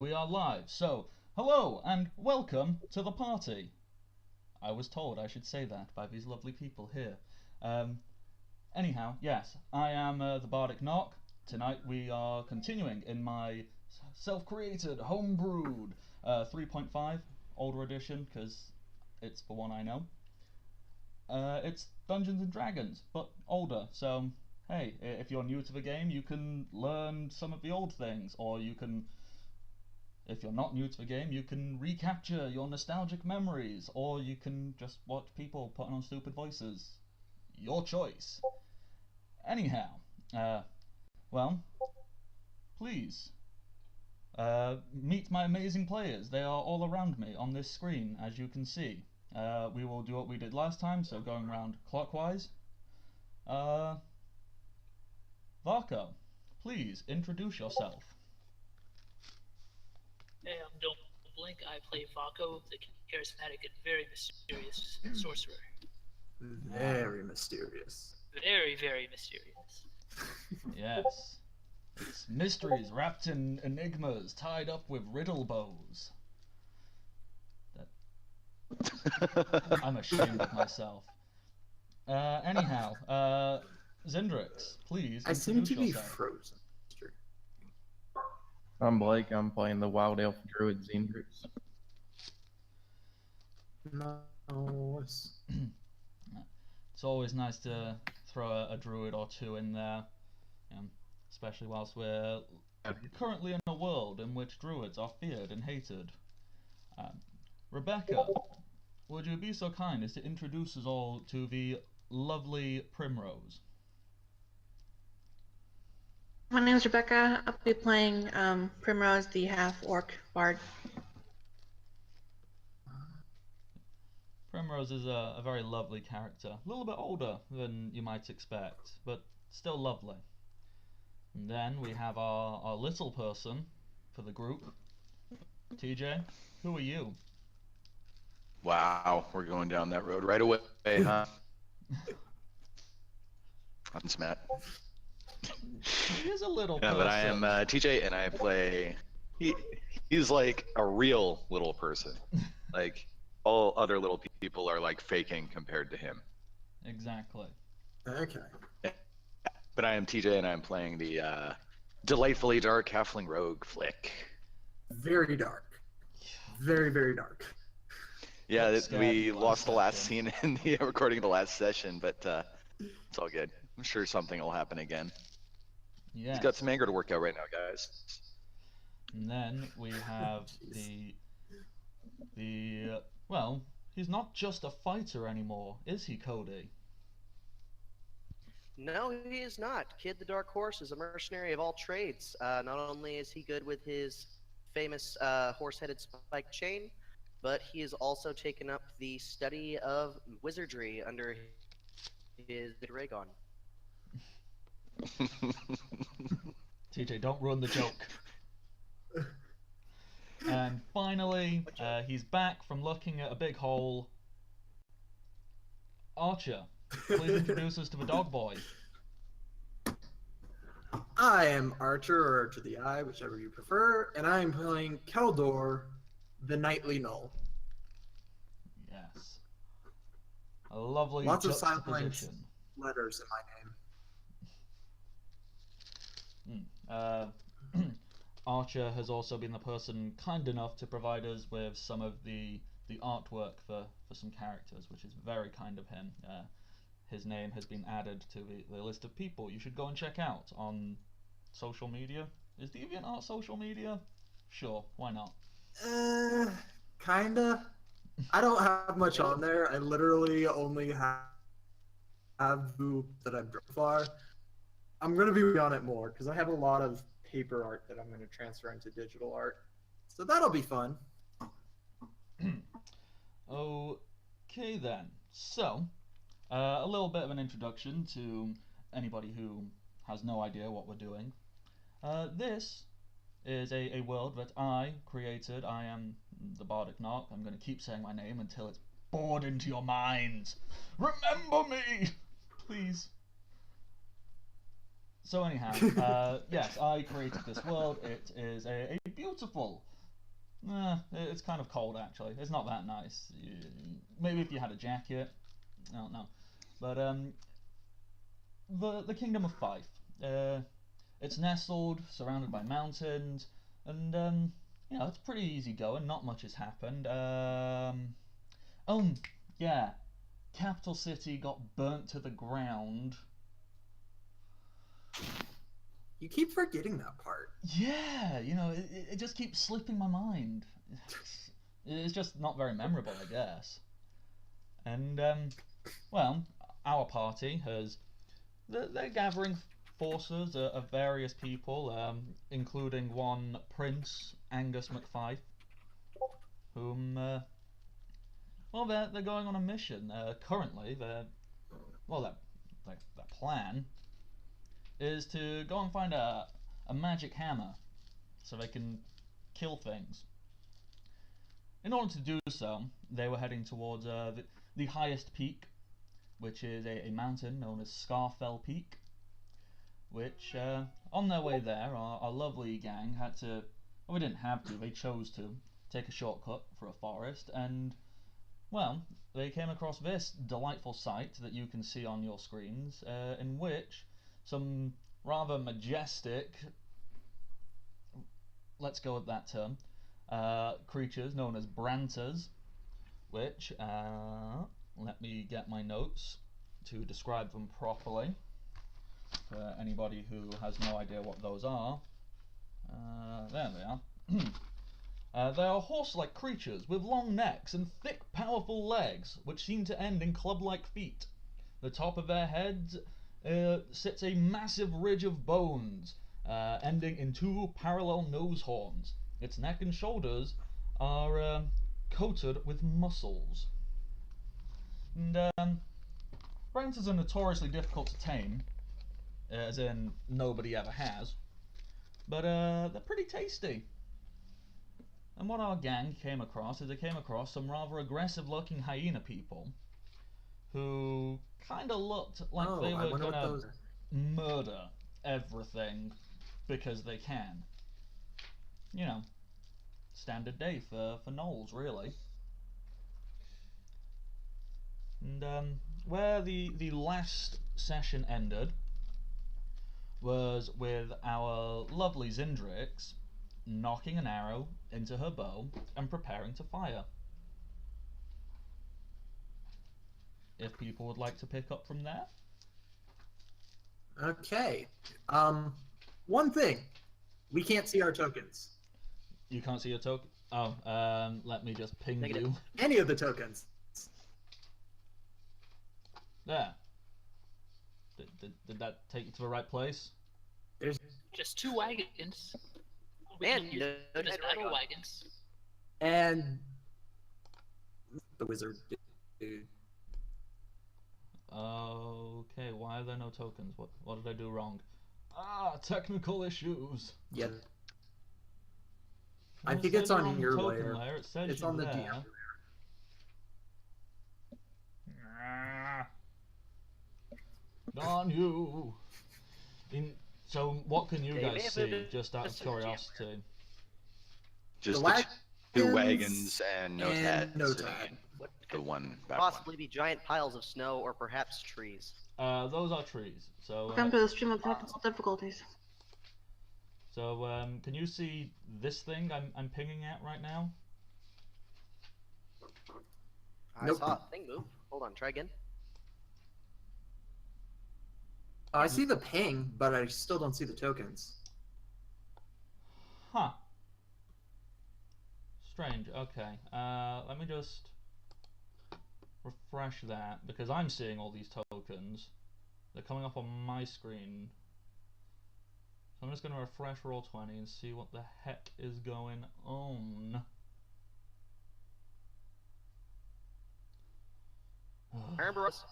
We are live. So, hello and welcome to the party. I was told I should say that by these lovely people here. Anyhow, yes, I am the Bardic Knock. Tonight we are continuing in my self-created, homebrewed 3.5 older edition because it's the one I know. It's Dungeons and Dragons, but older. So, hey, if you're new to the game, you can learn some of the old things, or you can, if you're not new to the game, you can recapture your nostalgic memories, or you can just watch people putting on stupid voices. Your choice. Anyhow, well, please meet my amazing players. They are all around me on this screen, as you can see. We will do what we did last time, so going around clockwise. Varko, please introduce yourself. Hey, I'm Don't Blink. I play Vaco, the charismatic and very mysterious sorcerer. Very mysterious. Very, very mysterious. Yes. It's mysteries wrapped in enigmas, tied up with riddle bows. I'm ashamed of myself. Anyhow, Zindrix, please I seem to be yourself. frozen. I'm Blake. I'm playing the Wild Elf Druid Zendrix. Nice. It's always nice to throw a druid or two in there, especially whilst we're currently in a world in which druids are feared and hated. Rebecca, would you be so kind as to introduce us all to the lovely Primrose? My name is Rebecca. I'll be playing Primrose, the half-orc bard. Primrose is a very lovely character. A little bit older than you might expect, but still lovely. And then we have our little person for the group. TJ, who are you? Wow, we're going down that road right away, huh? I'm Matt. He is a little Yeah, person. but I am TJ, and I play. He's like a real little person. Like all other little people are like faking compared to him. Exactly. Okay. But I am TJ, and I'm playing the delightfully dark halfling rogue Flick. Very dark. Very, very dark. Yeah, we lost the last scene in the recording of the last session, but it's all good. I'm sure something will happen again. Yes. He's got some anger to work out right now, guys. And then we have well, he's not just a fighter anymore, is he, Cody? No, he is not. Kid the Dark Horse is a mercenary of all trades. Not only is he good with his famous horse-headed spike chain, but he has also taken up the study of wizardry under his Raygon. TJ, don't ruin the joke. And finally, he's back from looking at a big hole. Archer, please introduce us to the dog boy. I am Archer, or to the eye, whichever you prefer, and I am playing Keldor, the Knightly Null. Yes. A lovely Lots of juxtaposition. silent letters in my name. Archer has also been the person kind enough to provide us with some of the artwork for some characters, which is very kind of him. His name has been added to the list of people you should go and check out on social media. Is DeviantArt social media? Sure, why not? Kinda. I don't have much on there. I literally only have who that I've drawn far. I'm going to be on it more because I have a lot of paper art that I'm going to transfer into digital art. So that'll be fun. Okay then. So, a little bit of an introduction to anybody who has no idea what we're doing. This is a world that I created. I am the Bardic Knock. I'm going to keep saying my name until it's bored into your minds. Remember me! Please. So anyhow, yes, I created this world. It is a beautiful It's kind of cold actually. It's not that nice. Maybe if you had a jacket. I don't know. But the Kingdom of Fife. It's nestled, surrounded by mountains, and it's pretty easy going. Not much has happened. Oh yeah, capital city got burnt to the ground. You keep forgetting that part. Yeah, it just keeps slipping my mind. It's just not very memorable, I guess. And well, our party they're gathering forces of various people, including one Prince Angus McFife, whom well they're going on a mission. Currently, their plan is to go and find a magic hammer so they can kill things. In order to do so, they were heading towards the highest peak, which is a mountain known as Scarfell Peak, which on their way there, our lovely gang had to, well, we didn't have to, they chose to take a shortcut for a forest, and well, they came across this delightful sight that you can see on your screens, in which some rather majestic, let's go with that term, creatures known as branters, which, let me get my notes to describe them properly for anybody who has no idea what those are. There they are. They are horse-like creatures with long necks and thick, powerful legs, which seem to end in club-like feet. The top of their heads sits a massive ridge of bones, ending in two parallel nose horns. Its neck and shoulders are coated with muscles. And branters are notoriously difficult to tame, as in nobody ever has, but they're pretty tasty. And what our gang came across is they came across some rather aggressive looking hyena people who kind of looked like they were gonna murder everything because they can. Standard day for gnolls, really. And where the last session ended was with our lovely Zindrix knocking an arrow into her bow and preparing to fire. If people would like to pick up from there. Okay. One thing. We can't see our tokens. You can't see your token? Oh, let me just ping Negative. you. Any of the tokens. There. Did that take you to the right place? There's Just 2 wagons. We Man, can use no, them as no, battle no. wagons. and the wizard dude. Okay, why are there no tokens? What did I do wrong? Technical issues. Yeah. I Well, think it it's says you're on the your token layer. It says It's you're on the there. DM. Darn you! So what can you They may guys have see, been just out of just a jam. curiosity? Just The the two wagons wagons and no and tats. no sitting tag. in What The could one back possibly be giant piles of snow or perhaps trees? Those are trees. So Welcome to the stream of technical difficulties. can you see this thing I'm pinging at right now? I Nope. saw a thing move. Hold on, try again. I see the ping, but I still don't see the tokens. Huh. Strange. Okay. Let me just refresh that because I'm seeing all these tokens. They're coming up on my screen. So I'm just going to refresh Roll20 and see what the heck is going on. I remember us.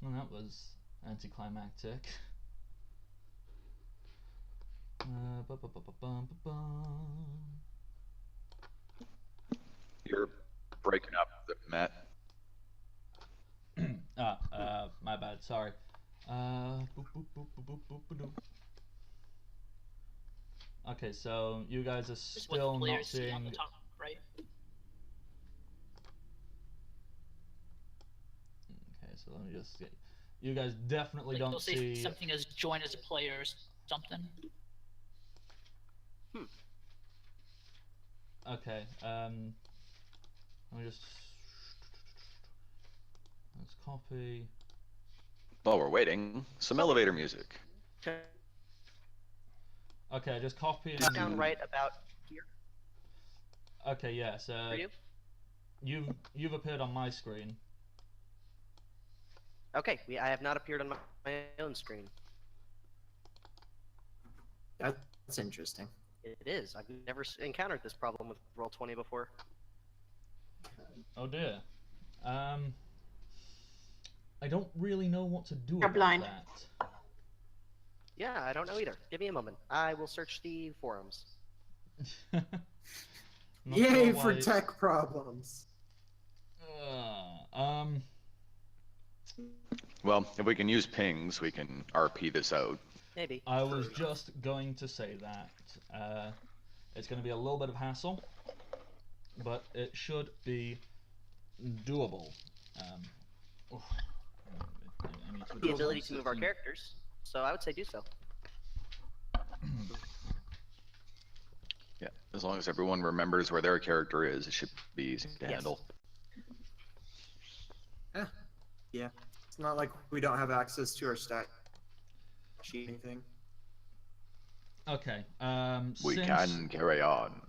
Well, that was anticlimactic. You're breaking up, Matt. My bad. Sorry. Boop, boop, boop, boop, boop, boop, boop. Okay, so you guys are Just what the still not players see on seeing. the top right. Okay, so let me just see. You guys definitely Like don't you'll say see. something as join as a player or something. Okay. Let me just. Let's copy. While we're waiting, some elevator music. Okay, just copy. Just down right about here Okay, yes. for you. You've appeared on my screen. Okay, I have not appeared on my own screen. That's interesting. It is. I've never encountered this problem with Roll20 before. Oh dear. I don't really know what to do You're about blind. that. Yeah, I don't know either. Give me a moment. I will search the forums. Not Yay sure for why- tech problems. Well, if we can use pings, we can RP this out. Maybe. I was just going to say that. It's going to be a little bit of hassle, but it should be doable. Oof. I need to The adjust ability my to move our system. characters, so I would say do so. Yeah, as long as everyone remembers where their character is, it should be easy to Yes. handle. Yeah. It's not like we don't have access to our stat sheet or anything. Okay. We since, can carry on.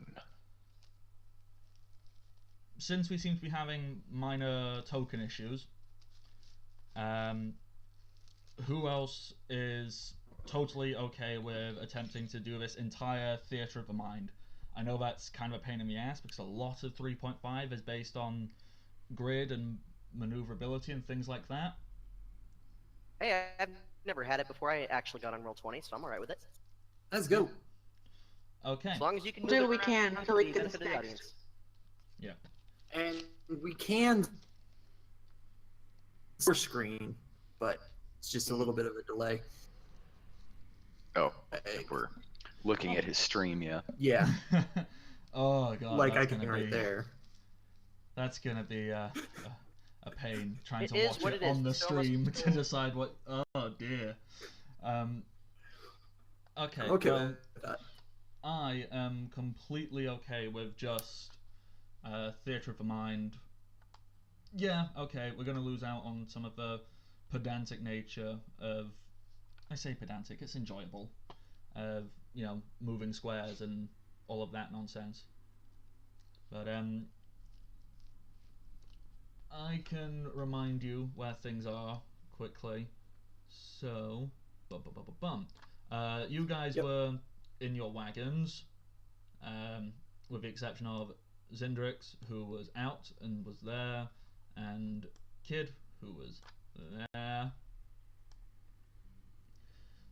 Since we seem to be having minor token issues, who else is totally okay with attempting to do this entire theatre of the mind? I know that's kind of a pain in the ass because a lot of 3.5 is based on grid and maneuverability and things like that. Hey, I've never had it before. I actually got on Roll20, so I'm alright with it. Let's go. Okay. As long as you can We'll do move what we it can around until for we the get benefit this of the fixed. audience. And we can for screen, but it's just a little bit of a delay. Oh, if we're looking at his stream, yeah. Yeah, Oh god. like that's I can gonna right be, there. That's gonna be a pain trying It to is watch what it it is. on the It's almost- stream to decide what. Oh dear. Okay. Okay. Well, with that. I am completely okay with just theatre of the mind. Yeah, okay, we're going to lose out on some of the pedantic nature of. I say pedantic, it's enjoyable. Of, moving squares and all of that nonsense. But, I can remind you where things are quickly. So, you guys Yep. were in your wagons, with the exception of Zindrix, who was out and was there, and Kid, who was there.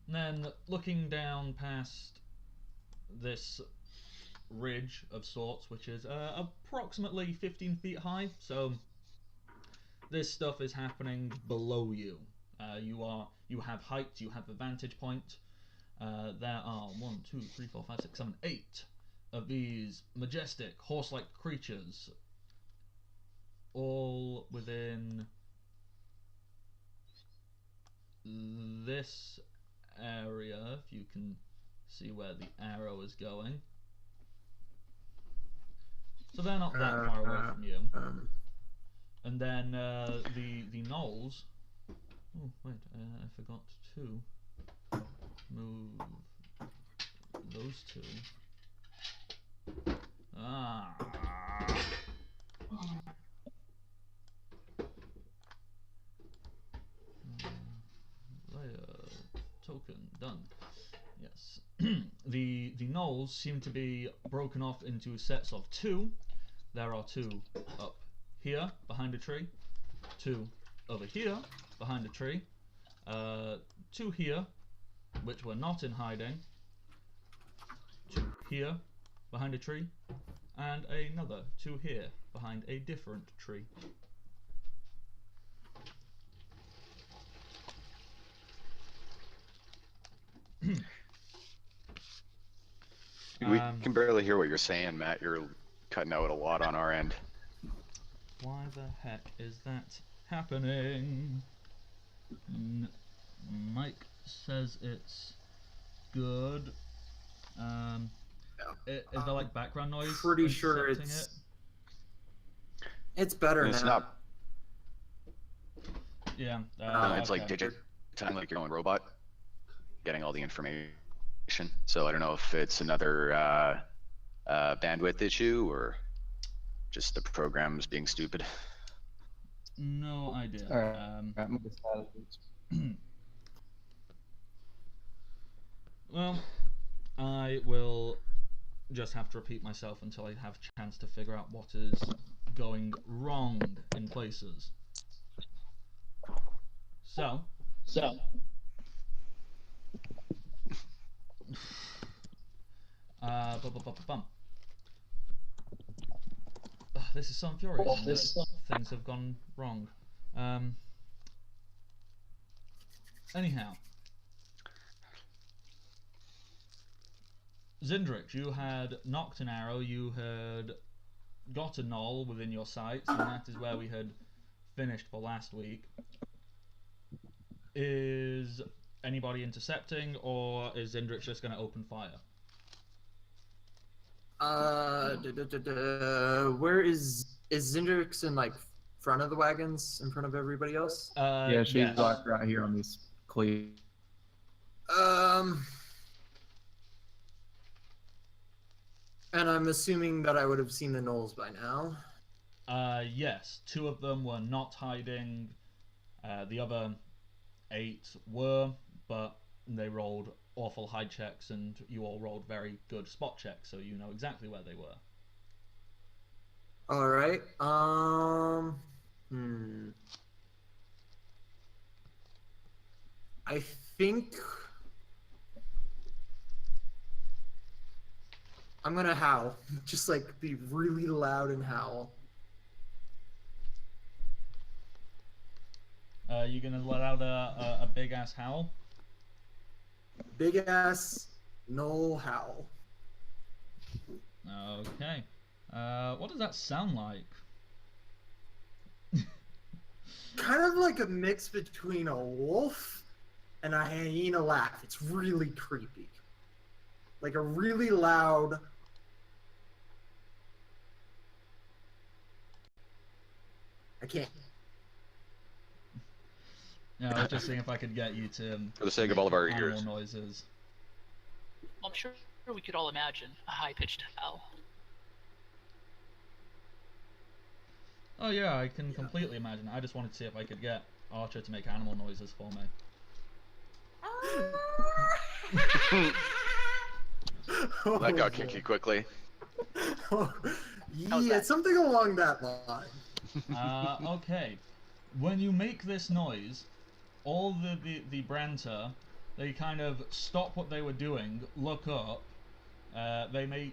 And then looking down past this ridge of sorts, which is approximately 15 feet high, so this stuff is happening below you. You have height, you have a vantage point. There are 1, 2, 3, 4, 5, 6, 7, 8 of these majestic horse-like creatures, all within this area, if you can see where the arrow is going. So they're not that far away from you. And then the gnolls. Oh wait, I forgot to move those two. Token done. Yes. The gnolls seem to be broken off into sets of 2. There are 2 up here behind a tree, 2 over here behind a tree, 2 here, which were not in hiding, 2 here behind a tree, and another 2 here behind a different tree. We Um, can barely hear what you're saying, Matt. You're cutting out a lot on our end. Why the heck is that happening? Mike says it's good. Is there like background noise? Pretty sure intercepting it's better It's now. not. Yeah. It's like digit time, like your own robot, getting all the information. So I don't know if it's another bandwidth issue or just the program's being stupid. No idea. Well, I will just have to repeat myself until I have a chance to figure out what is going wrong in places. So. This is so infuriating. Things have gone wrong. Anyhow. Zindrix, you had knocked an arrow, you had got a null within your sights, and that is where we had finished for last week. Is anybody intercepting, or is Zindrix just going to open fire? Where is Zindrix in like front of the wagons, in front of everybody else? Yeah, she's like right here on this clear. And I'm assuming that I would have seen the gnolls by now. Yes, 2 of them were not hiding. The other 8 were, but they rolled awful hide checks, and you all rolled very good spot checks, so you know exactly where they were. All right. I think I'm gonna howl, just like be really loud and howl. You gonna let out a big ass howl? Big ass gnoll howl. Okay. What does that sound like? Kind of like a mix between a wolf and a hyena laugh. It's really creepy. Like a really loud. I can't. No, I was just seeing if I could get you to. For the sake of all of our animal ears. noises. I'm sure we could all imagine a high-pitched howl. Oh yeah, I can completely imagine. I just wanted to see if I could get Archer to make animal noises for me. That got kinky quickly. Yeah, something along that line. Okay. When you make this noise, all the Branter, they kind of stop what they were doing, look up, they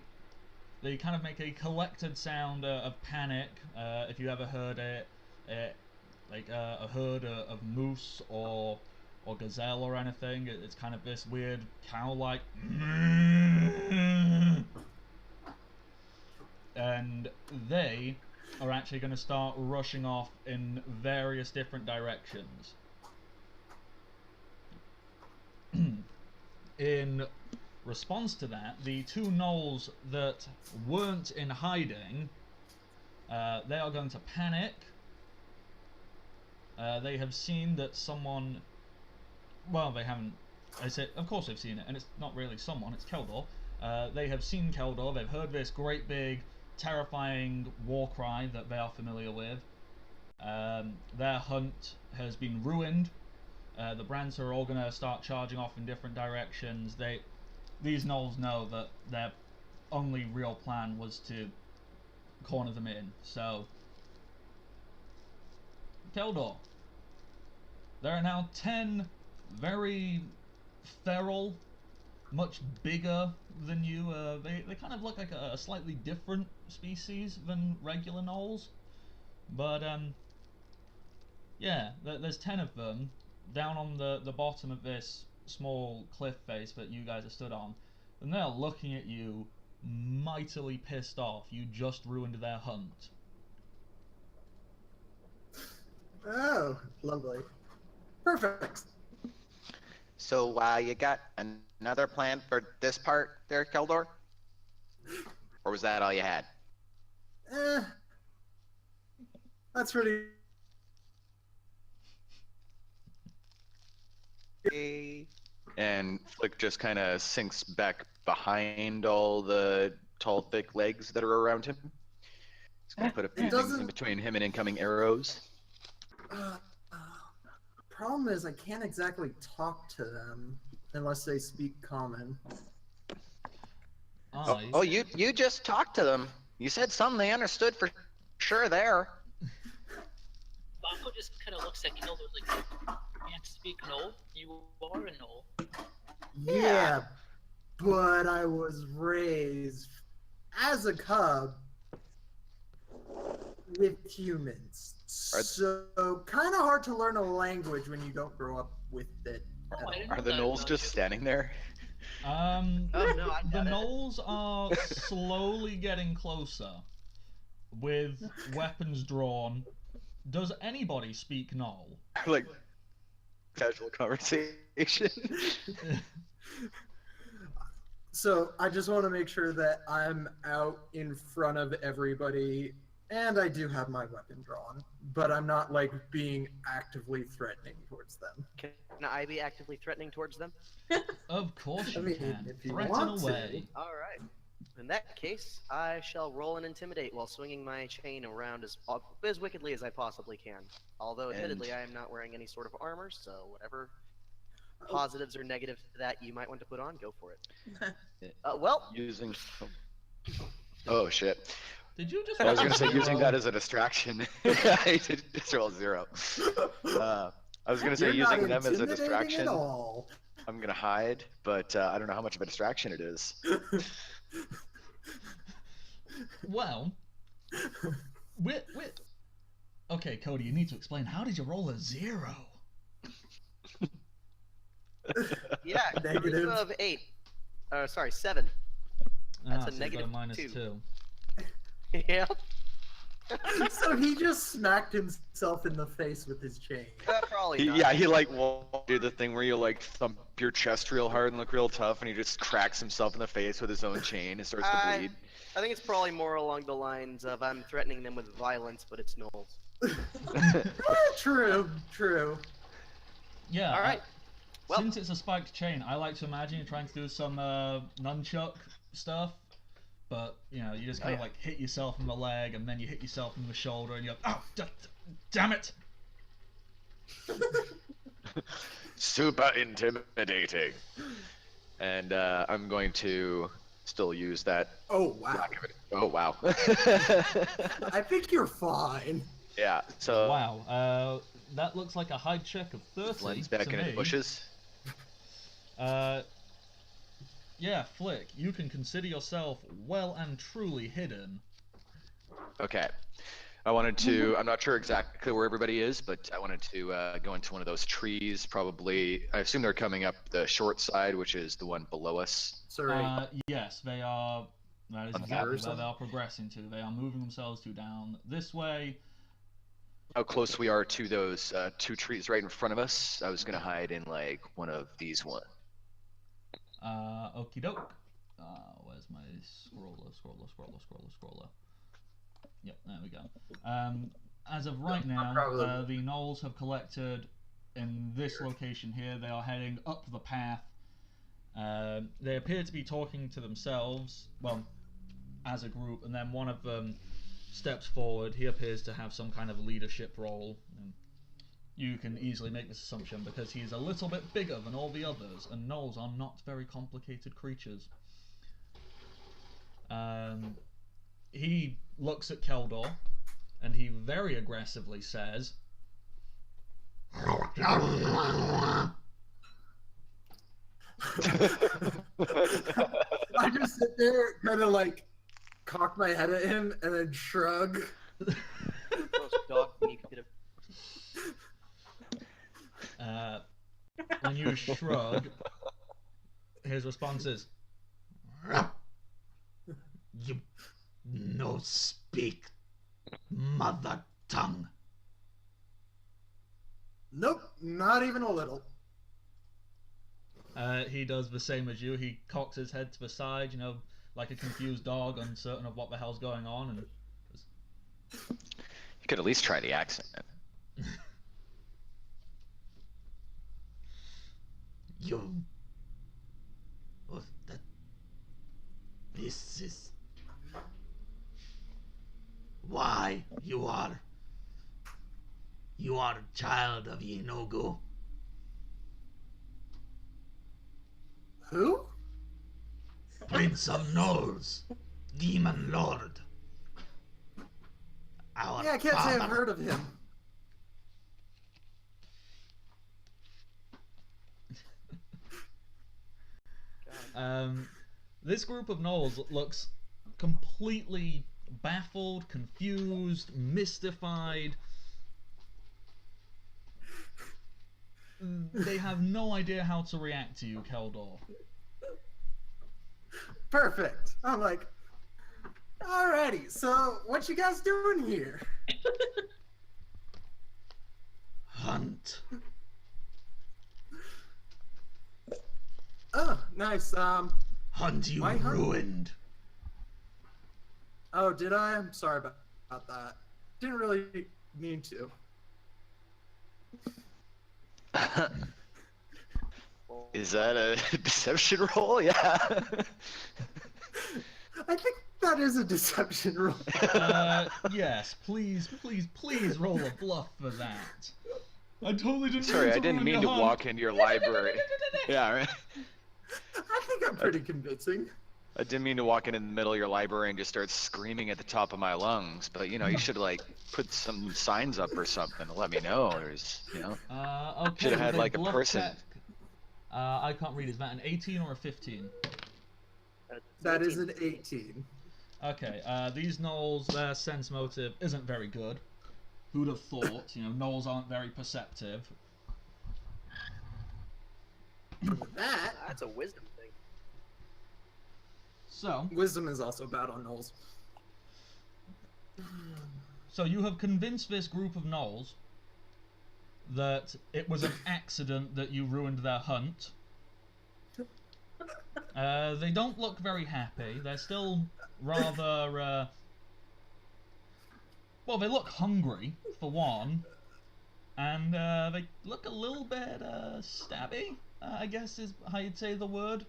kind of make a collected sound of panic. If you ever heard it, like a herd of moose or gazelle or anything, it's kind of this weird cow-like. And they are actually going to start rushing off in various different directions. In response to that, the 2 gnolls that weren't in hiding, they are going to panic. They have seen that someone... Well, they haven't... I said, of course they've seen it, and it's not really someone, it's Keldor. They have seen Keldor, they've heard this great big terrifying war cry that they are familiar with. Their hunt has been ruined. The Brands are all going to start charging off in different directions. These gnolls know that their only real plan was to corner them in. So, Keldor, there are now 10 very feral, much bigger than you. They kind of look like a slightly different species than regular gnolls. But, yeah, there's 10 of them down on the bottom of this small cliff face that you guys are stood on. And they're looking at you mightily pissed off. You just ruined their hunt. Oh, lovely. Perfect. So, you got another plan for this part there, Keldor? Or was that all you had? That's pretty. And Flick just kind of sinks back behind all the tall, thick legs that are around him. He's gonna put a few things in between him and incoming arrows. Problem is, I can't exactly talk to them unless they speak common. Oh, you just talked to them. You said something they understood for sure there. Bako just kind of looks at Keldor like, you can't speak Knoll? You are a Knoll. Yeah, but I was raised as a cub with humans. So kind of hard to learn a language when you don't grow up with it. Oh, I didn't Are know the that gnolls about just you. standing there? Oh, no, I The got it. gnolls are slowly getting closer, with weapons drawn. Does anybody speak Gnoll? Like, casual conversation. So I just want to make sure that I'm out in front of everybody, and I do have my weapon drawn, but I'm not like being actively threatening towards them. Can I be actively threatening towards them? Of course you I mean, can. if you Threaten want to. away. All right. In that case, I shall roll and intimidate while swinging my chain around as wickedly as I possibly can. Although, admittedly, I am not wearing any sort of armor, so whatever positives or negatives to that you might want to put on, go for it. Well, Using. Oh shit! Did you just? I was gonna roll say using zero? that as a distraction. I did just roll 0. I was gonna say You're not using them as a intimidating distraction. at all. I'm gonna hide, but I don't know how much of a distraction it is. Well, okay, Cody, you need to explain. How did you roll a 0? yeah, Negative. charisma of 8. Sorry, 7. That's a so you've got negative minus 2. 2. Yeah. So he just smacked himself in the face with his chain. Probably not. Yeah, he like won't do the thing where you like thump your chest real hard and look real tough, and he just cracks himself in the face with his own chain and starts to bleed. I think it's probably more along the lines of I'm threatening them with violence, but it's Knowles. True, true. Yeah. All right. Well- Since it's a spiked chain, I like to imagine you're trying to do some nunchuck stuff, but you know, you just kind of like hit yourself in the leg, and then you hit yourself in the shoulder, and you're like, oh, damn it! Super intimidating. And I'm going to still use that. Oh wow. Oh wow. I think you're fine. Yeah. So Wow. That looks like a hide check of 30 Len's back to into me. the bushes. Yeah, Flick, you can consider yourself well and truly hidden. Okay. I wanted to. I'm not sure exactly where everybody is, but I wanted to go into one of those trees. Probably. I assume they're coming up the short side, which is the one below us. Sorry. Yes, they are. That is On the exactly other where they side? are progressing to. They are moving themselves to down this way. How close we are to those 2 trees right in front of us. I was gonna hide in like one of these one. Okie doke. Where's my scroller? Yep, there we go. As of right now, the gnolls have collected in this location here. They are heading up the path. They appear to be talking to themselves, well, as a group, and then one of them steps forward. He appears to have some kind of leadership role. You can easily make this assumption because he's a little bit bigger than all the others, and gnolls are not very complicated creatures. He looks at Keldor, and he very aggressively says, I just sit there, kind of like cock my head at him, and then shrug. Most dog you could have. when you shrug, his response is, You no speak mother tongue. Nope, not even a little. He does the same as you. He cocks his head to the side, you know, like a confused dog, uncertain of what the hell's going on, and You could at least try the accent. you. Oh, that. This is why you are. You are a child of Inogo. Who? Prince of Knolls, Demon Lord. Our Yeah, I can't say I've father. heard of him. This group of Knolls looks completely baffled, confused, mystified. They have no idea how to react to you, Keldor. Perfect. I'm like, alrighty, so what you guys doing here? Hunt. Oh, nice. Hunt you Why hunt? ruined. Oh, did I? I'm sorry about that. Didn't really mean to. Is that a deception roll? Yeah. I think that is a deception roll. Yes, please roll a bluff for that. I totally didn't Sorry, mean to I didn't ruin mean your to hunt. walk into your library. Yeah, right. I think I'm pretty convincing. I didn't mean to walk in the middle of your library and just start screaming at the top of my lungs, but you know, you should like put some signs up or something to let me know. There's, you know, Okay. should have had with like a bluff person. check. I can't read. Is that an 18 or a 15? That is an 18. Okay. These Knolls, their sense motive isn't very good. Who'd have thought? You know, Knolls aren't very perceptive. That's a wisdom thing. So, Wisdom is also bad on Knolls. so you have convinced this group of Knolls that it was an accident that you ruined their hunt. They don't look very happy. They're still rather, well, they look hungry, for one. And they look a little bit stabby, I guess is how you'd say the word.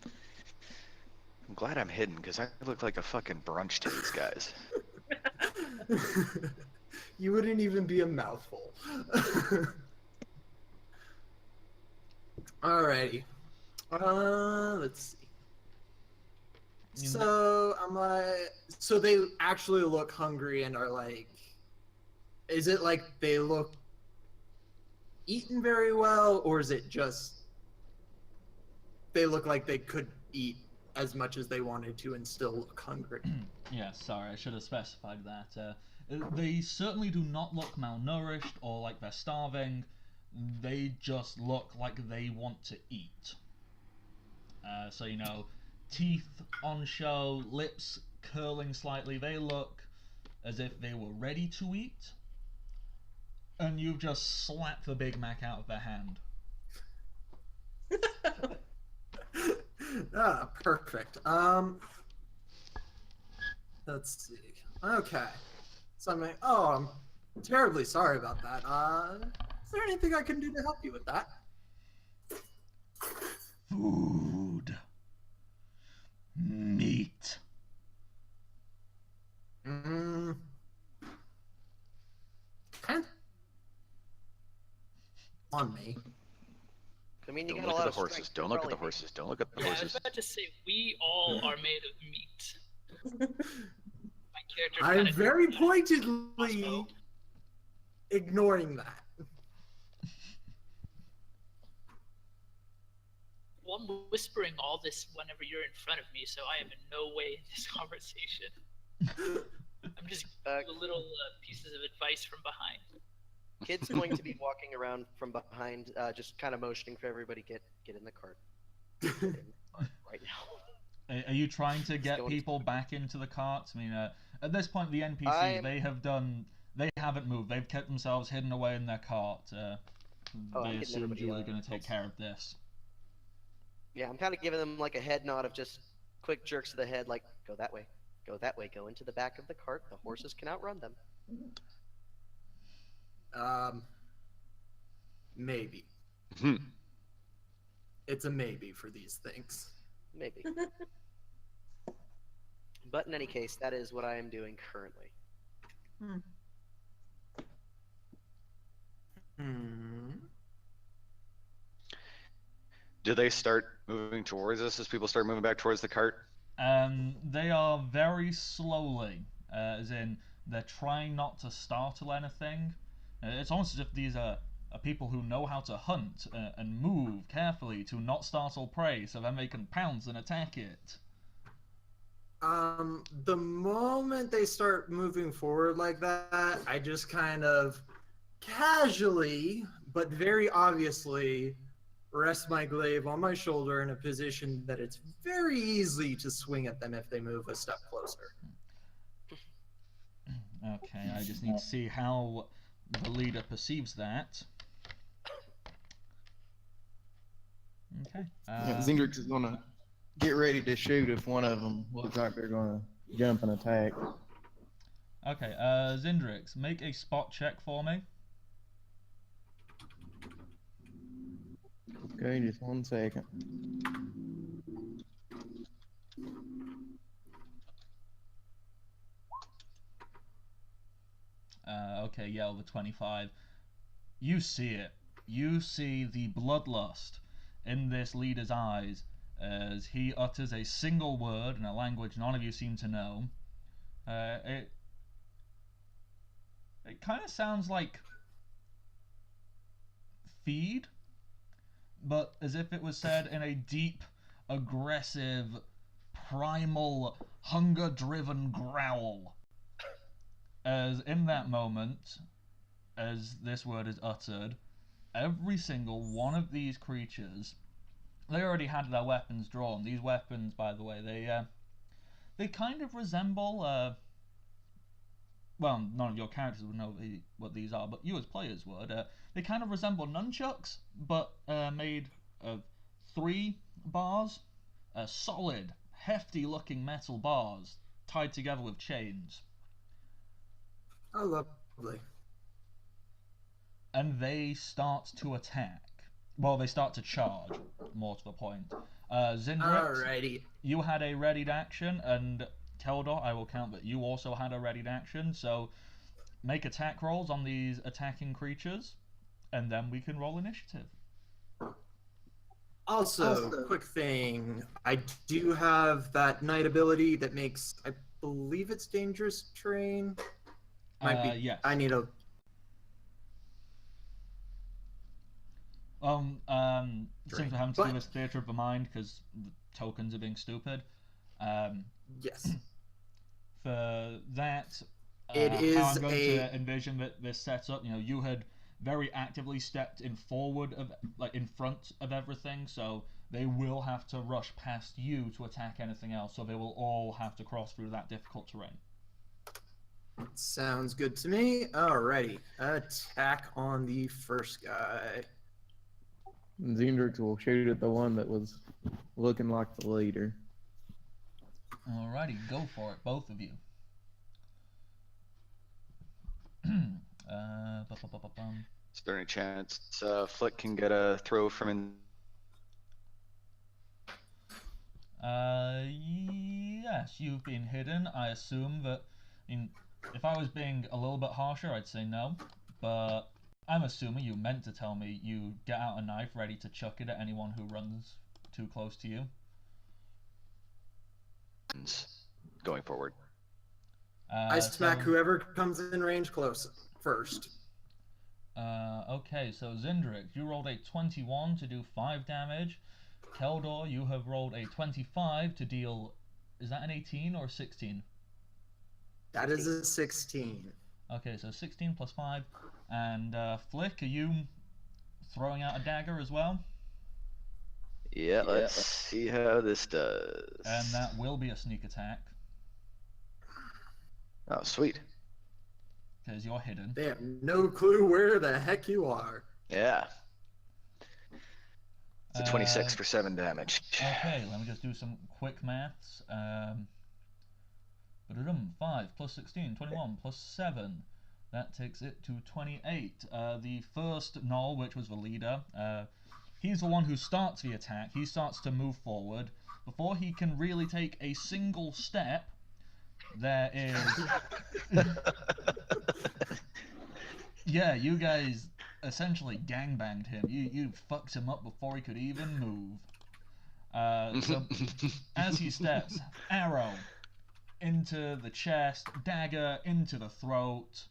I'm glad I'm hidden because I look like a fucking brunch to these guys. You wouldn't even be a mouthful. Alrighty. Let's see. So I'm like, so they actually look hungry and are like, is it like they look eaten very well, or is it just they look like they could eat as much as they wanted to and still look hungry? Yeah, sorry, I should have specified that. They certainly do not look malnourished or like they're starving. They just look like they want to eat. So, you know, teeth on show, lips curling slightly. They look as if they were ready to eat. And you've just slapped the Big Mac out of their hand. Ah, perfect. Let's see. Okay. So I'm like, oh, I'm terribly sorry about that. Is there anything I can do to help you with that? Food. Meat. Mm. Kind of on me. I mean, you Don't got a look lot at the of horses. strength. Don't look at the horses. Don't look at the Yeah, I was horses. about to say we all are made of meat. My character. I'm kinda very did that. pointedly Crossbow. ignoring that. Well, I'm whispering all this whenever you're in front of me, so I am in no way in this conversation. I'm just giving you little pieces of advice from behind. Kid's going to be walking around from behind, just kind of motioning for everybody get in the cart right now. Are you trying to get going- people back into the carts? I mean, at this point, the NPCs I'm- they haven't moved. They've kept themselves hidden away in their cart. I'm They getting assumed everybody you were else. going to take care of this. Yeah, I'm kind of giving them like a head nod of just quick jerks of the head, like go that way, go into the back of the cart. The horses can outrun them. Maybe. Hmm. It's a maybe for these things. Maybe. But in any case, that is what I am doing currently. Do they start moving towards us as people start moving back towards the cart? They are very slowly, as in they're trying not to startle anything. It's almost as if these are people who know how to hunt and move carefully to not startle prey, so then they can pounce and attack it. The moment they start moving forward like that, I just kind of casually, but very obviously, rest my glaive on my shoulder in a position that it's very easy to swing at them if they move a step closer. Okay, I just need to see how the leader perceives that. Okay. Zendrix is gonna get ready to shoot if one of them looks like they're gonna jump and attack. Okay, Zindrix, make a spot check for me. Okay, just 1 second. Okay, yeah, over 25. You see it. You see the bloodlust in this leader's eyes as he utters a single word in a language none of you seem to know. It kind of sounds like feed, but as if it was said in a deep, aggressive, primal, hunger-driven growl. As in that moment, as this word is uttered, every single one of these creatures, they already had their weapons drawn. These weapons, by the way, they kind of resemble, well, none of your characters would know what these are, but you as players would. They kind of resemble nunchucks, but made of 3 bars, solid, hefty-looking metal bars tied together with chains. Oh, lovely. And they start to attack. Well, they start to charge, more to the point. Zindrix, Alrighty. you had a readied action, and Keldor, I will count that you also had a readied action, so make attack rolls on these attacking creatures, and then we can roll initiative. Also, quick thing, I do have that knight ability that makes, I believe it's dangerous terrain. Might be. Yes. I need a. Since we're having to do this theatre of the mind because the tokens are being stupid, Yes. for that, It is how I'm going to envision that this setup, you had very actively stepped in forward of, like, in front of everything, so they will have to rush past you to attack anything else, so they will all have to cross through that difficult terrain. Sounds good to me. Alrighty. Attack on the first guy. Zendrix will shoot at the one that was looking like the leader. Alrighty, go for it, both of you. Is there any chance Flick can get a throw from in? Yes, you've been hidden. I assume that, if I was being a little bit harsher, I'd say no, but I'm assuming you meant to tell me you get out a knife ready to chuck it at anyone who runs too close to you. Going forward. I smack whoever comes in range close first. Okay, so Zindrix, you rolled a 21 to do 5 damage. Keldor, you have rolled a 25 to deal... Is that an 18 or 16? That is a 16. Okay, so 16 plus 5. And Flick, are you throwing out a dagger as well? Yeah, let's see how this does. And that will be a sneak attack, Oh, sweet. because you're hidden. They have no clue where the heck you are. Yeah. It's a 26 for 7 damage. Okay, let me just do some quick maths. 5 plus 16, 21 plus 7. That takes it to 28. The first Null, which was the leader, he's the one who starts the attack. He starts to move forward. Before he can really take a single step, there is... Yeah, you guys essentially gangbanged him. You fucked him up before he could even move. So as he steps, arrow into the chest, dagger into the throat.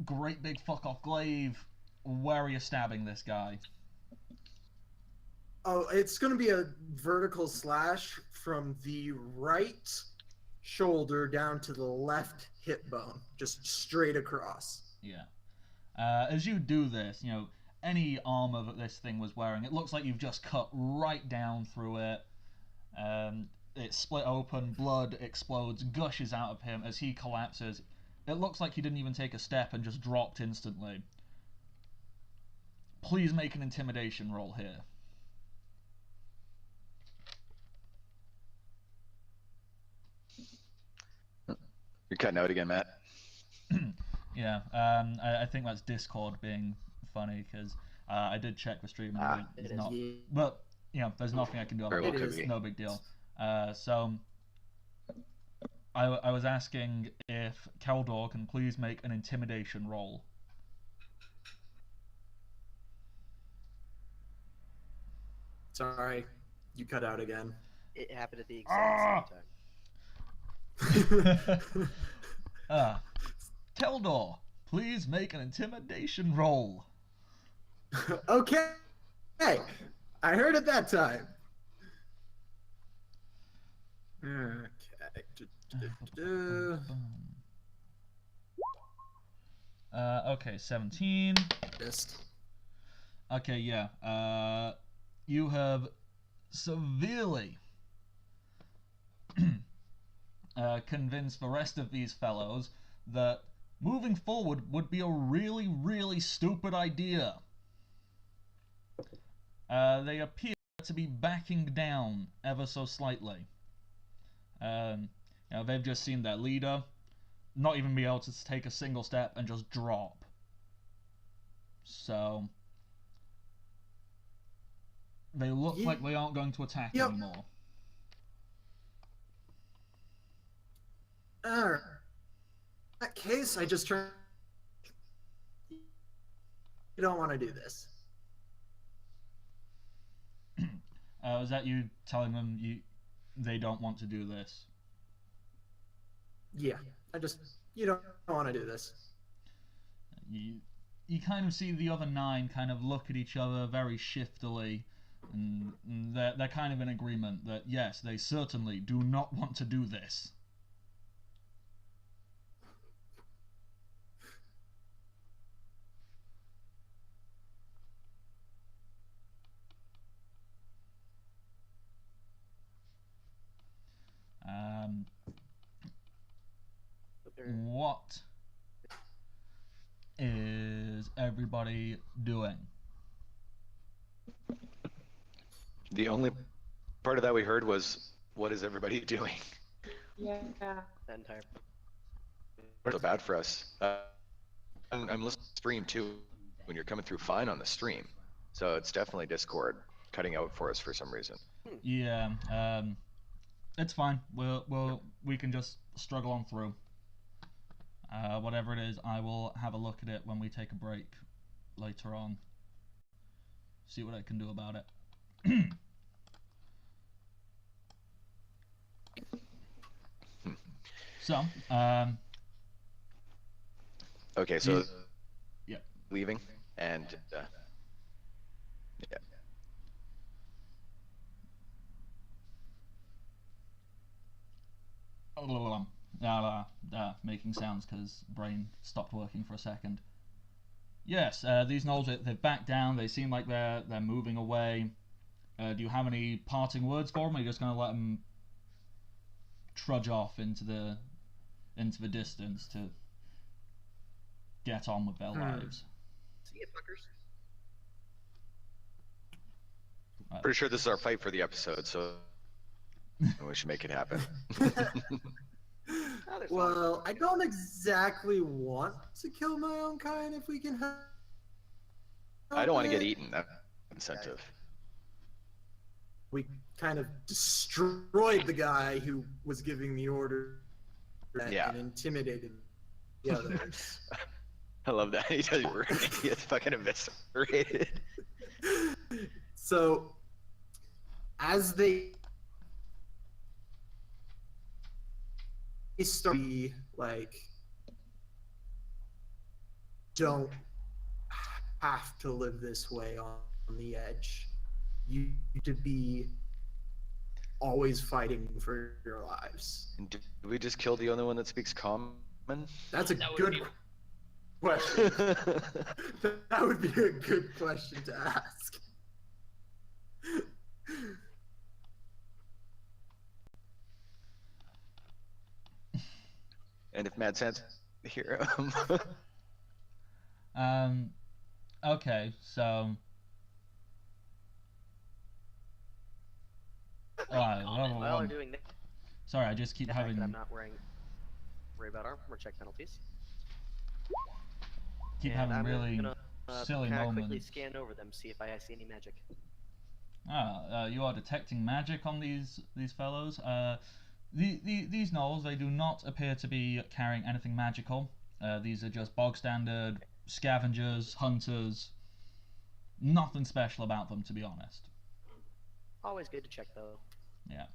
Great big fuck off glaive. Where are you stabbing this guy? Oh, it's going to be a vertical slash from the right shoulder down to the left hip bone, just straight across. Yeah. As you do this, you know, any armor that this thing was wearing, it looks like you've just cut right down through it. It's split open, blood explodes, gushes out of him as he collapses. It looks like he didn't even take a step and just dropped instantly. Please make an intimidation roll here. You're cutting out again, Matt. Yeah, I think that's Discord being funny, because I did check the stream and it's not. But, you know, there's nothing I can do about it. It's no big deal. So, I was asking if Keldor can please make an intimidation roll. Sorry, you cut out again. It happened at the exact same time. Keldor, please make an intimidation roll. Okay. Hey, I heard it that time. Okay, 17. Just Okay, yeah. You have severely convinced the rest of these fellows that moving forward would be a really, really stupid idea. They appear to be backing down ever so slightly. You know, they've just seen their leader not even be able to take a single step and just drop. So they look like they aren't going to attack anymore. in that case, I just turn. You don't want to do this. Was that you telling them they don't want to do this? Yeah, you don't want to do this. You kind of see the other 9 kind of look at each other very shiftily, and they're kind of in agreement that yes, they certainly do not want to do this. What is everybody doing? The only part of that we heard was, what is everybody doing? Yeah. That entire. So bad for us. I'm listening to the stream too, when you're coming through fine on the stream. So it's definitely Discord cutting out for us for some reason. Yeah, it's fine. We can just struggle on through. Whatever it is, I will have a look at it when we take a break later on. See what I can do about it. So, okay, so yeah, leaving and yeah. Making sounds because brain stopped working for a second. Yes, these gnolls, they've backed down. They seem like they're moving away. Do you have any parting words for them? Or are you just going to let them trudge off into the distance to get on with their lives? See you, fuckers. Pretty sure this is our fight for the episode, so we should make it happen. Oh, there's Well, I don't exactly want to kill my own kind if we can help. I don't want to it. get eaten. That's incentive. We kind of destroyed the guy who was giving the order Yeah. and intimidated the others. I love that. He does. He gets fucking eviscerated. So, as they start, like, don't have to live this way on the edge. You need to be always fighting for your lives. And did we just kill the only one that speaks common? That's a That would good be- question. That would be a good question to ask. And if Mad Sans hear him. Okay, so. Alright, level While we're one. doing that, Sorry, I just keep the fact having that I'm not worry about armor check penalties. keep And having I'm really gonna, silly kinda quickly moments. scan over them, see if I see any magic. You are detecting magic on these fellows. These gnolls, they do not appear to be carrying anything magical. These are just bog standard scavengers, hunters. Nothing special about them, to be honest. Always good to check, though. Yeah.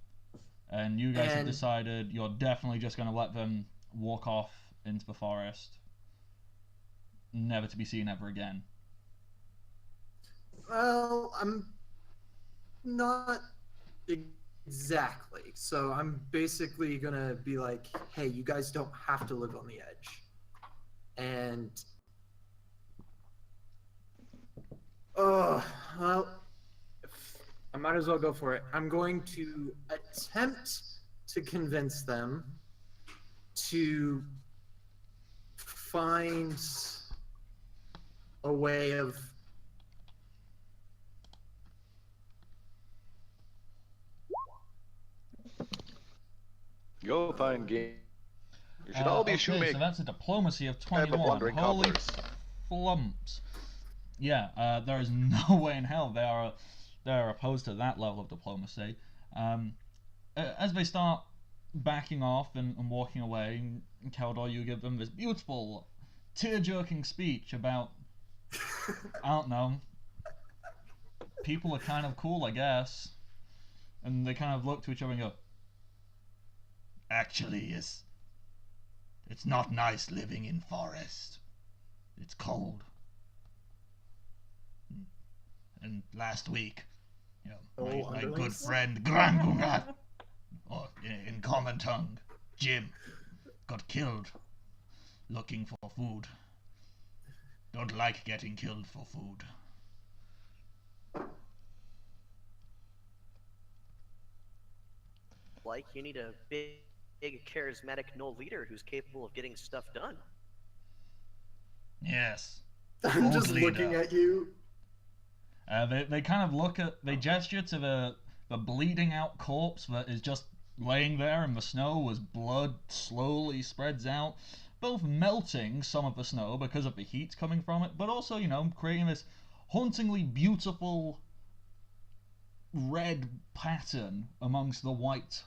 And you guys have And- decided you're definitely just going to let them walk off into the forest, never to be seen ever again. Well, I'm not exactly. So I'm basically gonna be like, hey, you guys don't have to live on the edge. And well, I might as well go for it. I'm going to attempt to convince them to find a way of Go find game. You should all be okay, so shoemaking. that's a diplomacy of Type of 21. wandering Holy cobblers. flumps. Yeah, there is no way in hell they are opposed to that level of diplomacy. As they start backing off and walking away, Keldor, you give them this beautiful, tear-jerking speech about, I don't know, people are kind of cool, I guess. And they kind of look to each other and go, actually, it's not nice living in forest. It's cold. And last week, you know, my good underlings? friend Grangungat, or in common tongue, Jim, got killed looking for food. Don't like getting killed for food. Like, you need a big charismatic Knoll leader who's capable of getting stuff done. Yes. I'm just Old looking leader. at you. They kind of look at, they gesture to the bleeding out corpse that is just laying there in the snow as blood slowly spreads out, both melting some of the snow because of the heat coming from it, but also, you know, creating this hauntingly beautiful red pattern amongst the white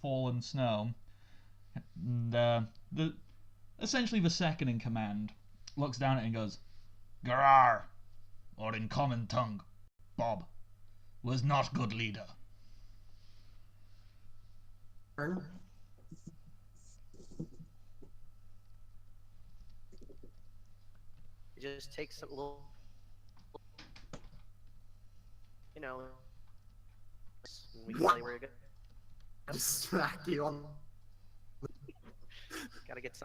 fallen snow. And essentially the second in command looks down at it and goes, Garar, or in common tongue, Bob, was not good leader. Turn. It just takes a little, you know, we can What? tell you where you're I just smack you on, gotta get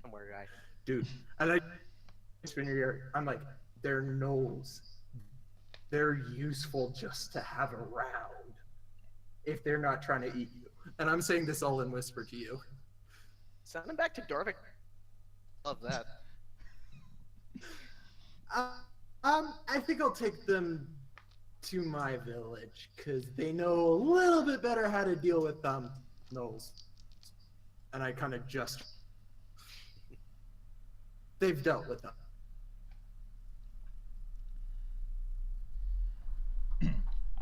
somewhere, guy. dude. And I I'm like, they're gnolls. They're useful just to have around if they're not trying to eat you. And I'm saying this all in whisper to you. Send him back to Dorvik. Love that. I think I'll take them to my village because they know a little bit better how to deal with gnolls. And I kind of just they've dealt with them.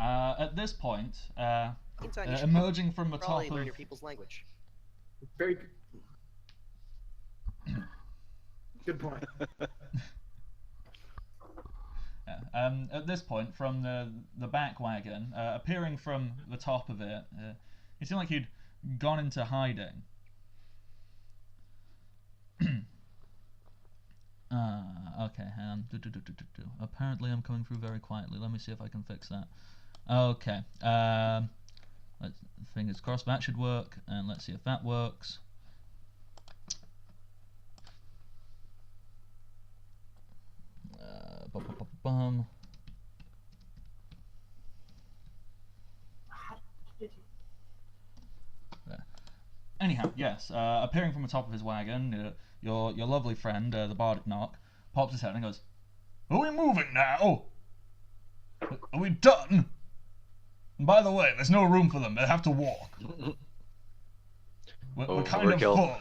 At this point, Meantime, you should emerging from the probably top learn of your people's language. Very good point. At this point, from the back wagon, appearing from the top of it, it seemed like he'd gone into hiding. Okay, hang on. Apparently I'm coming through very quietly. Let me see if I can fix that. Okay, fingers crossed that should work, and let's see if that works. Bum. Anyhow, yes, appearing from the top of his wagon, your lovely friend, the Bardic Knock, pops his head and goes, "Are we moving now? Are we done? And by the way, there's no room for them. They have to walk. We're kind of full.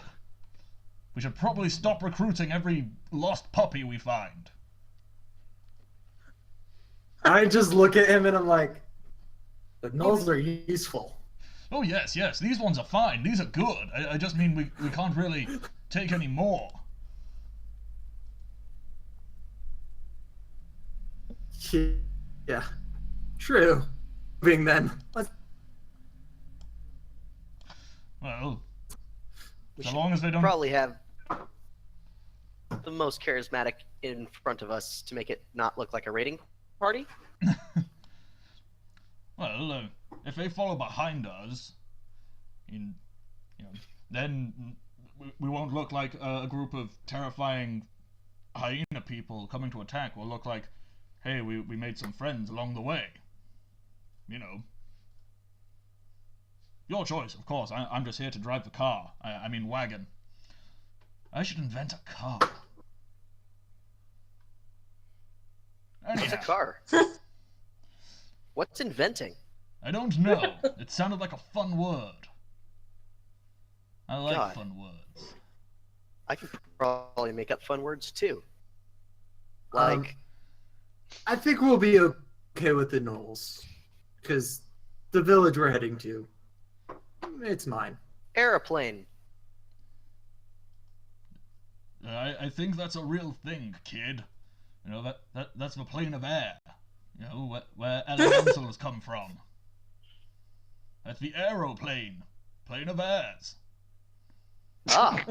We should probably stop recruiting every lost puppy we find." I just look at him and I'm like, the gnolls are useful. Oh yes, these ones are fine. These are good. I just mean we can't really take any more. Yeah, true. Moving then. Well, We so should long as they don't. probably have the most charismatic in front of us to make it not look like a raiding party. Well, if they follow behind us, then we won't look like a group of terrifying hyena people coming to attack. We'll look like, hey, we made some friends along the way. You know. Your choice, of course. I'm just here to drive the car. I mean wagon. I should invent a car. What's a Anyhow, car? What's inventing? I don't know. It sounded like a fun word. I like God. fun words. I can probably make up fun words too. Like, I think we'll be okay with the gnolls because the village we're heading to, it's mine. aeroplane. I think that's a real thing, kid. You know, that's the plane of air. You know, where elementals come from. That's the aeroplane. Plane of airs. Ah.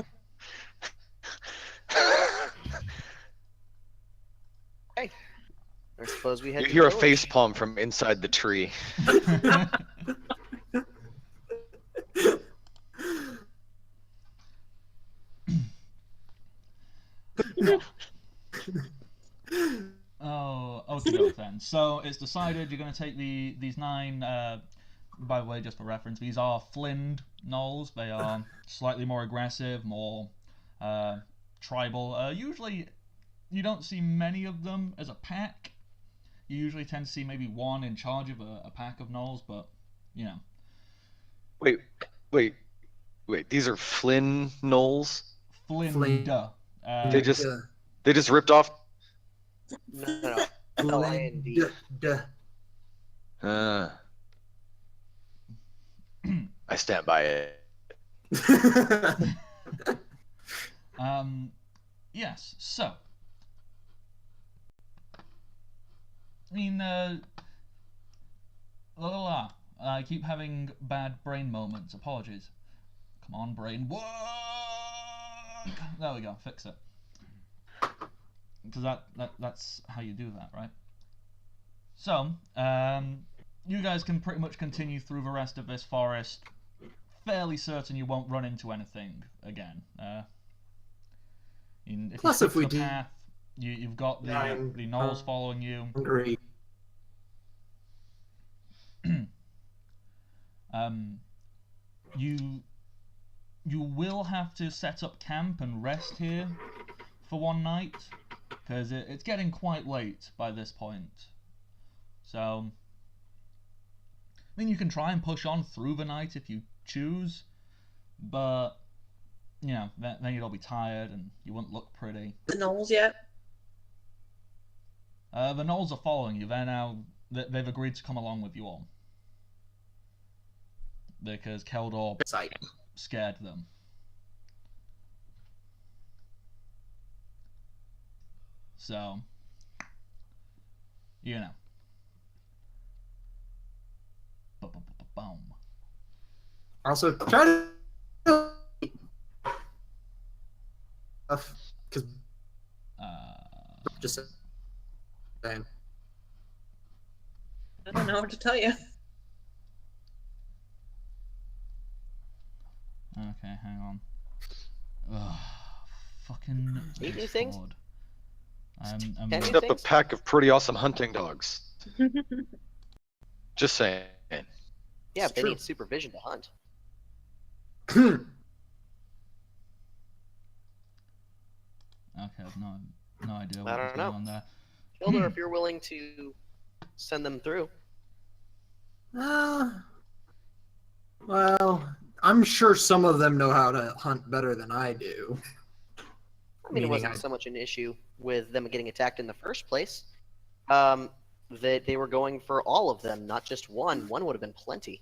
Hey. I suppose we had You to hear a go. face palm from inside the tree. Oh, okay then. So it's decided you're going to take these 9. By the way, just for reference, these are flinned gnolls. They are slightly more aggressive, more tribal. Usually, you don't see many of them as a pack. You usually tend to see maybe one in charge of a pack of gnolls, but you know. Wait. These are Flynn Knolls? Flinned. Flinned. They just ripped off. No. L-I-N-D. Duh. I stand by it. Yes. So. I mean, I keep having bad brain moments. Apologies. Come on, brain. Work! There we go. Fix it. Because that's how you do that, right? So, you guys can pretty much continue through the rest of this forest. Fairly certain you won't run into anything again. If Plus, you if we stick to do the path, You've got the I'm gnolls following you. hungry. You will have to set up camp and rest here for one night, because it's getting quite late by this point. So, I mean, you can try and push on through the night if you choose, but you know, then you'd all be tired and you wouldn't look pretty. The gnolls yet? The gnolls are following you. They've agreed to come along with you all because Keldor scared them. So, you know. Boom. Also, try to because just saying. I don't know what to tell you. Okay, hang on. Ugh, fucking Eat new things? Discord. Can I'm you Picked up a things? pack of pretty awesome hunting dogs. Just saying. Yeah, It's but they true. need supervision to hunt. Okay, I've no idea I what was don't going know. on there. Hilda, if you're willing to send them through. Well, I'm sure some of them know how to hunt better than I do. I mean, it Meaning wasn't I- so much an issue with them getting attacked in the first place. That they were going for all of them, not just one. One would have been plenty.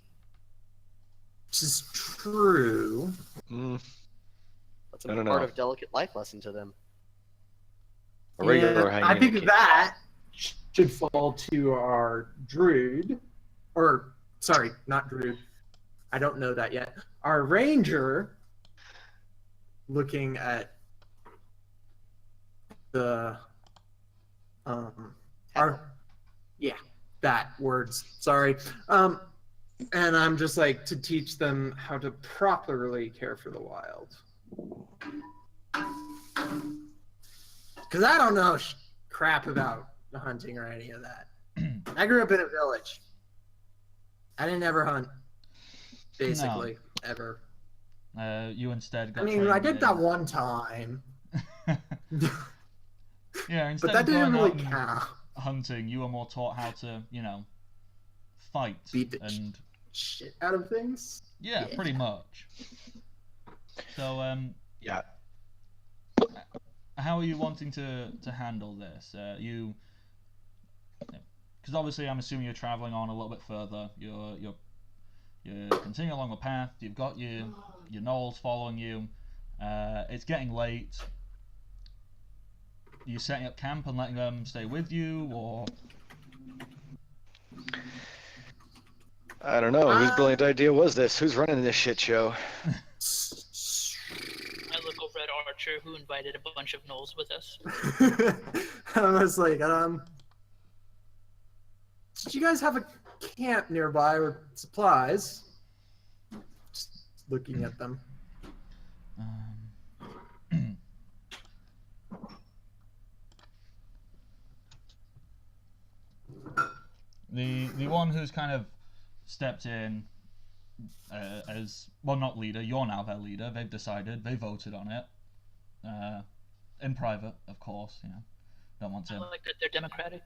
This is true. Mm, That's I a don't part know. of delicate life lesson to them. a regular And I hyena think can't- that should fall to our druid, or sorry, not druid. I don't know that yet. Our ranger, looking at the that words. Sorry. And I'm just like to teach them how to properly care for the wild. Because I don't know crap about the hunting or any of that. I grew up in a village. I didn't ever hunt, basically, ever. You instead got I mean, I trained did in- that one time, Yeah, instead but that of didn't going really out and count. hunting, you were more taught how to, you know, fight Beat the and shit out of things. yeah, Yeah. pretty much. So, Yeah. how are you wanting to handle this? Because obviously, I'm assuming you're traveling on a little bit further. You're continuing along the path. You've got your gnolls following you. It's getting late. Are you setting up camp and letting them stay with you, or I don't know. Whose brilliant idea was this? Who's running this shit show? My local red archer who invited a bunch of gnolls with us. I was like, did you guys have a camp nearby with supplies? Just looking at them. the one who's kind of stepped in as well, not leader. You're now their leader. They've decided. They voted on it. In private, of course. You know, don't want I to. like that they're democratic.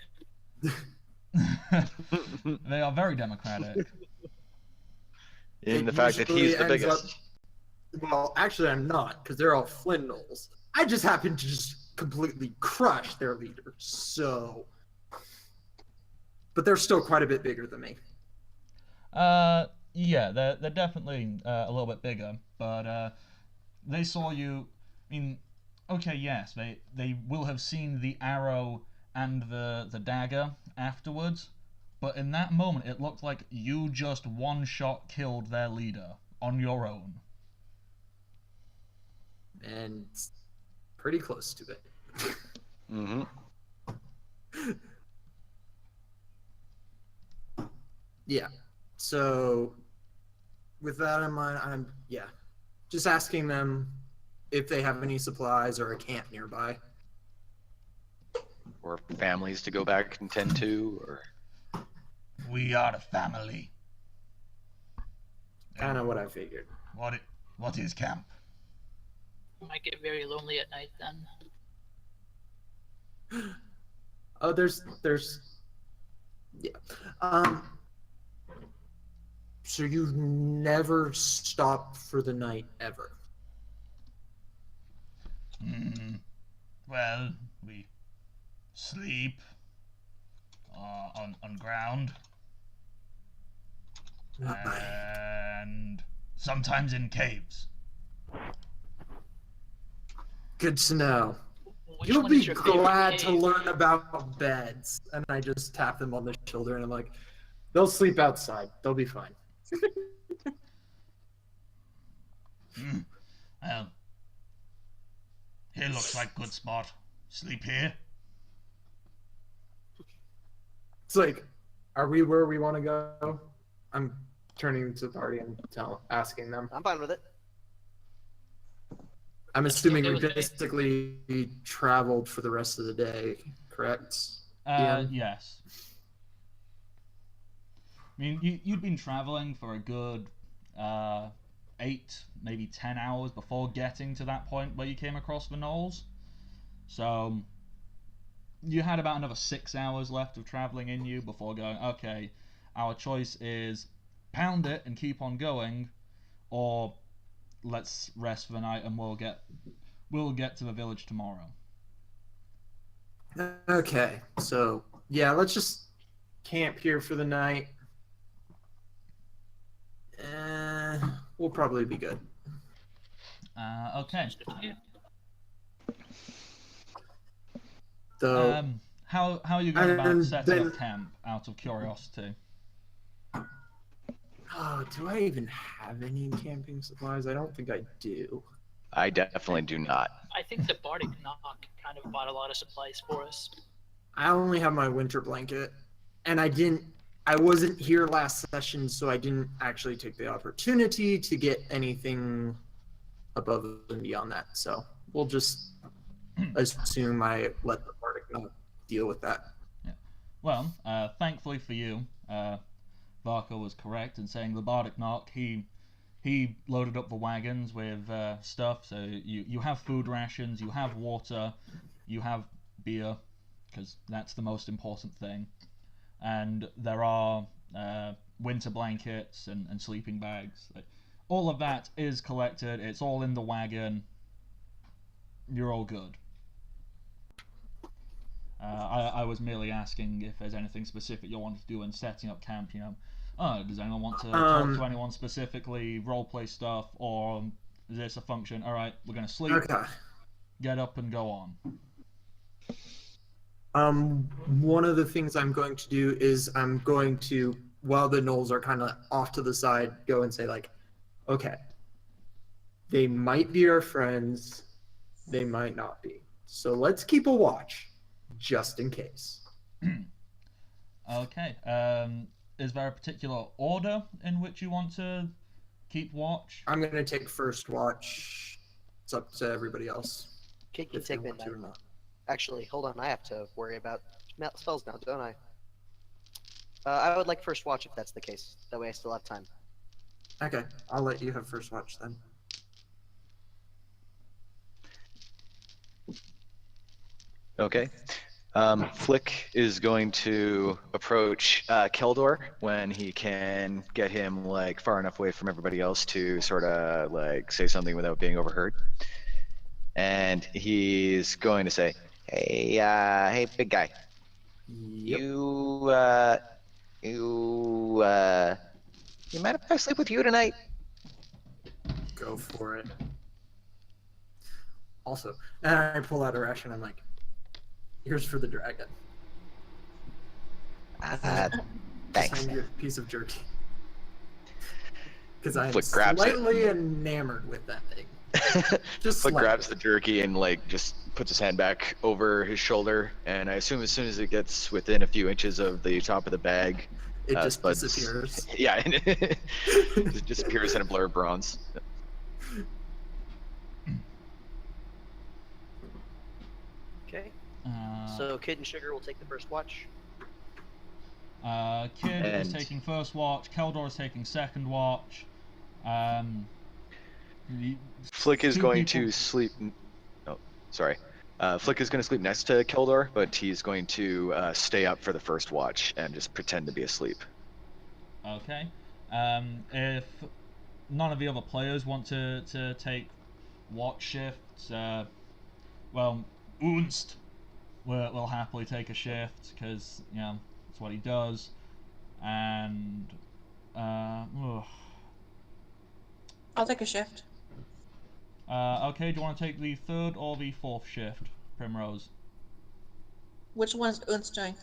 They are very democratic. In It the fact that usually he's the ends biggest. up- Well, actually, I'm not, because they're all Flynn Knowles. I just happen to just completely crush their leader, so. But they're still quite a bit bigger than me. Yeah, they're definitely a little bit bigger, but they saw you. I mean, okay, yes, they will have seen the arrow and the dagger afterwards, but in that moment, it looked like you just one-shot killed their leader on your own. And it's pretty close to it. Mm-hmm. Yeah. So, with that in mind, I'm just asking them if they have any supplies or a camp nearby. or families to go back and tend to, or? We are a family. Kind of what I figured. What is camp? Might get very lonely at night then. Oh, there's, yeah. So you never stop for the night ever? Well, we sleep on ground. And sometimes in caves. Good to know. Which You'll one is be your favorite glad to cave? learn about beds. And I just tap them on the shoulder and I'm like, they'll sleep outside. They'll be fine. Well, here looks like good spot. Sleep here. It's like, are we where we want to go? I'm turning to the party and asking them. I'm fine with it. I'm assuming Okay we with me. basically traveled for the rest of the day, correct? Ian? Yes. I mean, you'd been traveling for a good 8, maybe 10 hours before getting to that point where you came across the knolls. So you had about another 6 hours left of traveling in you before going, okay, our choice is pound it and keep on going, or let's rest for the night and we'll get to the village tomorrow. Okay, so yeah, let's just camp here for the night. We'll probably be good. Okay. So, How are you going about And setting then- up camp, out of curiosity? oh, do I even have any camping supplies? I don't think I do. I definitely do not. I think the Bardic Knock kind of bought a lot of supplies for us. I only have my winter blanket, and I wasn't here last session, so I didn't actually take the opportunity to get anything above and beyond that. So we'll just assume I let the Bardic Knock deal with that. Well, thankfully for you, Varka was correct in saying the Bardic Knock, he loaded up the wagons with stuff, so you have food rations, you have water, you have beer, because that's the most important thing, and there are winter blankets and sleeping bags. All of that is collected, it's all in the wagon, you're all good. I was merely asking if there's anything specific you wanted to do in setting up camp, you know. Oh, does anyone want to talk to anyone specifically, roleplay stuff, or is this a function? All right, we're going to sleep, Okay. get up and go on. One of the things I'm going to do is I'm going to, while the gnolls are kind of off to the side, go and say like, okay, they might be our friends, they might not be. So let's keep a watch, just in case. Okay, is there a particular order in which you want to keep watch? I'm going to take first watch. It's up to everybody else. Kid can If they take want to midnight. or not. Actually, hold on. I have to worry about spells now, don't I? I would like first watch if that's the case. That way I still have time. Okay, I'll let you have first watch then. Okay. Flick is going to approach Keldor when he can get him like far enough away from everybody else to sort of like say something without being overheard. And he's going to say, "Hey, big guy, Yep. you mind if I sleep with you tonight?" Go for it. Also, and I pull out a ration. I'm like, here's for the dragon. Thanks. Hand you a piece of jerky. Because I'm Flick grabs it. slightly enamored with that thing. Just Flick slightly. grabs the jerky and like just puts his hand back over his shoulder, and I assume as soon as it gets within a few inches of the top of the bag, It just Spuds- disappears. Yeah, and it disappears in a blur of bronze. Okay. So Kid and Sugar will take the first watch. Kid is And- taking first watch. Keldor is taking second watch. Flick is Two going people- to sleep. Oh, sorry. Flick is going to sleep next to Keldor, but he's going to stay up for the first watch and just pretend to be asleep. Okay. If none of the other players want to take watch shifts, well, Unst will happily take a shift because that's what he does. And I'll take a shift. okay, do you want to take the third or the fourth shift, Primrose? Which one's Unst doing?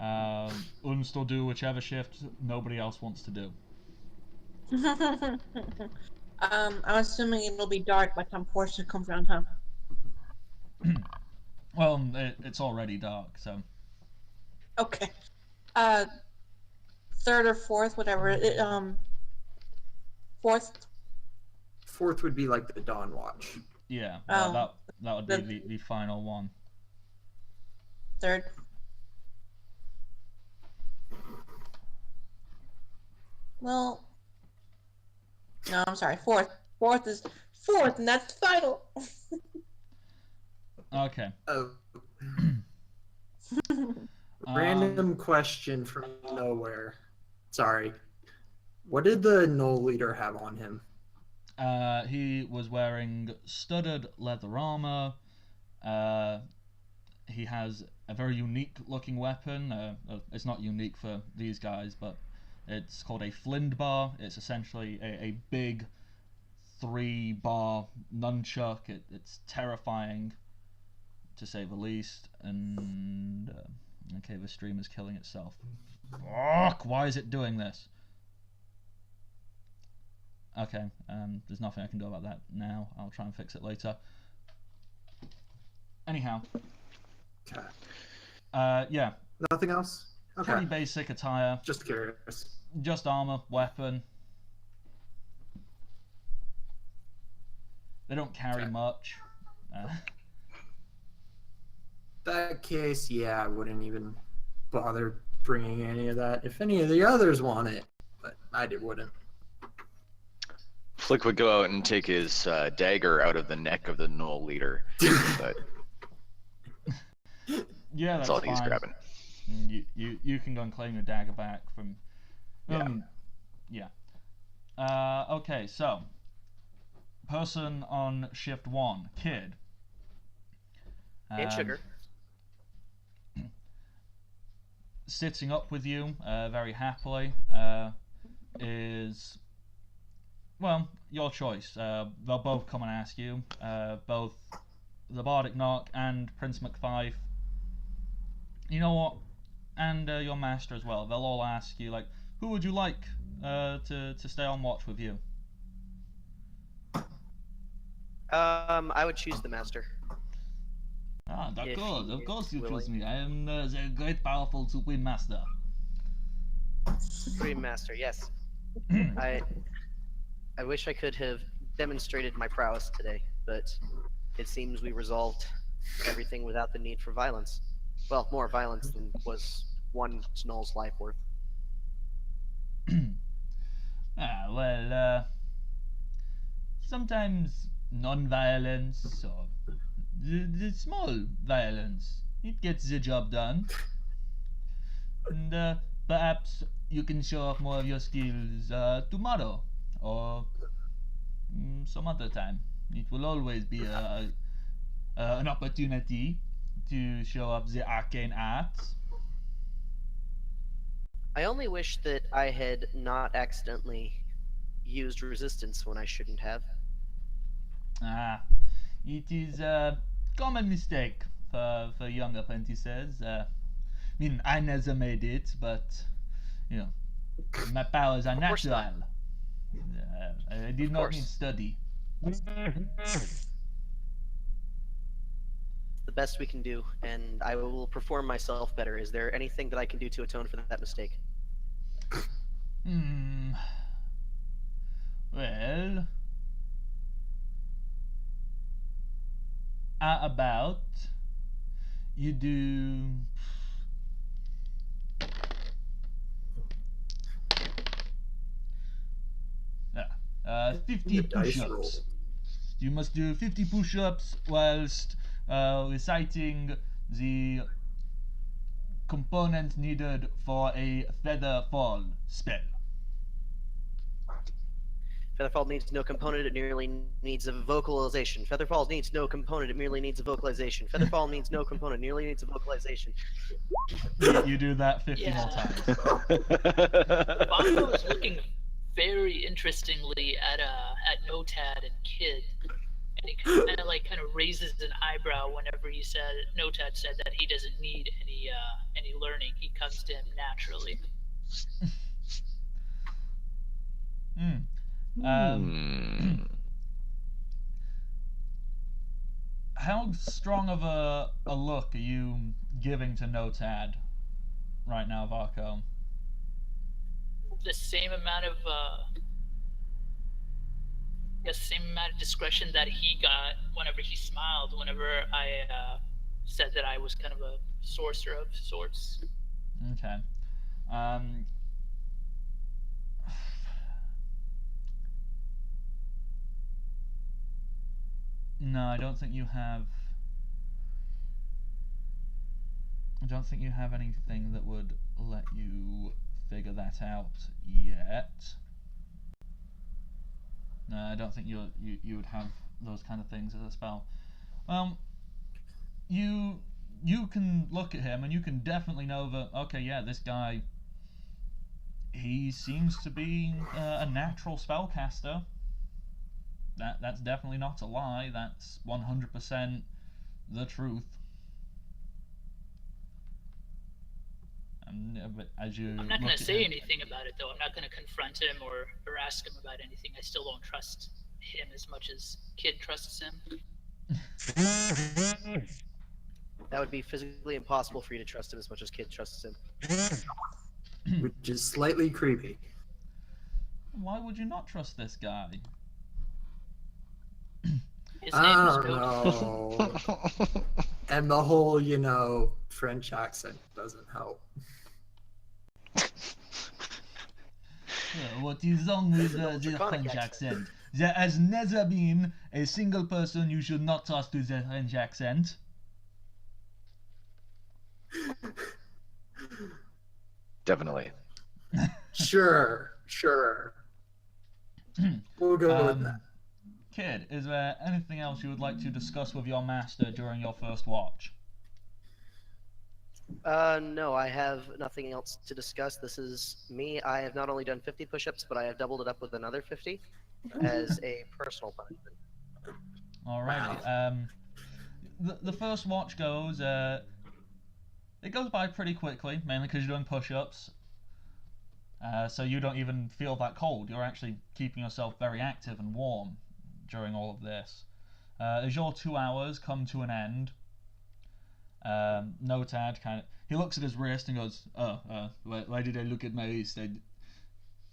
Unst will do whichever shift nobody else wants to do. I'm assuming it'll be dark by the time Fortune comes around, huh? Well, it's already dark, so. Okay. Third or fourth, whatever. Fourth. Fourth would be like the dawn watch. Yeah, Oh. that would be the final one. Third. Well, no, I'm sorry. Fourth. Fourth, and that's final. Okay. Oh. Random question from nowhere. Sorry. What did the Knoll leader have on him? He was wearing studded leather armor. He has a very unique looking weapon. It's not unique for these guys, but it's called a flindbar. It's essentially a big 3-bar nunchuck. It's terrifying, to say the least. And okay, the stream is killing itself. Fuck! Why is it doing this? Okay, there's nothing I can do about that now. I'll try and fix it later. Anyhow. Okay. Yeah. Nothing else? Okay. Pretty basic attire. Just curious. Just armor, weapon. They don't carry much. That case, yeah, I wouldn't even bother bringing any of that if any of the others want it, but wouldn't. Flick would go out and take his dagger out of the neck of the Knoll leader, but Yeah, that's all fine. he's grabbing. You can go and claim your dagger back from. Yeah. Okay, so person on shift 1, Kid. And Sugar. Sitting up with you very happily is, well, your choice. They'll both come and ask you, both the Bardic Knock and Prince McFife. You know what? And your master as well. They'll all ask you, like, who would you like to stay on watch with you? I would choose the master. Ah, If of course you willing. choose me. I am the great, powerful Supreme Master. Supreme Master, yes. I wish I could have demonstrated my prowess today, but it seems we resolved everything without the need for violence. Well, more violence than was one Snoll's life worth. Sometimes non-violence or the small violence, it gets the job done. And perhaps you can show off more of your skills tomorrow or some other time. It will always be an opportunity to show off the arcane arts. I only wish that I had not accidentally used resistance when I shouldn't have. It is a common mistake for young apprentices. I mean, I never made it, but my powers are Of course natural. not. I did Of not course. need study. The best we can do, and I will perform myself better. Is there anything that I can do to atone for that mistake? Well, at about You do. Yeah, 50 The dice roll. push-ups. You must do 50 push-ups whilst reciting the component needed for a feather fall spell. Featherfall needs no component, it merely needs a vocalization. Featherfall needs no component, it merely needs a vocalization. Featherfall needs no component, it merely needs a vocalization. You do that 50 more Yeah. times. Bongo is looking very interestingly at Notad and Kid, and he kind of raises an eyebrow whenever Notad said that he doesn't need any learning. He comes to him naturally. How strong of a look are you giving to Notad right now, Varco? The same amount of discretion that he got whenever he smiled, whenever I said that I was kind of a sorcerer of sorts. Okay. No, I don't think you have. I don't think you have anything that would let you figure that out yet. No, I don't think you would have those kind of things as a spell. You can look at him and you can definitely know that, okay, yeah, this guy, he seems to be a natural spellcaster. That's definitely not a lie. That's 100% the truth. But as you I'm not going to say anything about it, though. I'm not going to confront him or ask him about anything. I still don't trust him as much as Kid trusts him. That would be physically impossible for you to trust him as much as Kid trusts him. Which is slightly creepy. Why would you not trust this guy? His I name is don't Notad. know. And the whole, French accent doesn't help. What is wrong with the Draconic French accent. accent? There has never been a single person you should not trust with the French accent. Definitely. Sure. We'll go with that. Kid, is there anything else you would like to discuss with your master during your first watch? No, I have nothing else to discuss. This is me. I have not only done 50 push-ups, but I have doubled it up with another 50 as a personal punishment. Alrighty. The first watch goes. It goes by pretty quickly, mainly because you're doing push-ups. So you don't even feel that cold. You're actually keeping yourself very active and warm during all of this. As your 2 hours come to an end, Notad he looks at his wrist and goes, why did I look at my wrist?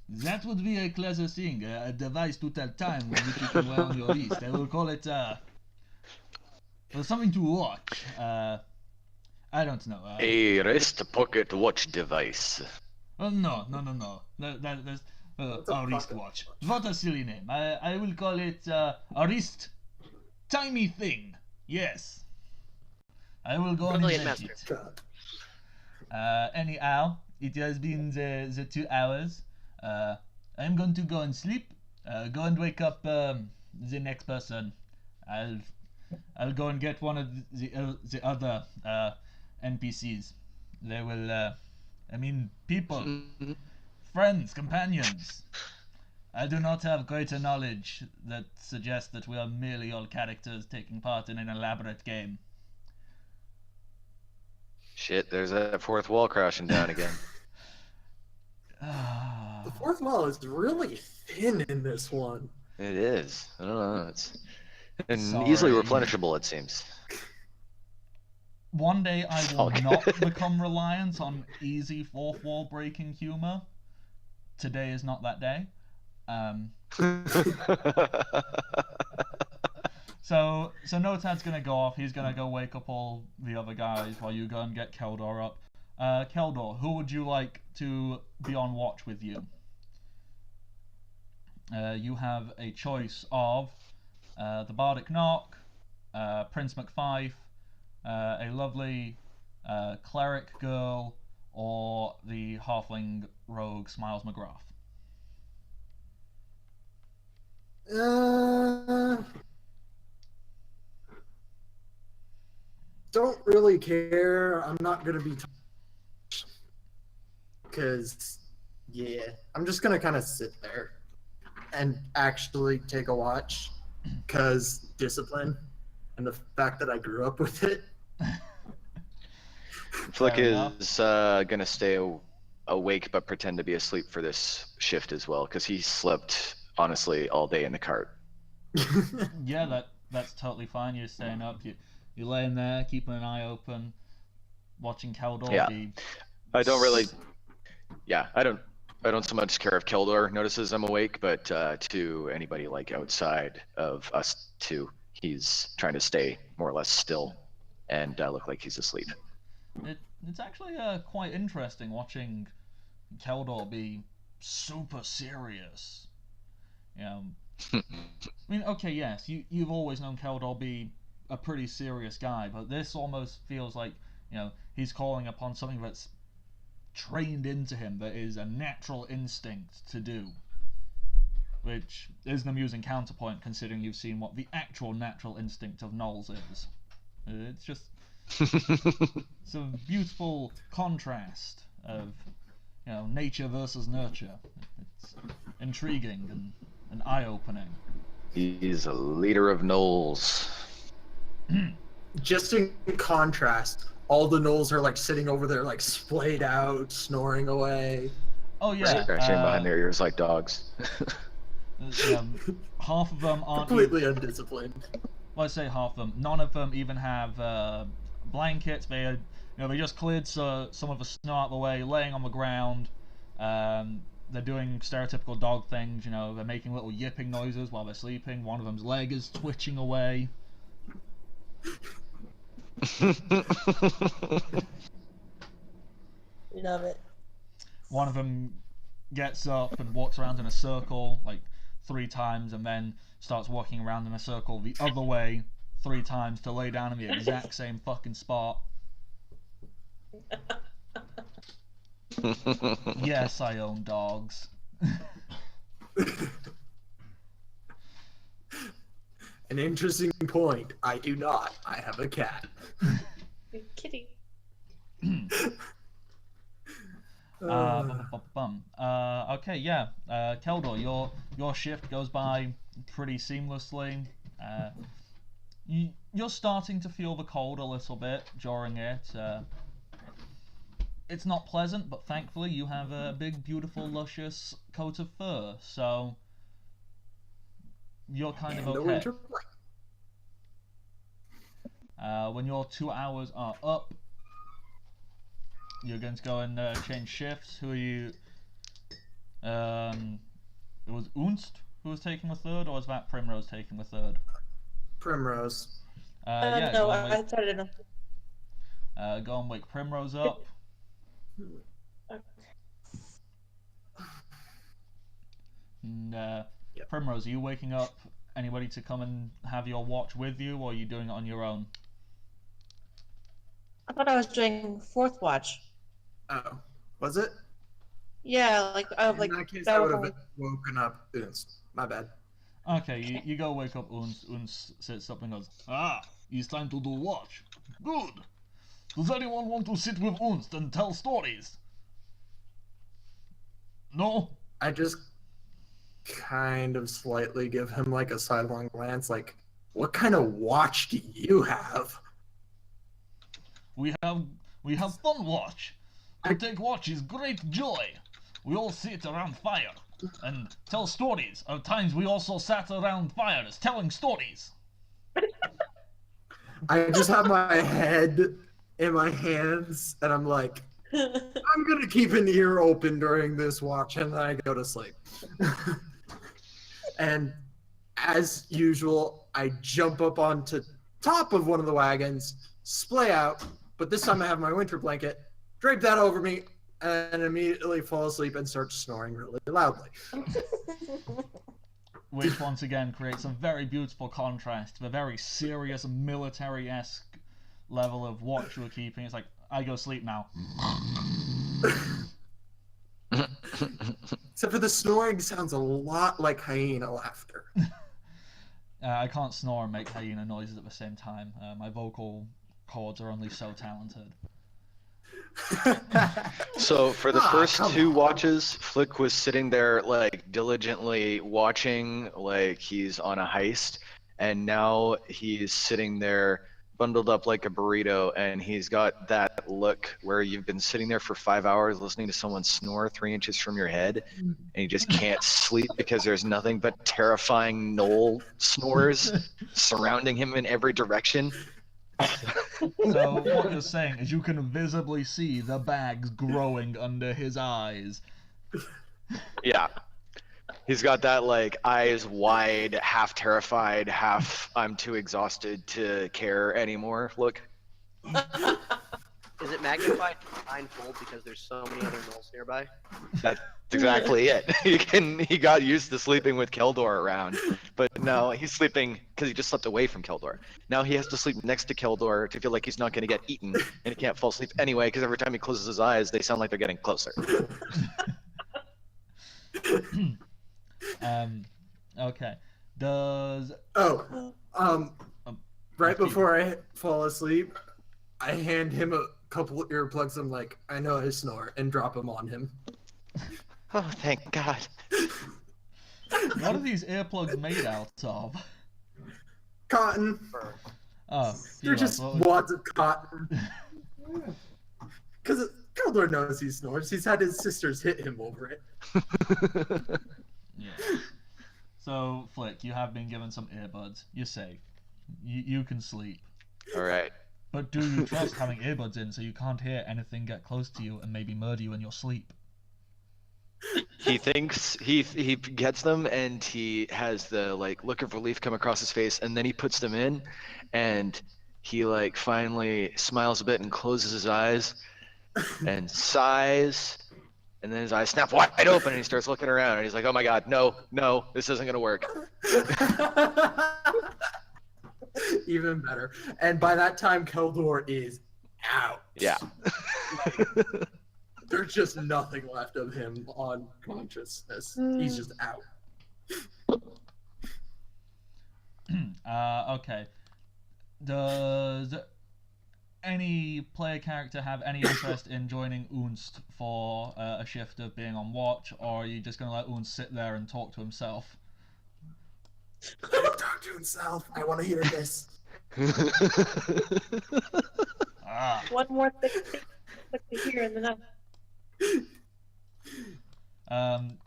That would be a clever thing, a device to tell time which you can wear on your wrist. I will call it something to watch. I don't know. A wrist pocket watch device. No. That's a wristwatch. What a silly name. I will call it a wrist timey thing. Yes. I will go and Brilliant, invent Master. it. Anyhow, it has been the 2 hours. I'm going to go and sleep. Go and wake up the next person. I'll go and get one of the other NPCs. They will. People, friends, companions. I do not have greater knowledge that suggests that we are merely all characters taking part in an elaborate game. Shit, there's that fourth wall crashing down again. The fourth wall is really thin in this one. It is. I don't know. It's Sorry. easily replenishable, it seems. One day I will Okay. not become reliant on easy fourth wall breaking humor. Today is not that day. So So Notad's gonna go off. He's gonna go wake up all the other guys while you go and get Keldor up. Keldor, who would you like to be on watch with you? You have a choice of the Bardic Knock, Prince McFife, a lovely cleric girl, or the halfling rogue Smiles McGrath. Don't really care. I'm not gonna be because yeah, I'm just gonna kind of sit there and actually take a watch because discipline and the fact that I grew up with it. Flick Fair enough. is gonna stay awake but pretend to be asleep for this shift as well, because he slept honestly all day in the cart. Yeah, that's totally fine. You're staying up. You're laying there, keeping an eye open, watching Keldor Yeah. be. I don't really. Yeah, I don't so much care if Keldor notices I'm awake, but to anybody like outside of us two, he's trying to stay more or less still and look like he's asleep. It's actually quite interesting watching Keldor be super serious. I mean, okay, yes, you've always known Keldor be a pretty serious guy, but this almost feels like, he's calling upon something that's trained into him, that is a natural instinct to do. Which is an amusing counterpoint considering you've seen what the actual natural instinct of Knowles is. It's just some beautiful contrast of, nature versus nurture. It's intriguing and eye-opening. He's a leader of Knowles. Just in contrast, all the gnolls are like sitting over there, like splayed out, snoring away. Oh yeah, Scratching behind their ears like dogs. half of them aren't Completely undisciplined. Well, I say half of them. None of them even have blankets. They just cleared some of the snow out of the way, laying on the ground. They're doing stereotypical dog things. They're making little yipping noises while they're sleeping. One of them's leg is twitching away. Love it. One of them gets up and walks around in a circle like 3 times, and then starts walking around in a circle the other way 3 times to lay down in the exact same fucking spot. Yes, I own dogs. An interesting point. I do not. I have a cat. Kitty. Okay, yeah. Keldor, your shift goes by pretty seamlessly. You're starting to feel the cold a little bit during it. It's not pleasant, but thankfully you have a big, beautiful, luscious coat of fur, so you're kind of okay. When your 2 hours are up, you're going to go and change shifts. Who are you? It was Unst who was taking the third, or was that Primrose taking the third? Primrose. Yeah, no, I started him. Go and wake Primrose up. And, Primrose, are you waking up anybody to come and have your watch with you, or are you doing it on your own? I thought I was doing 4th watch. Oh, was it? Yeah, In that case, I would have woken up. My bad. Okay, you go wake up Uns. Uns sits up and goes, it's time to do watch. Good. Does anyone want to sit with Uns and tell stories? No? I just kind of slightly give him like a sidelong glance, like, what kind of watch do you have? We have fun watch. To take watch is great joy. We all sit around fire and tell stories of times we also sat around fires telling stories. I just have my head in my hands and I'm like, I'm gonna keep an ear open during this watch, and then I go to sleep. And as usual, I jump up onto top of one of the wagons, splay out, but this time I have my winter blanket, drape that over me, and immediately fall asleep and start snoring really loudly. Which once again creates a very beautiful contrast to the very serious military-esque level of watch you were keeping. It's like, I go sleep now. Except for the snoring sounds a lot like hyena laughter. I can't snore and make hyena noises at the same time. My vocal cords are only so talented. So for the first come two on. watches, Flick was sitting there like diligently watching like he's on a heist, and now he's sitting there bundled up like a burrito, and he's got that look where you've been sitting there for 5 hours listening to someone snore 3 inches from your head, and you just can't sleep because there's nothing but terrifying knoll snores surrounding him in every direction. So what you're saying is you can visibly see the bags growing under his eyes. Yeah. He's got that like eyes wide, half terrified, half I'm too exhausted to care anymore look. Is it magnified ninefold because there's so many other gnolls nearby? That's exactly it. He got used to sleeping with Keldor around, but now he's sleeping because he just slept away from Keldor. Now he has to sleep next to Keldor to feel like he's not going to get eaten, and he can't fall asleep anyway because every time he closes his eyes, they sound like they're getting closer. Okay. Does Right before I fall asleep, I hand him a couple earplugs. I'm like, I know his snore, and drop them on him. Oh, thank God. what are these earplugs made out of? Cotton. Oh, They're Eli, just what was- wads of cotton. Because Keldor knows he snores. He's had his sisters hit him over it. Yeah. So, Flick, you have been given some earbuds. You're safe. You can sleep. All right. But do you trust having earbuds in so you can't hear anything get close to you and maybe murder you in your sleep? He thinks he gets them, and he has the like look of relief come across his face, and then he puts them in, and he like finally smiles a bit and closes his eyes and sighs, and then his eyes snap wide open and he starts looking around and he's like, oh my God, no, this isn't gonna work. Even better. And by that time, Keldor is out. Yeah. There's just nothing left of him on consciousness. He's just out. Okay. Does any player character have any interest in joining Unst for a shift of being on watch, or are you just going to let Unst sit there and talk to himself? Let him talk to himself. I want to hear this. Ah. One more thing to hear, and then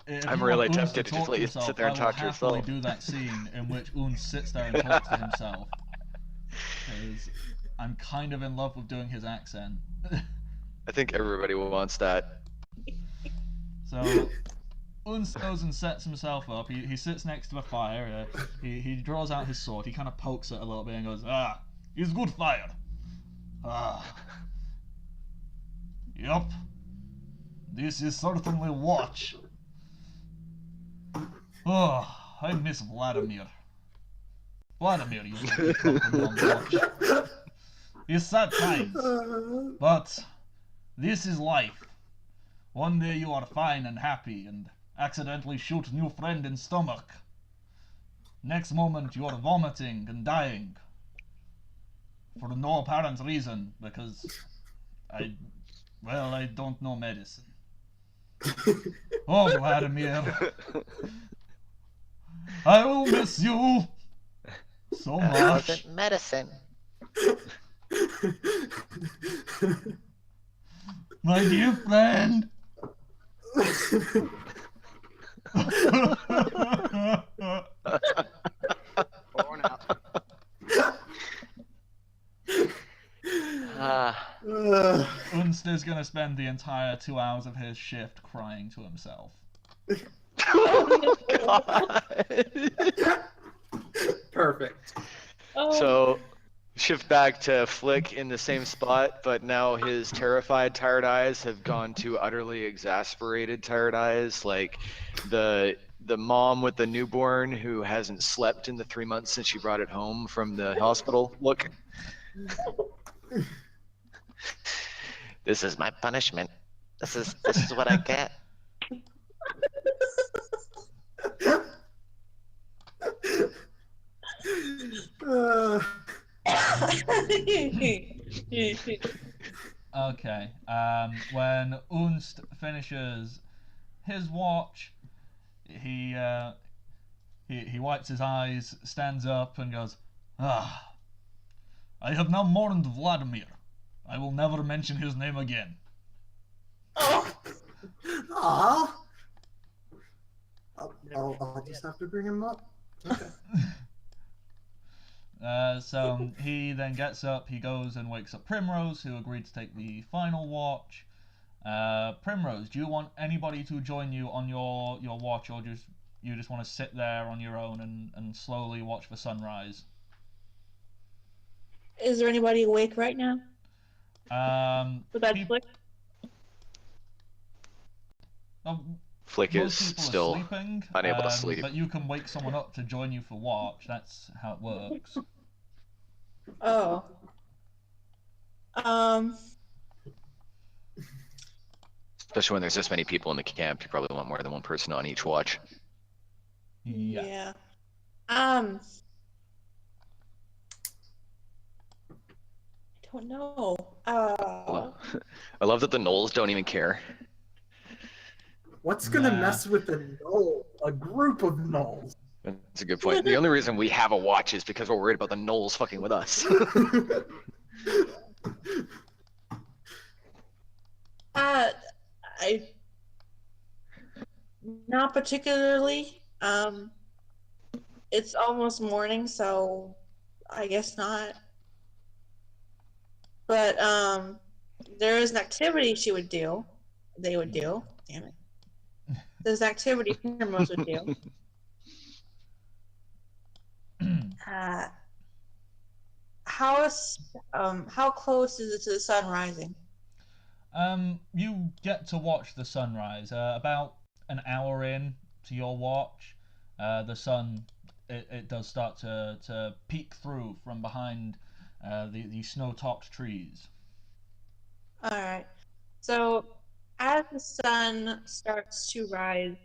If I'm you really want Unst tempted to talk just let you himself, sit there and I will talk to happily yourself. do that scene in which Unst sits there and talks to himself. Because I'm kind of in love with doing his accent. I think everybody wants that. So, Unst goes and sets himself up. He sits next to a fire. He draws out his sword. He kind of pokes it a little bit and goes, "Ah, it's good fire. Ah. Yup. This is certainly watch. Oh, I miss Vladimir. Vladimir used to be company on watch. It's sad times, but this is life. One day you are fine and happy and accidentally shoot new friend in stomach. Next moment you are vomiting and dying. For no apparent reason, because I don't know medicine. Oh, Vladimir. I will miss you so much. Medicine. My dear friend. Born out. Unst is going to spend the entire 2 hours of his shift crying to himself. Oh, God. Perfect. oh, So shift back to Flick in the same spot, but now his terrified, tired eyes have gone to utterly exasperated, tired eyes, like the mom with the newborn who hasn't slept in the 3 months since she brought it home from the hospital. Look. This is my punishment. This is what I get. Okay. When Unst finishes his watch, he wipes his eyes, stands up, and goes, "Ah, I have now mourned Vladimir. I will never mention his name again." Aw. I'll just have to bring him up. Okay. So he then gets up, he goes and wakes up Primrose, who agreed to take the final watch. Primrose, do you want anybody to join you on your watch, or you just want to sit there on your own and slowly watch the sunrise? Is there anybody awake right now? Besides peop- Flick? Flick most is people are still sleeping, unable to sleep. but you can wake someone up to join you for watch. That's how it works. Oh. Especially when there's this many people in the camp, you probably want more than one person on each watch. Yeah. I don't know. I love that the gnolls don't even care. What's gonna Nah. mess with a gnoll? A group of gnolls. That's a good point. The only reason we have a watch is because we're worried about the gnolls fucking with us. I not particularly. It's almost morning, so I guess not. But there is an activity she would do. They would do. Damn it. There's an activity Primrose would do. How close is it to the sun rising? You get to watch the sunrise. About an hour in to your watch, the sun it does start to peek through from behind the snow-topped trees. All right. So as the sun starts to rise,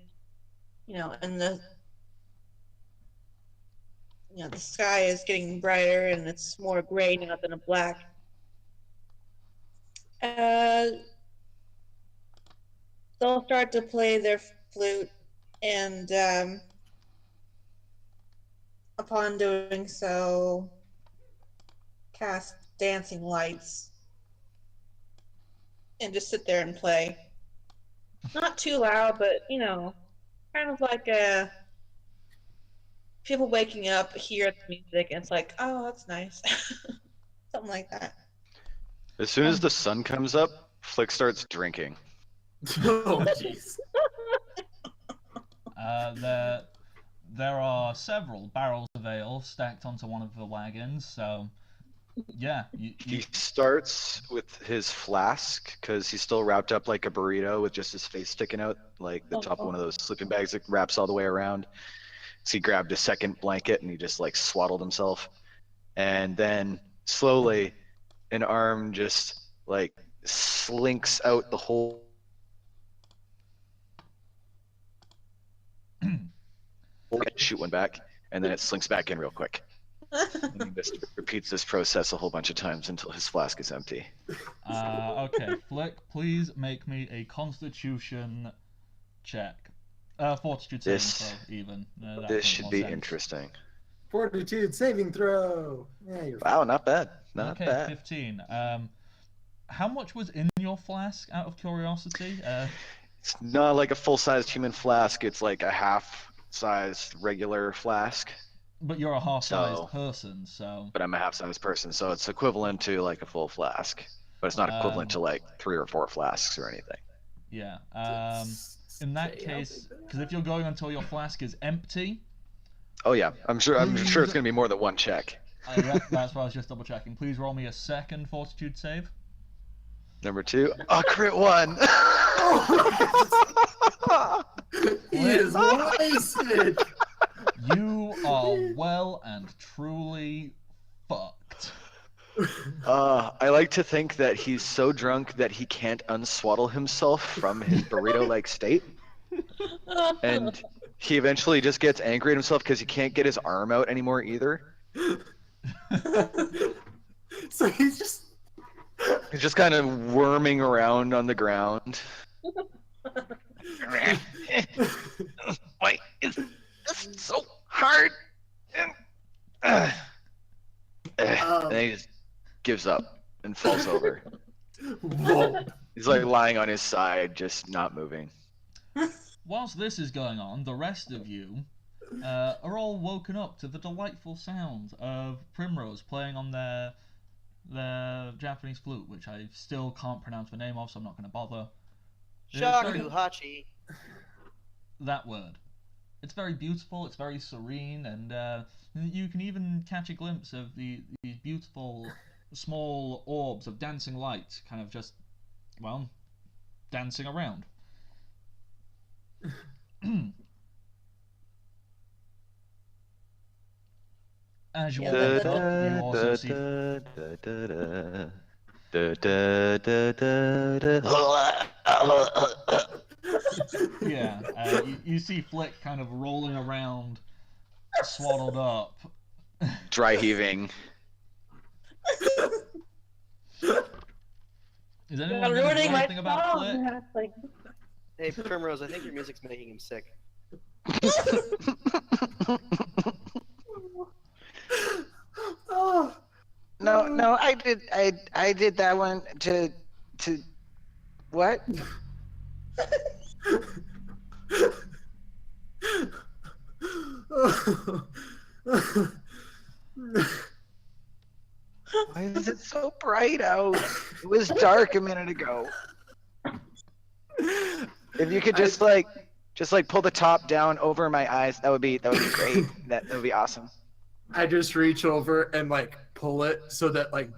and the sky is getting brighter and it's more gray now than a black. They'll start to play their flute, and upon doing so, cast dancing lights and just sit there and play. Not too loud, but kind of like people waking up, hear the music, and it's like, oh, that's nice. Something like that. As soon as the sun comes up, Flick starts drinking. Oh, jeez. There are several barrels of ale stacked onto one of the wagons, so yeah. He starts with his flask, because he's still wrapped up like a burrito with just his face sticking out, like the top of one of those sleeping bags that wraps all the way around. So he grabbed a second blanket and he just like swaddled himself. And then slowly an arm just like slinks out the whole shoot one back, and then it slinks back in real quick. And he just repeats this process a whole bunch of times until his flask is empty. Okay, Flick, please make me a Constitution check. Fortitude saving throw, even. That This makes should more be sense. interesting. Fortitude saving throw. Yeah, you're Wow, not bad. Not Okay, bad. 15. How much was in your flask, out of curiosity? It's not like a full-sized human flask. It's like a half-sized regular flask. But you're a half-sized So- person, so... But I'm a half-sized person, so it's equivalent to like a full flask. But it's not equivalent to like 3 or 4 flasks or anything. Yeah. In that case, because if you're going until your flask is empty, Oh yeah, I'm sure it's gonna be more than one check. Yeah, that's what I was just double checking. Please roll me a second fortitude save. Number 2. Oh, crit 1. He is wasted. You are well and truly fucked. I like to think that he's so drunk that he can't unswaddle himself from his burrito-like state. And he eventually just gets angry at himself because he can't get his arm out anymore either. So he's just kind of worming around on the ground. Why is this so hard? And he just gives up and falls over. Whoa. He's like lying on his side, just not moving. Whilst this is going on, the rest of you are all woken up to the delightful sounds of Primrose playing on their Japanese flute, which I still can't pronounce the name of, so I'm not going to bother. Shakuhachi. That word. It's very beautiful, it's very serene, and you can even catch a glimpse of these beautiful small orbs of dancing light kind of just, well, dancing around. As you all wake up, you also see... Yeah, you see Flick kind of rolling around, swaddled up. Dry heaving. Is anyone going to do ruining my anything about Flick? song. Like, Hey, Primrose, I think your music's making him sick. Oh. No, I did that one to what? Why is it so bright out? It was dark a minute ago. If you could just pull the top down over my eyes, that would be great. That would be awesome. I just reach over and like pull it so that like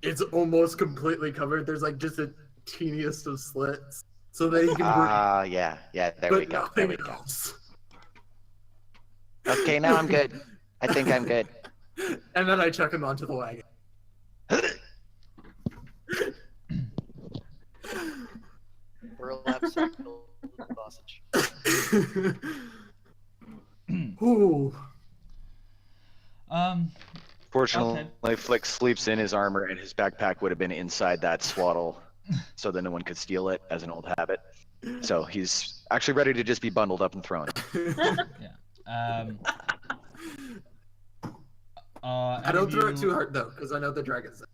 it's almost completely covered. There's like just a teeniest of slits so that you can breathe. Yeah, there But we go. There we nothing go. else. Okay, now I'm good. I think I'm good. And then I chuck him onto the wagon. Burlap sack filled with sausage. Ooh. Fortunately, Okay. Flick sleeps in his armor, and his backpack would have been inside that swaddle, so that no one could steal it as an old habit. So he's actually ready to just be bundled up and thrown. Yeah. I don't throw it too hard though, because I know the dragon's there.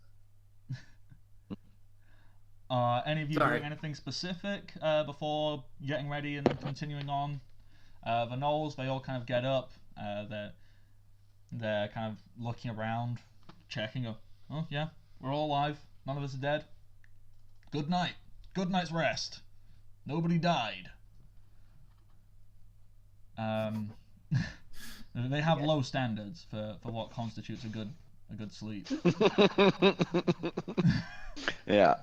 Any of you Sorry. doing anything specific before getting ready and continuing on? The Knolls, they all kind of get up. They're kind of looking around, checking. Oh yeah, we're all alive. None of us are dead. Good night. Good night's rest. Nobody died. They have low standards for what constitutes a good sleep. Yeah.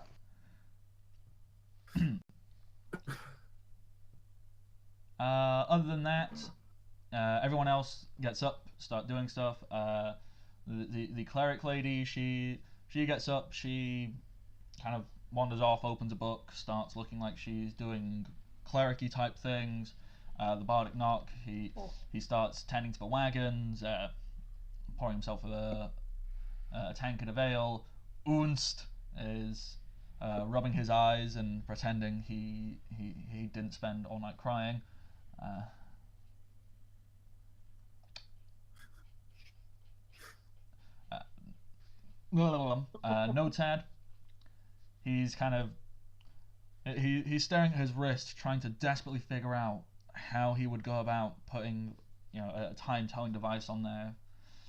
Other than that, everyone else gets up, start doing stuff. The cleric lady, she gets up, she kind of wanders off, opens a book, starts looking like she's doing clericy type things. The bardic knock, he starts tending to the wagons, pouring himself a tankard of ale. Unst is rubbing his eyes and pretending he didn't spend all night crying. Notad, he's kind of he's staring at his wrist, trying to desperately figure out how he would go about putting a time-telling device on there,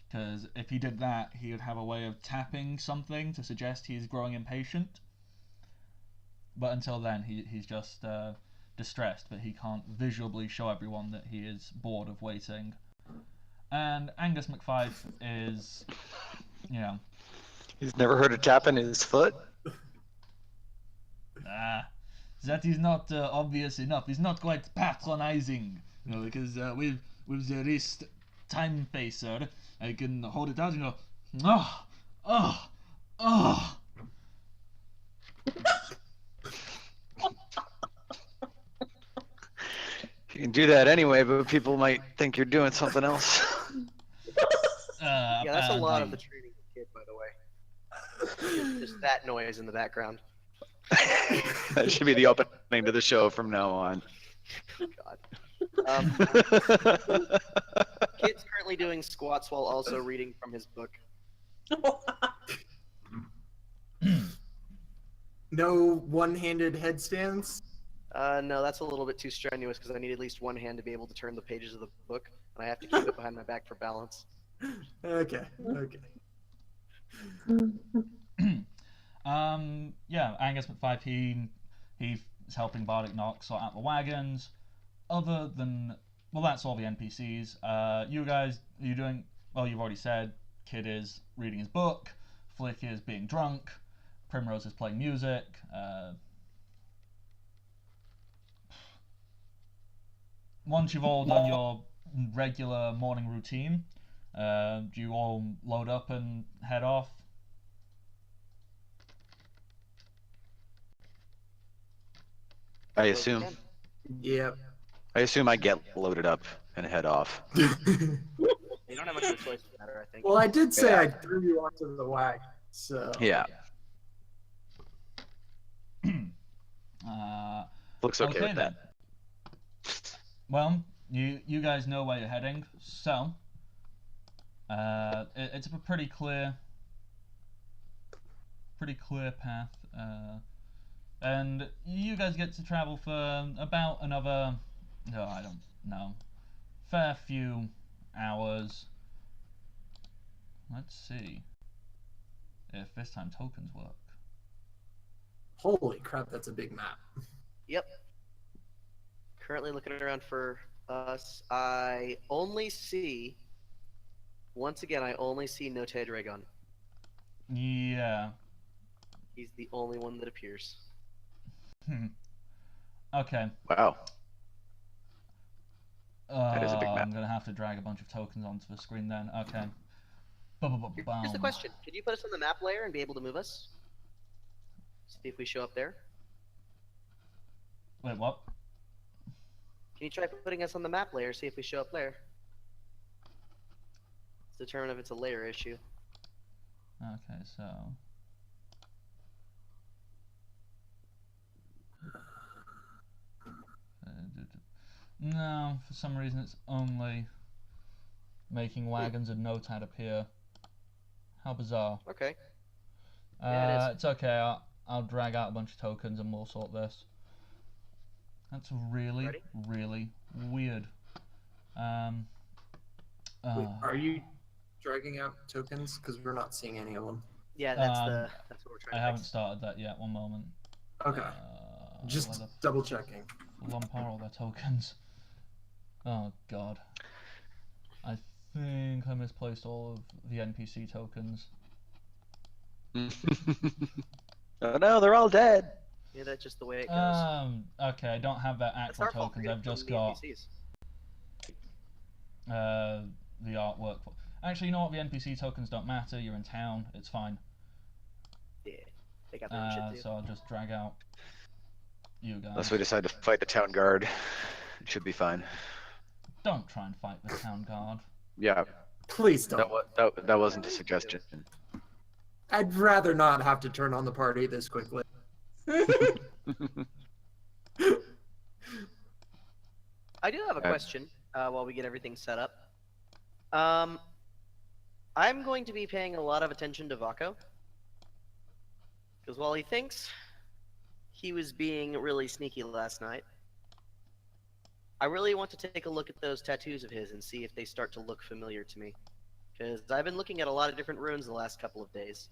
because if he did that, he would have a way of tapping something to suggest he's growing impatient. But until then, he's just distressed that he can't visually show everyone that he is bored of waiting. And Angus McFife is Yeah. He's never heard of tapping his foot. Ah, that is not obvious enough. It's not quite patronizing, you know, because with the wrist time facer, I can hold it out, you know. Oh, oh, oh. You can do that anyway, but people might think you're doing something else. Yeah, that's a lot of the training of the kid, by the way. Just that noise in the background. That should be the opening to the show from now on. God. Kid's currently doing squats while also reading from his book. No one-handed headstands? No, that's a little bit too strenuous because I need at least one hand to be able to turn the pages of the book, and I have to keep it behind my back for balance. Okay, okay. Yeah, Angus McFife, he's helping Bardic Knox sort out the wagons. Other than, well, that's all the NPCs. You guys, are you doing, well, you've already said, Kid is reading his book, Flick is being drunk, Primrose is playing music, once you've all done your regular morning routine, do you all load up and head off? I assume. Yep. I assume I get loaded up and head off. You don't have much of a choice in the matter, I think. Well, I did say Yeah. I threw you onto the wagon, so. Yeah. Uh, Looks okay with then. that. Well, you guys know where you're heading, so it's a pretty clear path, and you guys get to travel for about another, no, I don't know, fair few hours. Let's see if this time tokens work. Holy crap, that's a big map. Yep. Currently looking around for us. I only see, once again, I only see Note Dragon. Yeah. He's the only one that appears. Okay. Wow. That is a big map. I'm gonna have to drag a bunch of tokens onto the screen then. Okay. Here's the question. Could you put us on the map layer and be able to move us? See if we show up there. Wait, what? Can you try putting us on the map layer, see if we show up there? Let's determine if it's a layer issue. Okay, so no, for some reason it's only making wagons and Notad appear. How bizarre. Okay. Yeah, it is. It's okay. I'll drag out a bunch of tokens and we'll sort this. That's really, really weird. Wait, are you dragging out tokens? Because we're not seeing any of them. Yeah, that's what we're trying I to haven't fix. started that yet. One moment. Okay. Just double checking. Lump are all their tokens. Oh god. I think I misplaced all of the NPC tokens. Oh no, they're all dead. Yeah, that's just the way it goes. Okay, I don't have their actual tokens. I've just got the artwork. Actually, you know what? The NPC tokens don't matter. You're in town. It's fine. Yeah, they got their own shit too. So I'll just drag out you guys. Unless we decide to fight the town guard, it should be fine. Don't try and fight the town guard. Yeah. Please don't. That wasn't a suggestion. I'd rather not have to turn on the party this quickly. I do have a question while we get everything set up. I'm going to be paying a lot of attention to Vako. Because while he thinks he was being really sneaky last night, I really want to take a look at those tattoos of his and see if they start to look familiar to me. Because I've been looking at a lot of different runes the last couple of days,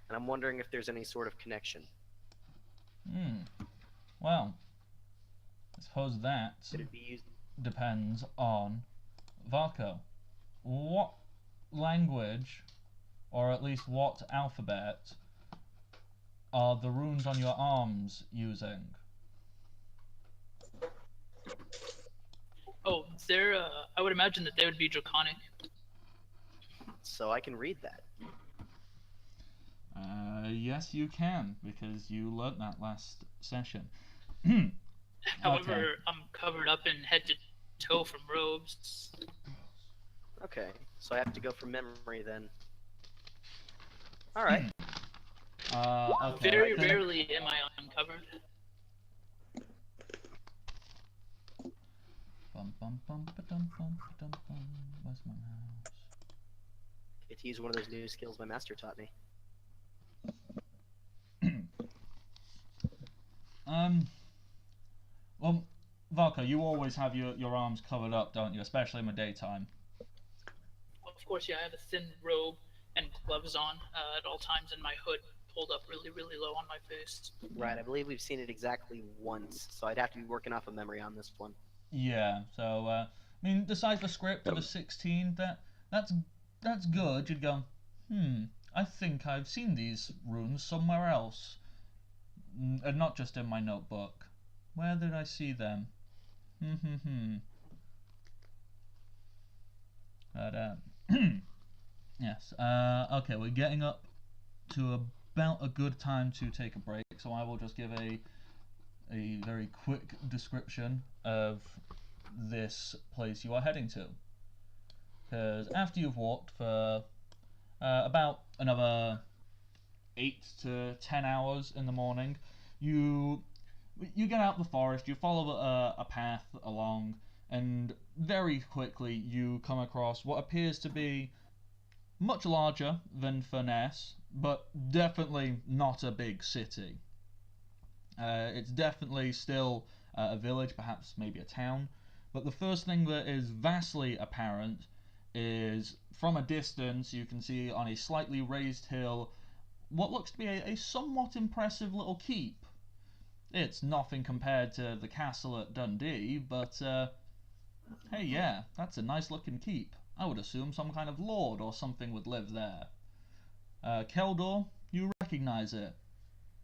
and I'm wondering if there's any sort of connection. Well, I suppose that Could it be used? depends on Varco. What language or at least what alphabet, are the runes on your arms using? Oh, they're. I would imagine that they would be draconic. So I can read that. Yes, you can, because you learnt that last session. However, Okay. I'm covered up in head to toe from robes. Okay, so I have to go from memory then. All right. Okay. Very rarely am I uncovered. Bum, bum, bum, ba-dum, bum, ba-dum, bum. Where's my mouse? Get to use one of those new skills my master taught me. Well, Valka, you always have your arms covered up, don't you? Especially in the daytime. Of course, yeah, I have a thin robe and gloves on at all times, and my hood pulled up really, really low on my face. Right, I believe we've seen it exactly once, so I'd have to be working off of memory on this one. Yeah. So, I mean, decipher script of a 16. That's good. You'd go, I think I've seen these runes somewhere else, and not just in my notebook. Where did I see them? But yes. Okay, we're getting up to about a good time to take a break, so I will just give a very quick description of this place you are heading to. Because after you've walked for about another 8 to 10 hours in the morning, you get out the forest, you follow a path along, and very quickly you come across what appears to be much larger than Furness, but definitely not a big city. It's definitely still a village, perhaps maybe a town, but the first thing that is vastly apparent is from a distance you can see on a slightly raised hill what looks to be a somewhat impressive little keep. It's nothing compared to the castle at Dundee, but hey, yeah, that's a nice looking keep. I would assume some kind of lord or something would live there. Keldor, you recognize it.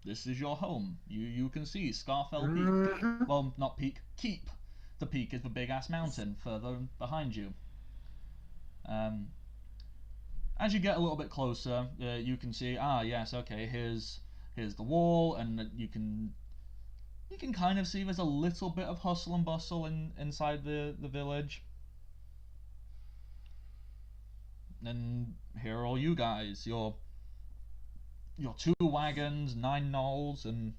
This is your home. You can see Scarfell Peak. Well, not peak, keep. The peak is the big ass mountain further behind you. As you get a little bit closer, you can see, yes, okay, here's the wall, and you can kind of see there's a little bit of hustle and bustle inside the village. And here are all you guys, your 2 wagons, 9 gnolls, and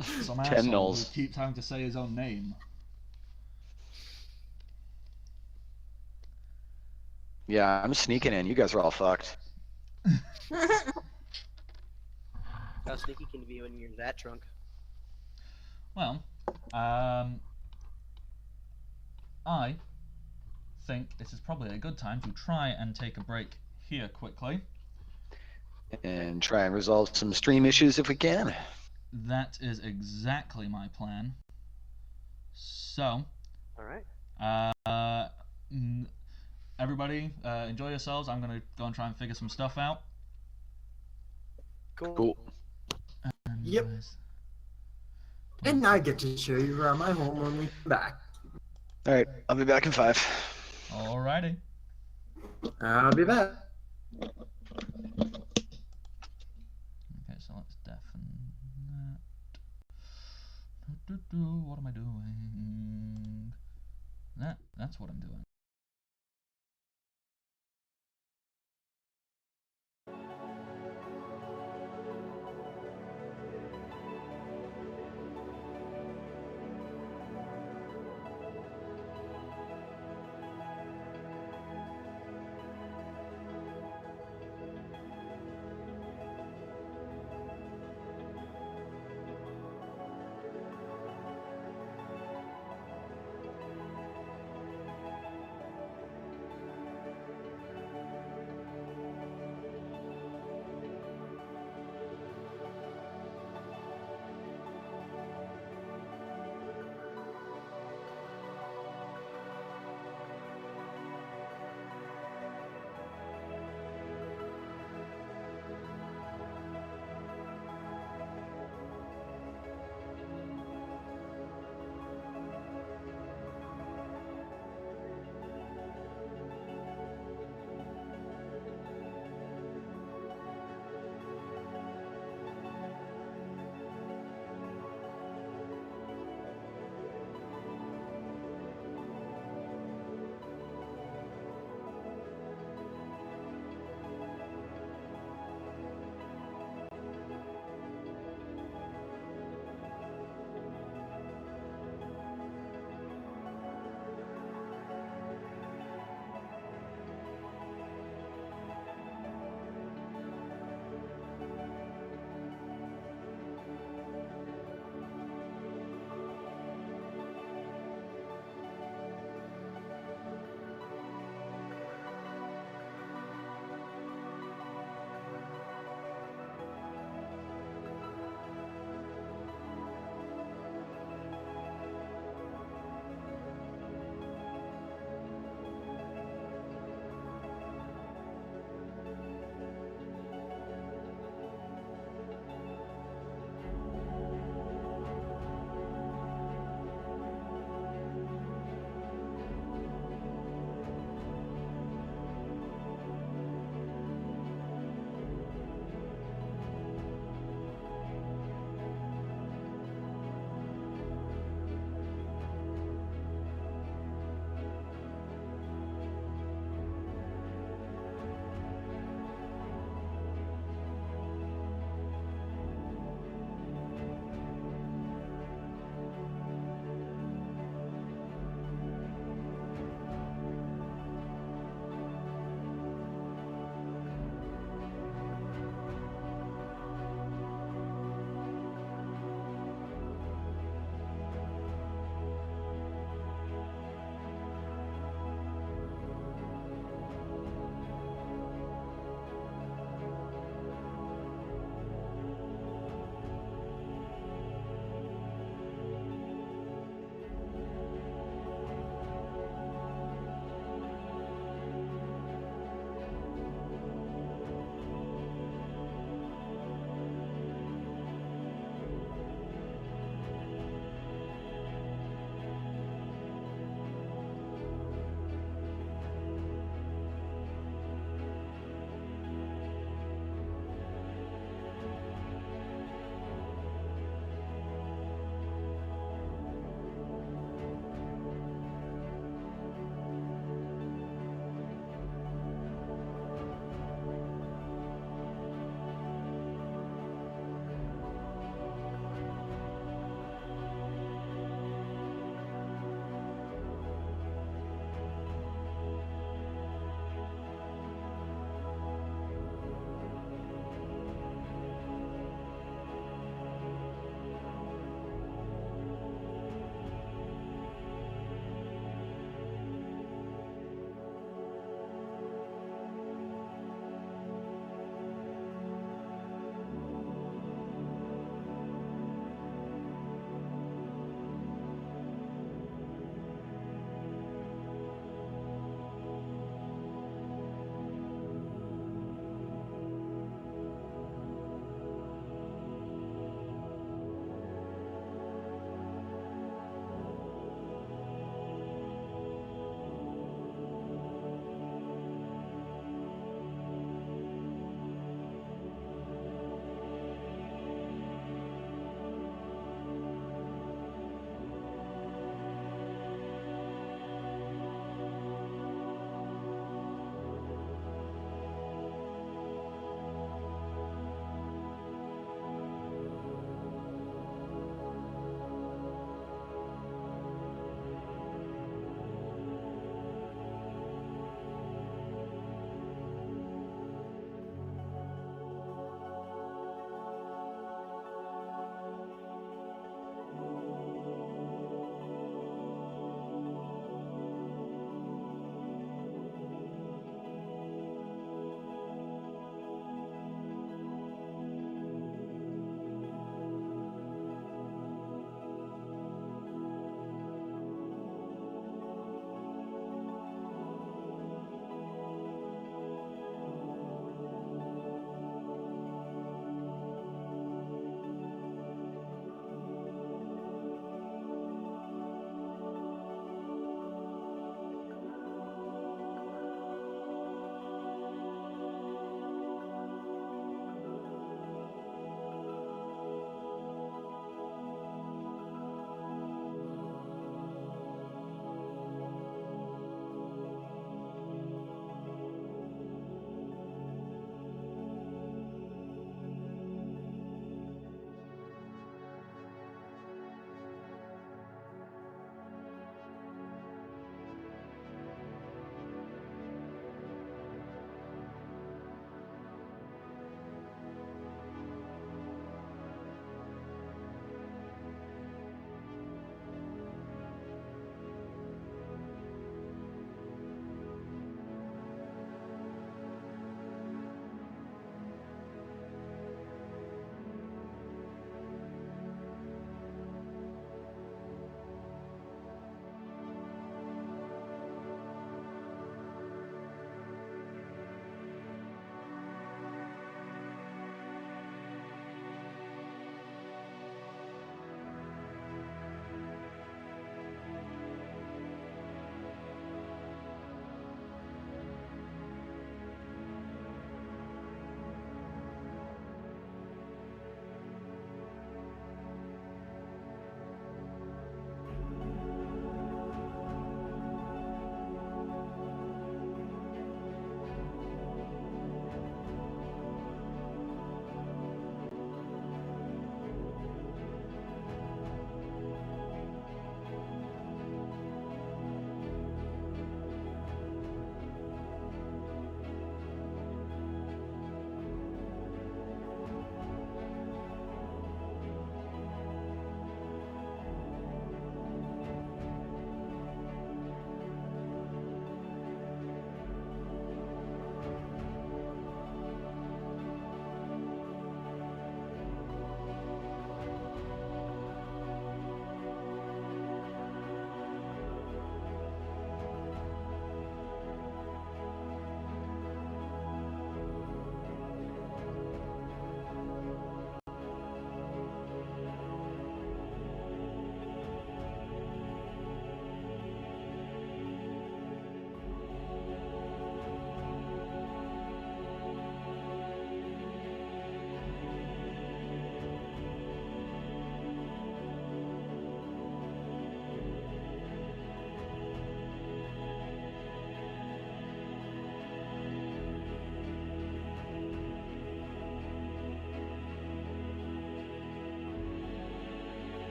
some 10 asshole who gnolls. keeps having to say his own name. Yeah, I'm sneaking in. You guys are all fucked. How sneaky can you be when you're that drunk? Well, I think this is probably a good time to try and take a break here quickly. And try and resolve some stream issues if we can. That is exactly my plan. So, Alright. Everybody, enjoy yourselves. I'm gonna go and try and figure some stuff out. Cool. Yep. And I get to show you around my home when we come back. Alright, I'll be back in 5. Alrighty. I'll be back. Okay, so let's deafen that. What am I doing? That's what I'm doing.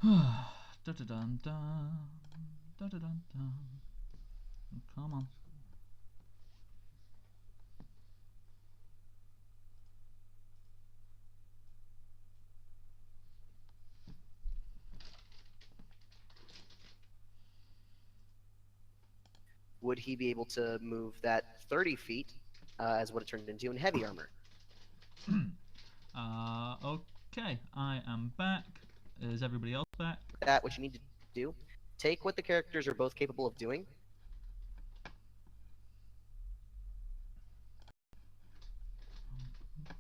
Da-da-dun-dun. Da-da-dun-dun. Come on. Would he be able to move that 30 feet as what it turned into in heavy armor? Okay, I am back. Is everybody else back? That what you need to do, take what the characters are both capable of doing.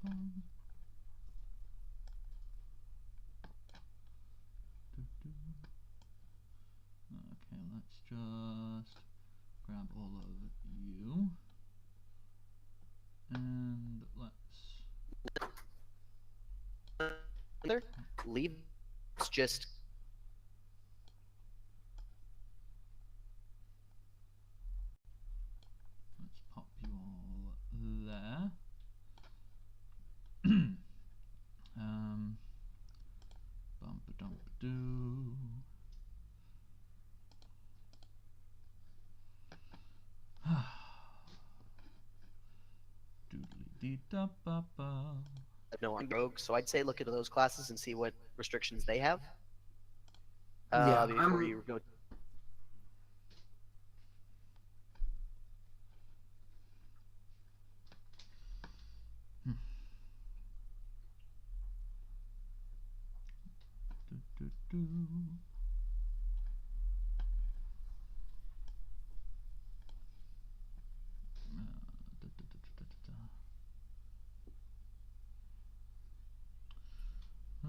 Okay, let's just grab all of you. And let's... Leave. It's just... Let's pop you all there. Bumpa-dumpa-doo. Doodly-dee-da-ba-ba. No, I'm rogue, so I'd say look at those classes and see what restrictions they have. Yeah, before you go.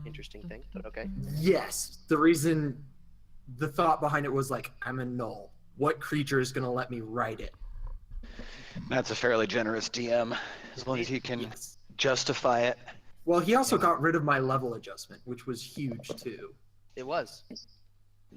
Interesting thing, but okay. Yes, the thought behind it was like, I'm a null. What creature is going to let me write it? That's a fairly generous DM, as long as he can justify it. Well, he also got rid of my level adjustment, which was huge too. It was.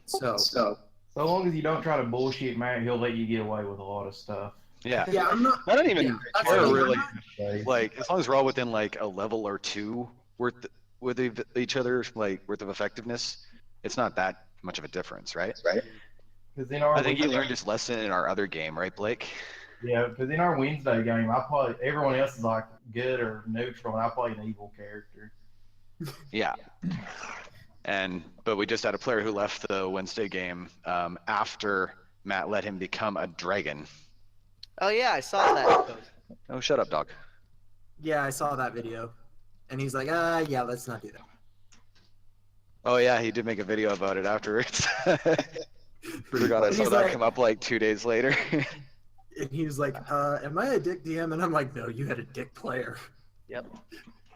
So long as you don't try to bullshit Matt, he'll let you get away with a lot of stuff. Yeah. yeah, I'm not. I don't even care I'm really. not- Like, as long as we're all within like a level or two worth with each other, like worth of effectiveness, it's not that much of a difference, right? Because I think he learned his lesson in our other game, right, Blake? Yeah, because in our Wednesday game, I play everyone else is like good or neutral, and I play an evil character. Yeah. But we just had a player who left the Wednesday game after Matt let him become a dragon. Oh yeah, I saw that. Oh, shut up, dog. Yeah, I saw that video, and he's like, yeah, let's not do that. Oh yeah, he did make a video about it afterwards. Forgot I And saw he's that like- come up like 2 days later. And he was like, am I a dick DM? And I'm like, no, you had a dick player. Yep.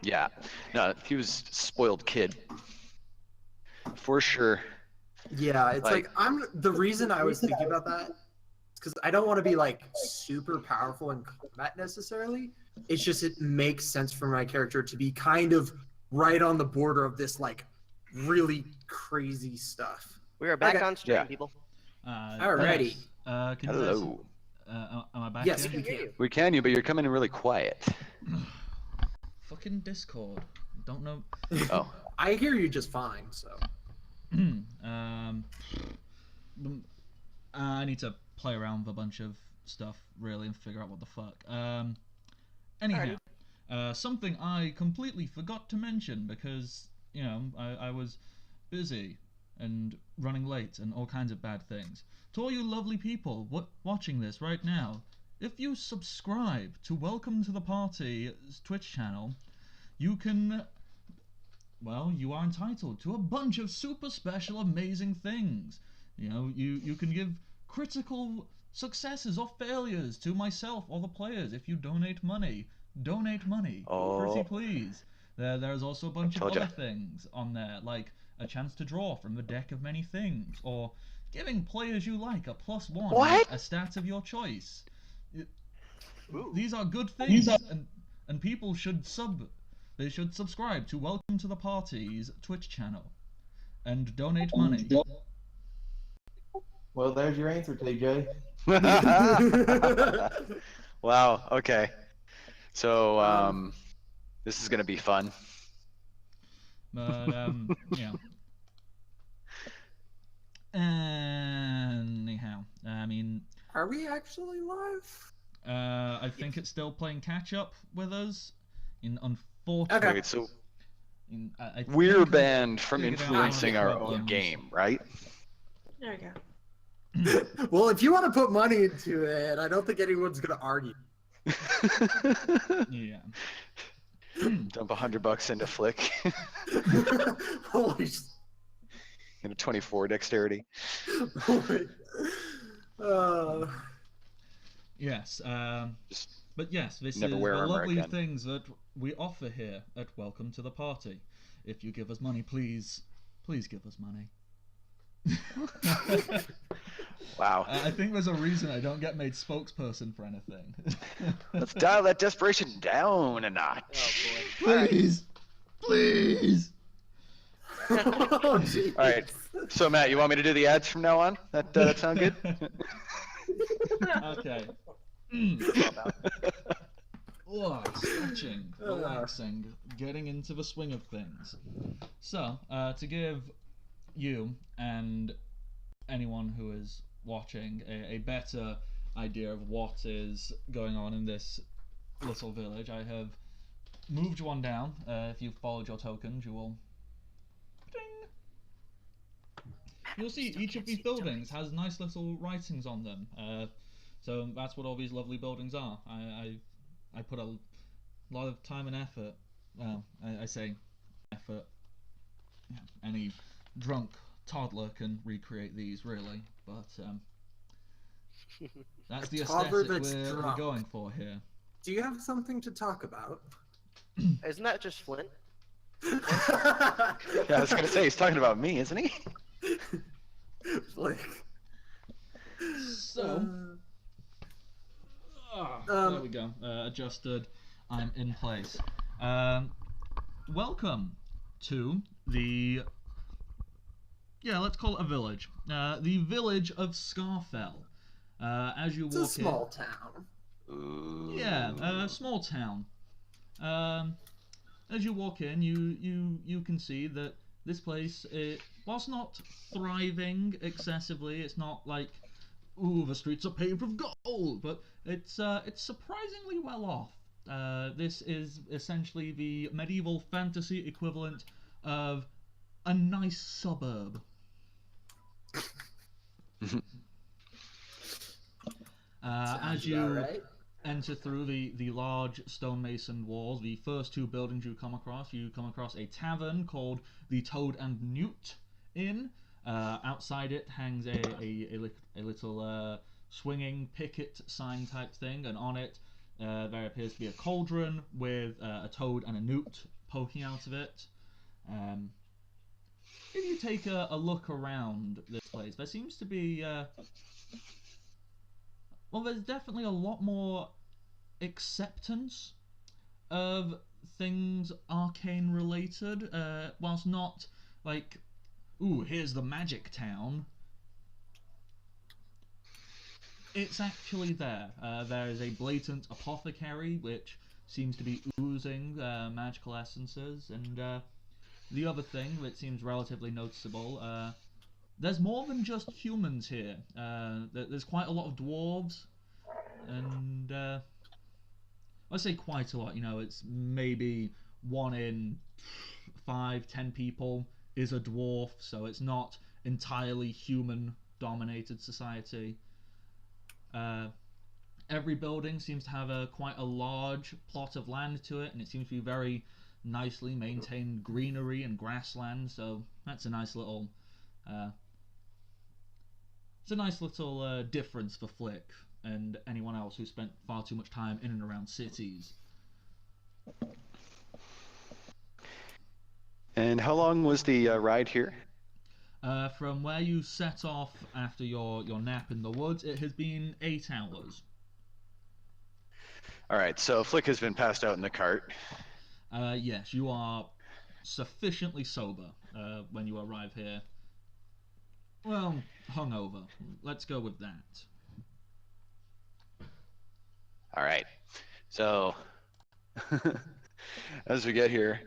Yeah. No, he was a spoiled kid. For sure. Yeah, it's like the reason I was thinking about that is because I don't want to be like super powerful in combat necessarily. It's just it makes sense for my character to be kind of right on the border of this like really crazy stuff. We are back Okay. on stream, Yeah. people. Alrighty. Can you Hello. guys, am I back Yes, here? we can. We can you, but you're coming in really quiet. Fucking Discord. Don't know. Oh. I hear you just fine, so. I need to play around with a bunch of stuff really and figure out what the fuck. Anyhow, something I completely forgot to mention because I was busy and running late and all kinds of bad things. To all you lovely people watching this right now, if you subscribe to Welcome to the Party's Twitch channel, you can. Well, you are entitled to a bunch of super special, amazing things. You can give critical successes or failures to myself or the players if you donate money. Donate money, pretty please. There's also a bunch of other things on there, like a chance to draw from the deck of many things, or giving players you like a +1, a stat of your choice. These are good things, and people should subscribe to Welcome to the Party's Twitch channel and donate money. Well, there's your answer, TJ. Wow. Okay. So this is gonna be fun. But Anyhow, I mean, Are we actually live? I think it's still playing catch up with us. Unfortunately, Okay. Wait, so I we're think I've banned from figured out influencing one of our the own problems. game, right? There we go. Well, if you want to put money into it, I don't think anyone's gonna argue. Yeah. Dump $100 into Flick. Holy And a 24 dexterity. Yes. Just But yes, this never is wear the armor lovely again. things that we offer here at Welcome to the Party. If you give us money, please give us money. Wow. I think there's a reason I don't get made spokesperson for anything. Let's dial that desperation down a notch. Oh boy. Please, please. Oh, geez. All right. So Matt, you want me to do the ads from now on? That sound good? Okay. Oh, stretching, relaxing, getting into the swing of things. So, to give you and anyone who is watching a better idea of what is going on in this little village, I have moved one down. If you've followed your tokens, you will. Ding. You'll see each of these buildings has nice little writings on them. So that's what all these lovely buildings are. I put a lot of time and effort. Well, I say effort. Any drunk toddler can recreate these, really. But that's the Toddler aesthetic that's we're drunk. going for here. Do you have something to talk about? Isn't that just Flint? Yeah, I was gonna say he's talking about me, isn't he? Like, So, there we go. Adjusted. I'm in place. Welcome to the. Yeah, let's call it a village. The village of Scarfell. As you it's walk a small town. Ooh. in. Yeah, a small town. As you walk in, you can see that this place, whilst not thriving excessively, it's not like, ooh, the streets are paved with gold, but it's surprisingly well off. This is essentially the medieval fantasy equivalent of a nice suburb. As you right. enter through the large stonemasoned walls, the first two buildings you come across a tavern called the Toad and Newt Inn. Outside it hangs a little swinging picket sign type thing, and on it there appears to be a cauldron with a toad and a newt poking out of it. If you take a look around this place, there seems to be well, there's definitely a lot more acceptance of things arcane related, whilst not like, ooh, here's the magic town. It's actually there. There is a blatant apothecary which seems to be oozing magical essences, and the other thing that seems relatively noticeable, there's more than just humans here. There's quite a lot of dwarves, and I say quite a lot. You know, it's maybe 1 in 5, 10 people is a dwarf, so it's not entirely human-dominated society. Every building seems to have quite a large plot of land to it, and it seems to be very nicely maintained greenery and grassland. So that's a nice little. It's a nice little difference for Flick and anyone else who spent far too much time in and around cities. And how long was the ride here? From where you set off after your nap in the woods, it has been 8 hours. All right, so Flick has been passed out in the cart. Yes, you are sufficiently sober when you arrive here. Well, hungover. Let's go with that. All right, so as we get here,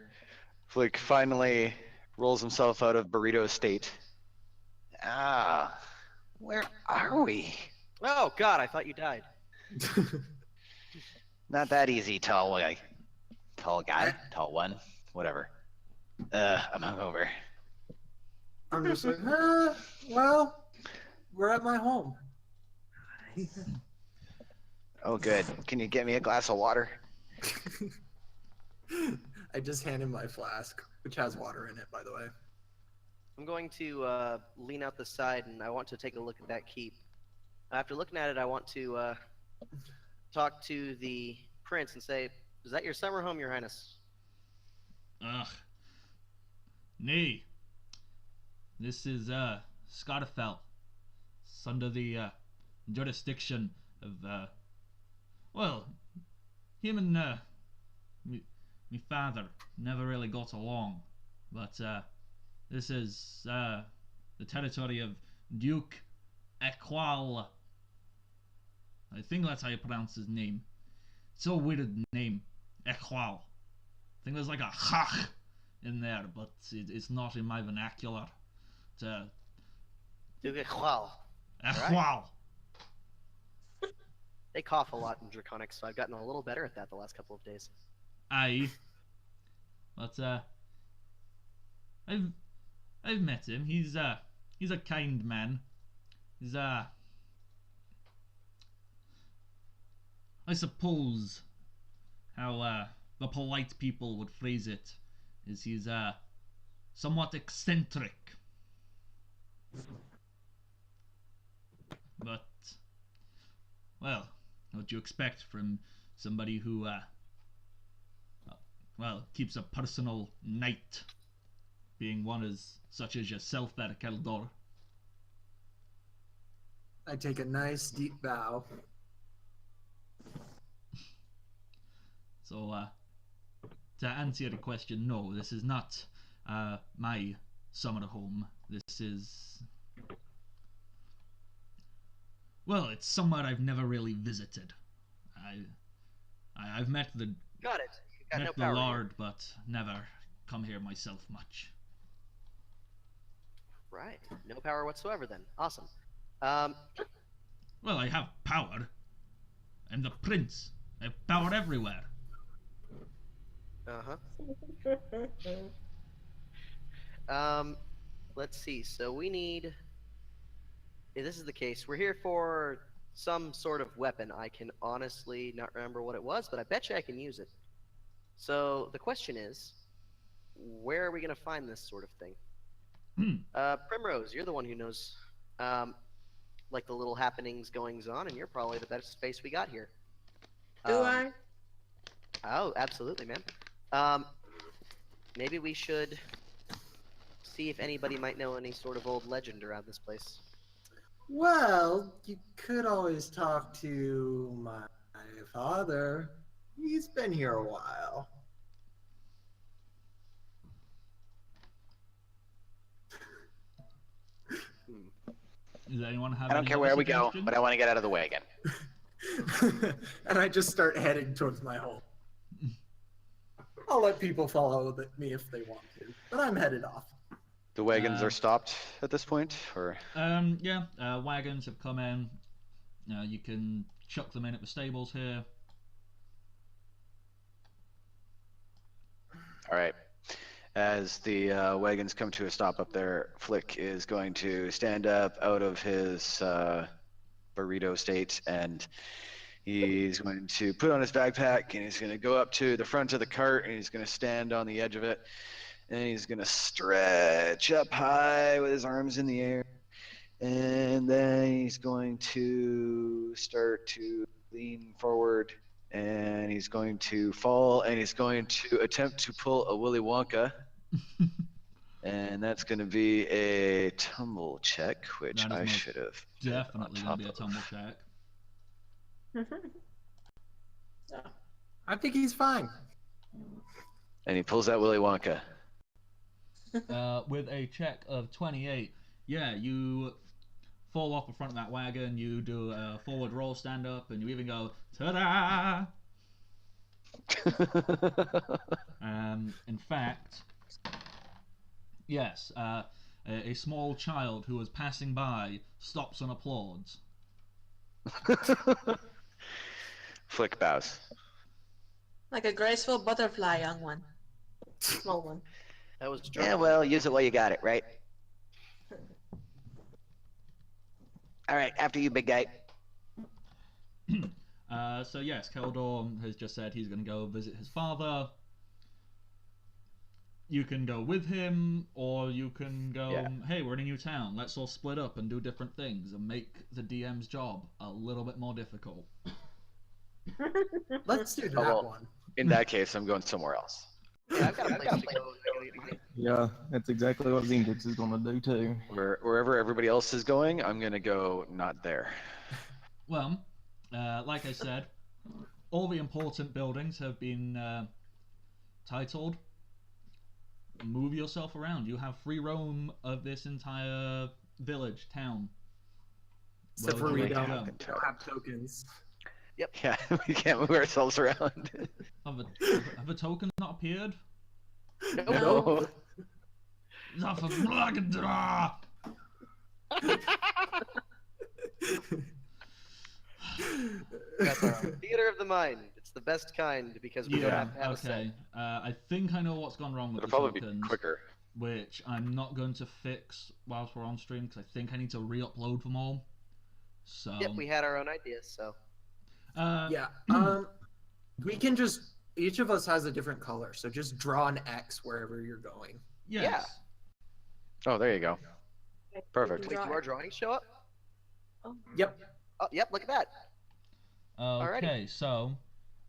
Flick finally rolls himself out of burrito state. Ah, Where are we? Oh God, I thought you died. Not that easy, tall guy. Tall guy? Tall one? Whatever. I'm hungover. I'm just like, well, we're at my home. Oh, good. Can you get me a glass of water? I just hand him my flask, which has water in it, by the way. I'm going to lean out the side, and I want to take a look at that keep. After looking at it, I want to talk to the prince and say, "Is that your summer home, Your Highness?" Ugh. Nay. This is Scotterfell. It's under the jurisdiction of well, him and me father never really got along, but this is the territory of Duke Equal. I think that's how you pronounce his name. It's so weird name, Equal. I think there's like a hach in there, but it's not in my vernacular. It's Duke Equal. Equal. They cough a lot in Draconic, so I've gotten a little better at that the last couple of days. Aye. But I've met him. He's a kind man. He's I suppose how the polite people would phrase it is he's somewhat eccentric. But well, what do you expect from somebody who well, keeps a personal knight, being one as such as yourself there, Keldor? I take a nice deep bow. So, to answer your question, no, this is not my summer home. This is, well, it's somewhere I've never really visited. I've met the Got it. You got met no the power Lord, here. but never come here myself much. Right. No power whatsoever then. Awesome. Well, I have power. I'm the prince. I have power everywhere. Let's see. So we need. If this is the case, we're here for some sort of weapon. I can honestly not remember what it was, but I bet you I can use it. So the question is, where are we going to find this sort of thing? Primrose, you're the one who knows, like the little happenings goings on, and you're probably the best space we got here. Do I? Oh, absolutely, man. Maybe we should see if anybody might know any sort of old legend around this place. Well, you could always talk to my father. He's been here a while. Does anyone have I don't any care other where we go, suggestions? but I want to get out of the wagon. And I just start heading towards my home. I'll let people follow me if they want to, but I'm headed off. The wagons are stopped at this point, or Yeah, wagons have come in. You can chuck them in at the stables here. all right. As the wagons come to a stop up there, Flick is going to stand up out of his burrito state, and he's going to put on his backpack, and he's going to go up to the front of the cart, and he's going to stand on the edge of it, and he's going to stretch up high with his arms in the air, and then he's going to start to lean forward, and he's going to fall, and he's going to attempt to pull a Willy Wonka. And that's going to be a tumble check, which That is I most should have. Definitely going to be a tumble check. I think he's fine. And he pulls out Willy Wonka. With a check of 28, yeah, you fall off the front of that wagon, you do a forward roll stand up, and you even go, ta-da! In fact, yes, a small child who is passing by stops and applauds. Flick bows. Like a graceful butterfly, young one. Small one. That was Yeah, well, use it while you got it, right? All right, after you, big guy. So yes, Keldor has just said he's going to go visit his father. You can go with him, or you can go, Yeah. hey, we're in a new town. Let's all split up and do different things and make the DM's job a little bit more difficult. Let's do that Oh, well. one. In that case, I'm going somewhere else. Yeah, I've got a place to go. Yeah, that's exactly what Zenix is gonna do too. Wherever everybody else is going, I'm gonna go not there. Well, like I said, all the important buildings have been titled. Move yourself around. You have free roam of this entire village, town. Except Where for would you we like to don't go? have tokens. Yeah, we can't move ourselves around. Have a token not appeared? No. That's a black draw. That's our theater of the mind. It's the best kind because we don't Yeah, have to have a set. okay. I think I know what's gone wrong with It'll the probably be tokens, quicker. which I'm not going to fix whilst we're on stream because I think I need to re-upload them all. So Yep, we had our own ideas, so. Yeah. We can just each of us has a different color, so just draw an X wherever you're going. yes. Oh, there you go. Perfect. Wait, do our drawings show up? Yep. Oh, yep, look at that. Okay, so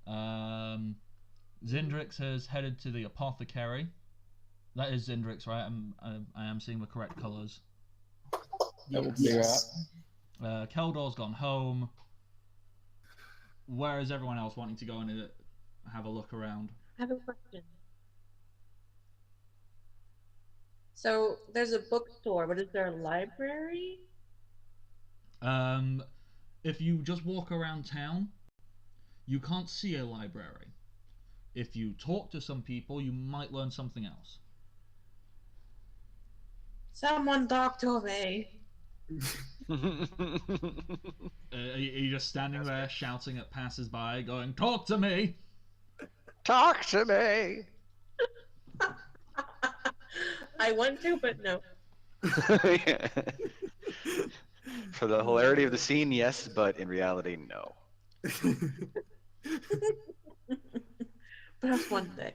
Zindrix has headed to the apothecary. That is Zindrix, right? I am seeing the correct colours. That would be right. Keldor's gone home. Where is everyone else wanting to go and have a look around? I have a question. So there's a bookstore, but is there a library? If you just walk around town, you can't see a library. If you talk to some people, you might learn something else. Someone talk to me. Are you just standing there shouting at passers-by, going, "Talk to me!" Talk to me. I want to, but no. For the hilarity of the scene, yes, but in reality, no. Perhaps one day.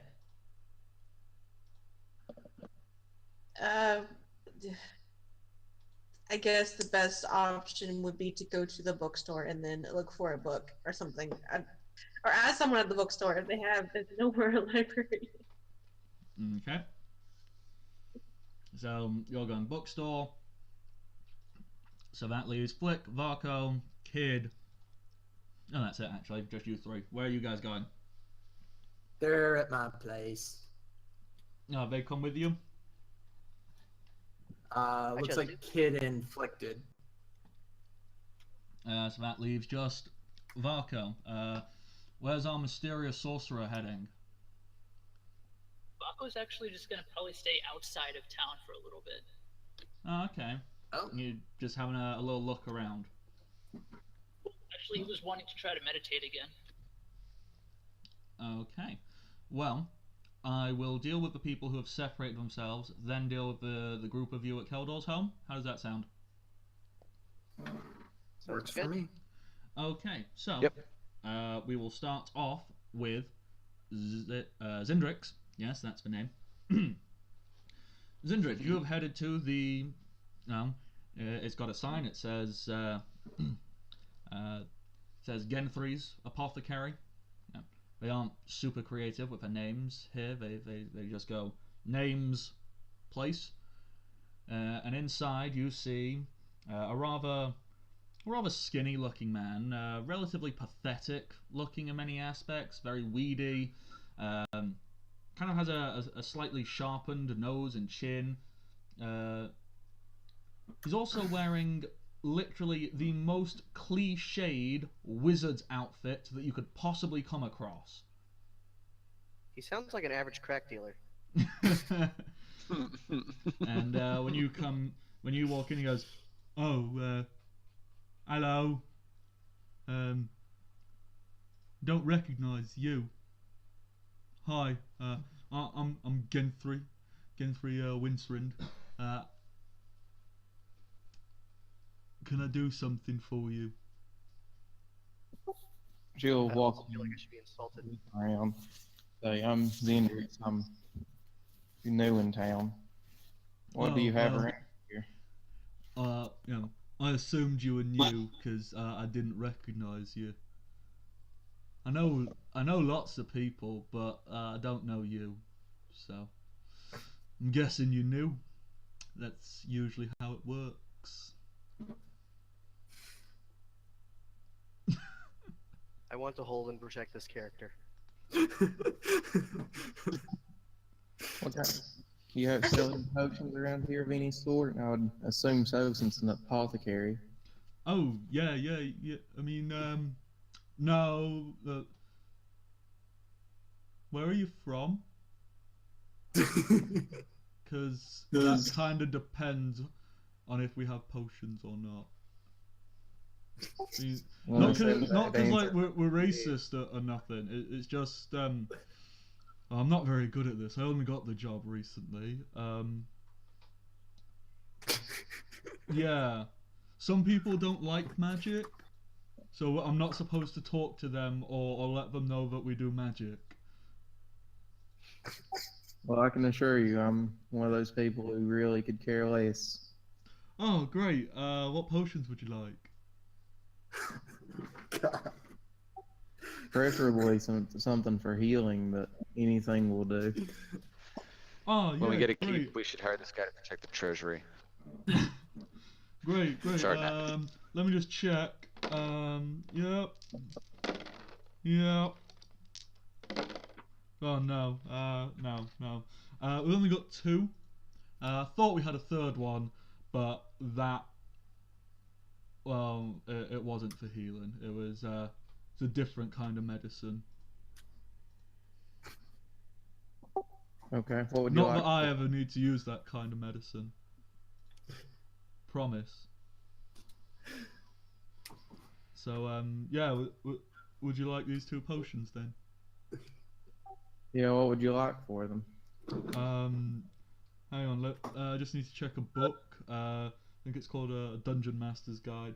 I guess the best option would be to go to the bookstore and then look for a book or something. Or ask someone at the bookstore if there's nowhere a library. Okay. So you're going bookstore. So that leaves Flick, Varco, Kid. No, that's it actually. Just you three. Where are you guys going? They're at my place. Oh, they come with you? Looks like Kid inflicted. So that leaves just Varco. Where's our mysterious sorcerer heading? Bako's actually just gonna probably stay outside of town for a little bit. Oh, okay. Oh. You're just having a little look around. Actually, he was wanting to try to meditate again. Okay. Well, I will deal with the people who have separated themselves, then deal with the group of you at Keldor's home. How does that sound? Works for me. Okay, so Yep. We will start off with Zindrix. Yes, that's the name. Zindrix, you have headed to the. It's got a sign. It says Genthry's Apothecary. No, they aren't super creative with their names here. They just go names, place, and inside you see a rather skinny looking man, relatively pathetic looking in many aspects, very weedy, kind of has a slightly sharpened nose and chin. He's also wearing literally the most cliched wizard's outfit that you could possibly come across. He sounds like an average crack dealer. And when you walk in, he goes, "Oh, hello. Don't recognise you. Hi, I'm Genthry Winsrind. Can I do something for you?" She'll I walk also feel like I should be insulted. around. Say, I'm Zendrix. I'm new in town. What do you have around here? You know, I assumed you were new because I didn't recognise you. I know lots of people, but I don't know you. So I'm guessing you knew. That's usually how it works. I want to hold and protect this character. What kind? You have selling potions around here of any sort? I would assume so, since it's an apothecary. Oh yeah. I mean, no. Where are you from? Because that kind of depends on if we have potions or not. Not because like we're racist or nothing. It's just I'm not very good at this. I only got the job recently. Yeah, some people don't like magic, so I'm not supposed to talk to them or let them know that we do magic. Well, I can assure you, I'm one of those people who really could care less. Oh, great. What potions would you like? Preferably something for healing, but anything will do. Oh, yeah, When we get a great. keep, we should hire this guy to protect the treasury. Great. Sorry, Matt. Let me just check. Yep. Oh no. No. We only got 2. Thought we had a third one, but that, well, it wasn't for healing. It was it's a different kind of medicine. Okay, what would you Not like? that I ever need to use that kind of medicine. Promise. So yeah, would you like these 2 potions then? Yeah, what would you like for them? Hang on, I just need to check a book. I think it's called a Dungeon Master's Guide.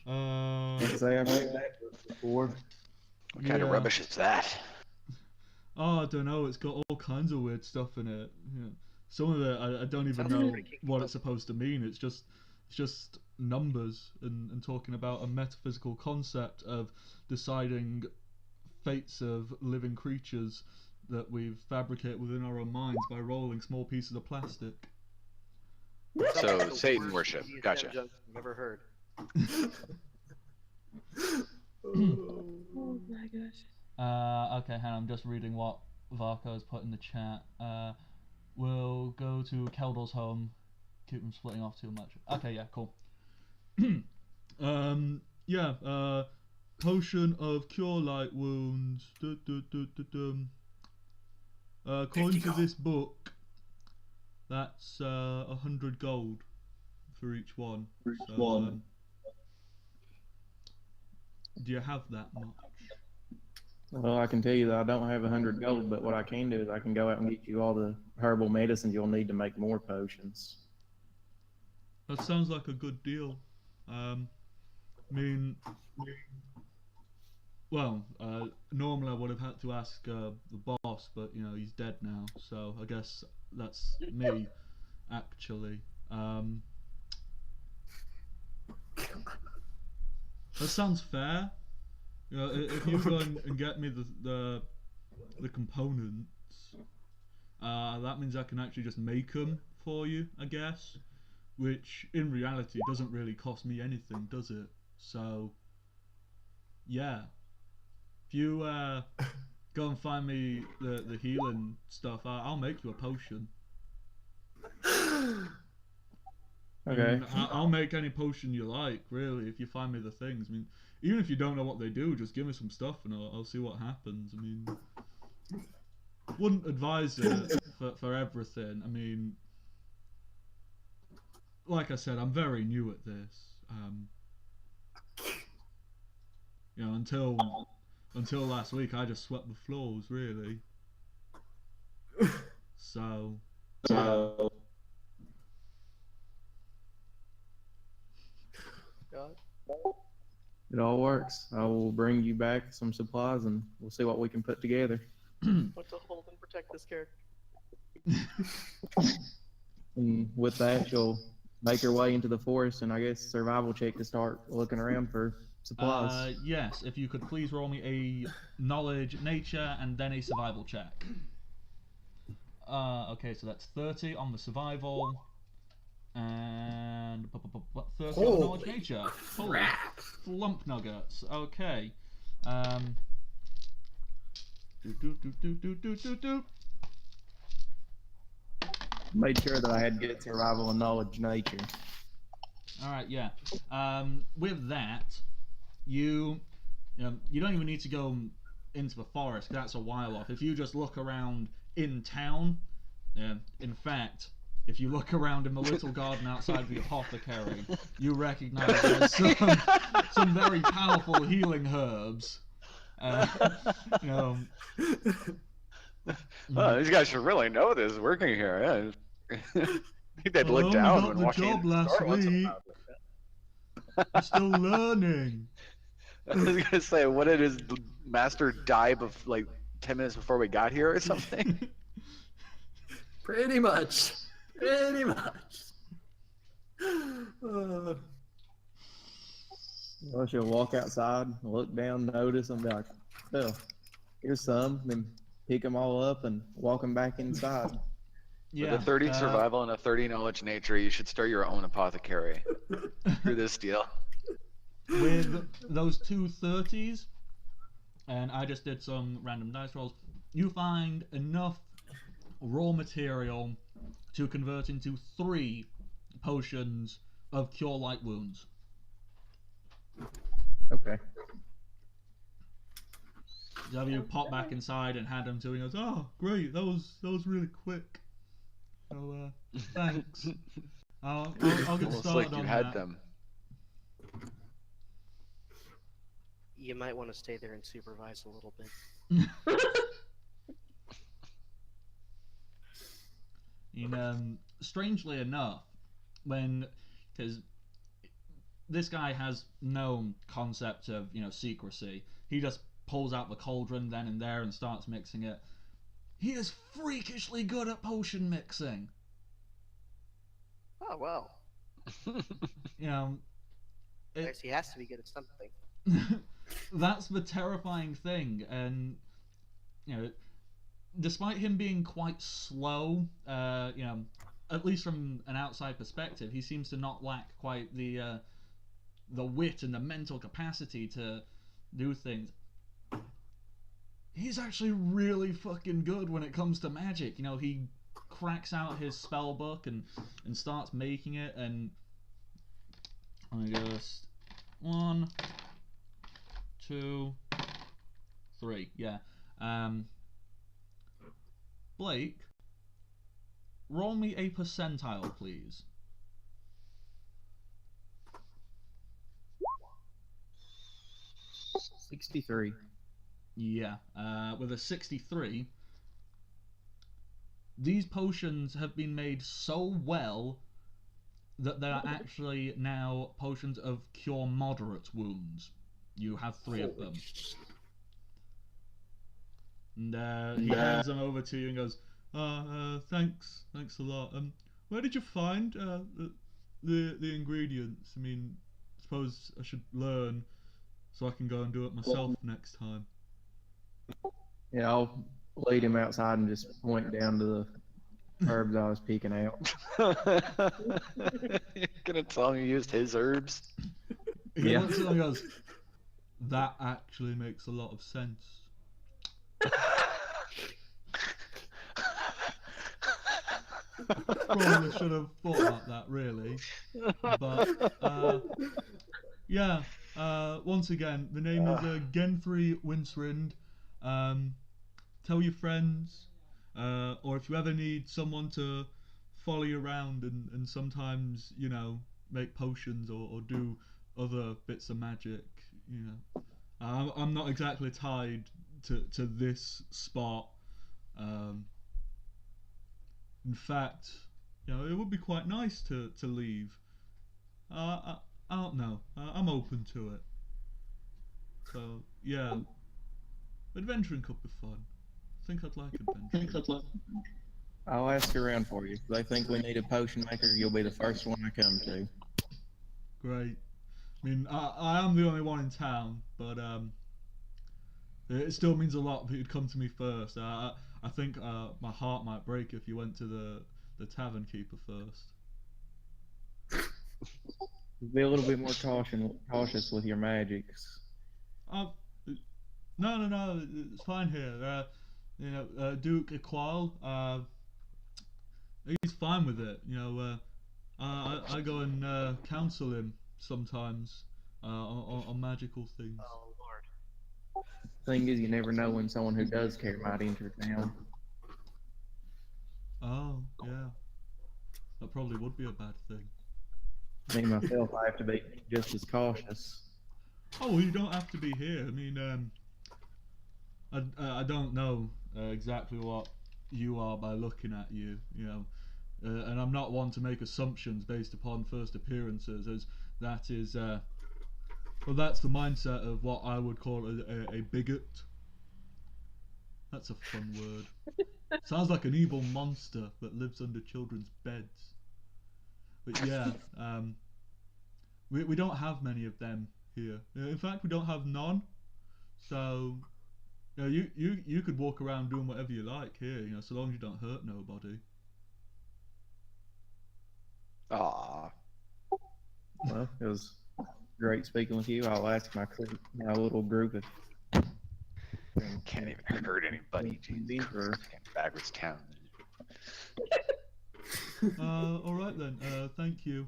Say I've read that book before. What kind of rubbish is that? Oh, I don't know. It's got all kinds of weird stuff in it. Yeah. Some of it I don't even know what it's supposed to mean. It's just numbers and talking about a metaphysical concept of deciding fates of living creatures that we've fabricated within our own minds by rolling small pieces of plastic. So Satan worship. Gotcha. I've ever heard. Oh my gosh. Okay, hang on, I'm just reading what Varko has put in the chat. We'll go to Keldor's home. Keep them splitting off too much. Okay, yeah, cool. Yeah, potion of cure light wounds. According to this book, that's 100 gold for each one. Do you have that much? Well, I can tell you that I don't have 100 gold, but what I can do is I can go out and get you all the herbal medicines you'll need to make more potions. That sounds like a good deal. I mean, well, normally I would have had to ask the boss, but you know he's dead now, so I guess that's me, actually. That sounds fair. You know, if you go and get me the components, that means I can actually just make them for you, I guess. Which in reality doesn't really cost me anything, does it? So, yeah. If you go and find me the healing stuff, I'll make you a potion. Okay. I'll make any potion you like, really, if you find me the things. I mean, even if you don't know what they do, just give me some stuff and I'll see what happens. I mean, wouldn't advise it for everything. I mean, like I said, I'm very new at this. You know, until last week, I just swept the floors, really. So. God. It all works. I will bring you back some supplies and we'll see what we can put together. Want to hold and protect this character. And with that, you'll make your way into the forest and I guess survival check to start looking around for supplies. Yes, if you could please roll me a knowledge, nature, and then a survival check. Okay, so that's 30 on the survival, and 30 on the knowledge, nature. Holy flump nuggets. Okay. Made sure that I had good survival and knowledge nature. Alright, yeah. With that, you don't even need to go into the forest, 'cause that's a while off. If you just look around in town, in fact, if you look around in the little garden outside the apothecary, you recognize there's some very powerful healing herbs. Oh, these guys should really know this working here. Yeah. I think they'd look down when walking into the store once in a while. I'm still learning. I was gonna say, what did his master die like 10 minutes before we got here or something? Pretty much. Pretty much. Well, she'll walk outside, look down, notice, and be like, "Oh, here's some." Then pick them all up and walk them back inside. Yeah. With a 30 survival and a 30 knowledge nature, you should start your own apothecary through this deal. With those two 30s, and I just did some random dice rolls, you find enough raw material to convert into 3 potions of cure light wounds. Okay. So you pop back inside and hand them to him, and he goes, "Oh, great, that was really quick. So, thanks. I'll get Almost started like you on had that." them. You might want to stay there and supervise a little bit. Strangely enough, because this guy has no concept of secrecy, he just pulls out the cauldron then and there and starts mixing it. He is freakishly good at potion mixing. Oh, well. I guess he has to be good at something. That's the terrifying thing, and despite him being quite slow, at least from an outside perspective, he seems to not lack quite the wit and the mental capacity to do things. He's actually really fucking good when it comes to magic. He cracks out his spell book and starts making it, and I just 1, 2, 3, yeah. Blake, roll me a percentile, please. 63. Yeah, with a 63, these potions have been made so well that they are actually now potions of cure moderate wounds. You have 3 of them. And he hands them over to you and goes, thanks a lot. Where did you find the ingredients? I mean, I suppose I should learn so I can go and do it myself next time. Yeah, I'll lead him outside and just point down to the herbs I was picking out. You're gonna tell him you used his herbs? He looks at them and goes, "That actually makes a lot of sense." Probably should have thought about that, really. But yeah. Once again, the name is Genfrey Winsrind. Tell your friends or if you ever need someone to follow you around and sometimes, you know, make potions or do other bits of magic, you know. I'm not exactly tied to this spot. In fact, you know, it would be quite nice to leave. I don't know. I'm open to it. So, yeah. Adventuring could be fun. I think I'd like adventuring. I'll ask around for you. If they think we need a potion maker, you'll be the first one I come to. Great. I mean, I am the only one in town, but it still means a lot if you'd come to me first. I think my heart might break if you went to the tavern keeper first. Be a little bit more cautious with your magics. No, it's fine here. You know, Duke Equal, he's fine with it. You know, I go and counsel him sometimes on magical things. Oh lord. Thing is, you never know when someone who does care might enter town. Oh, yeah. That probably would be a bad thing. Me myself, I have to be just as cautious. Oh, well, you don't have to be here. I mean, I don't know exactly what you are by looking at you, you know, and I'm not one to make assumptions based upon first appearances, as that is, well, that's the mindset of what I would call a bigot. That's a fun word. Sounds like an evil monster that lives under children's beds. But yeah, we don't have many of them here. In fact, we don't have none. So, you know, you could walk around doing whatever you like here, you know, so long as you don't hurt nobody. Aw. Well, it was great speaking with you. I'll ask my little group if Can't even hurt anybody. Jesus Christ, backwards town. All right then. Thank you.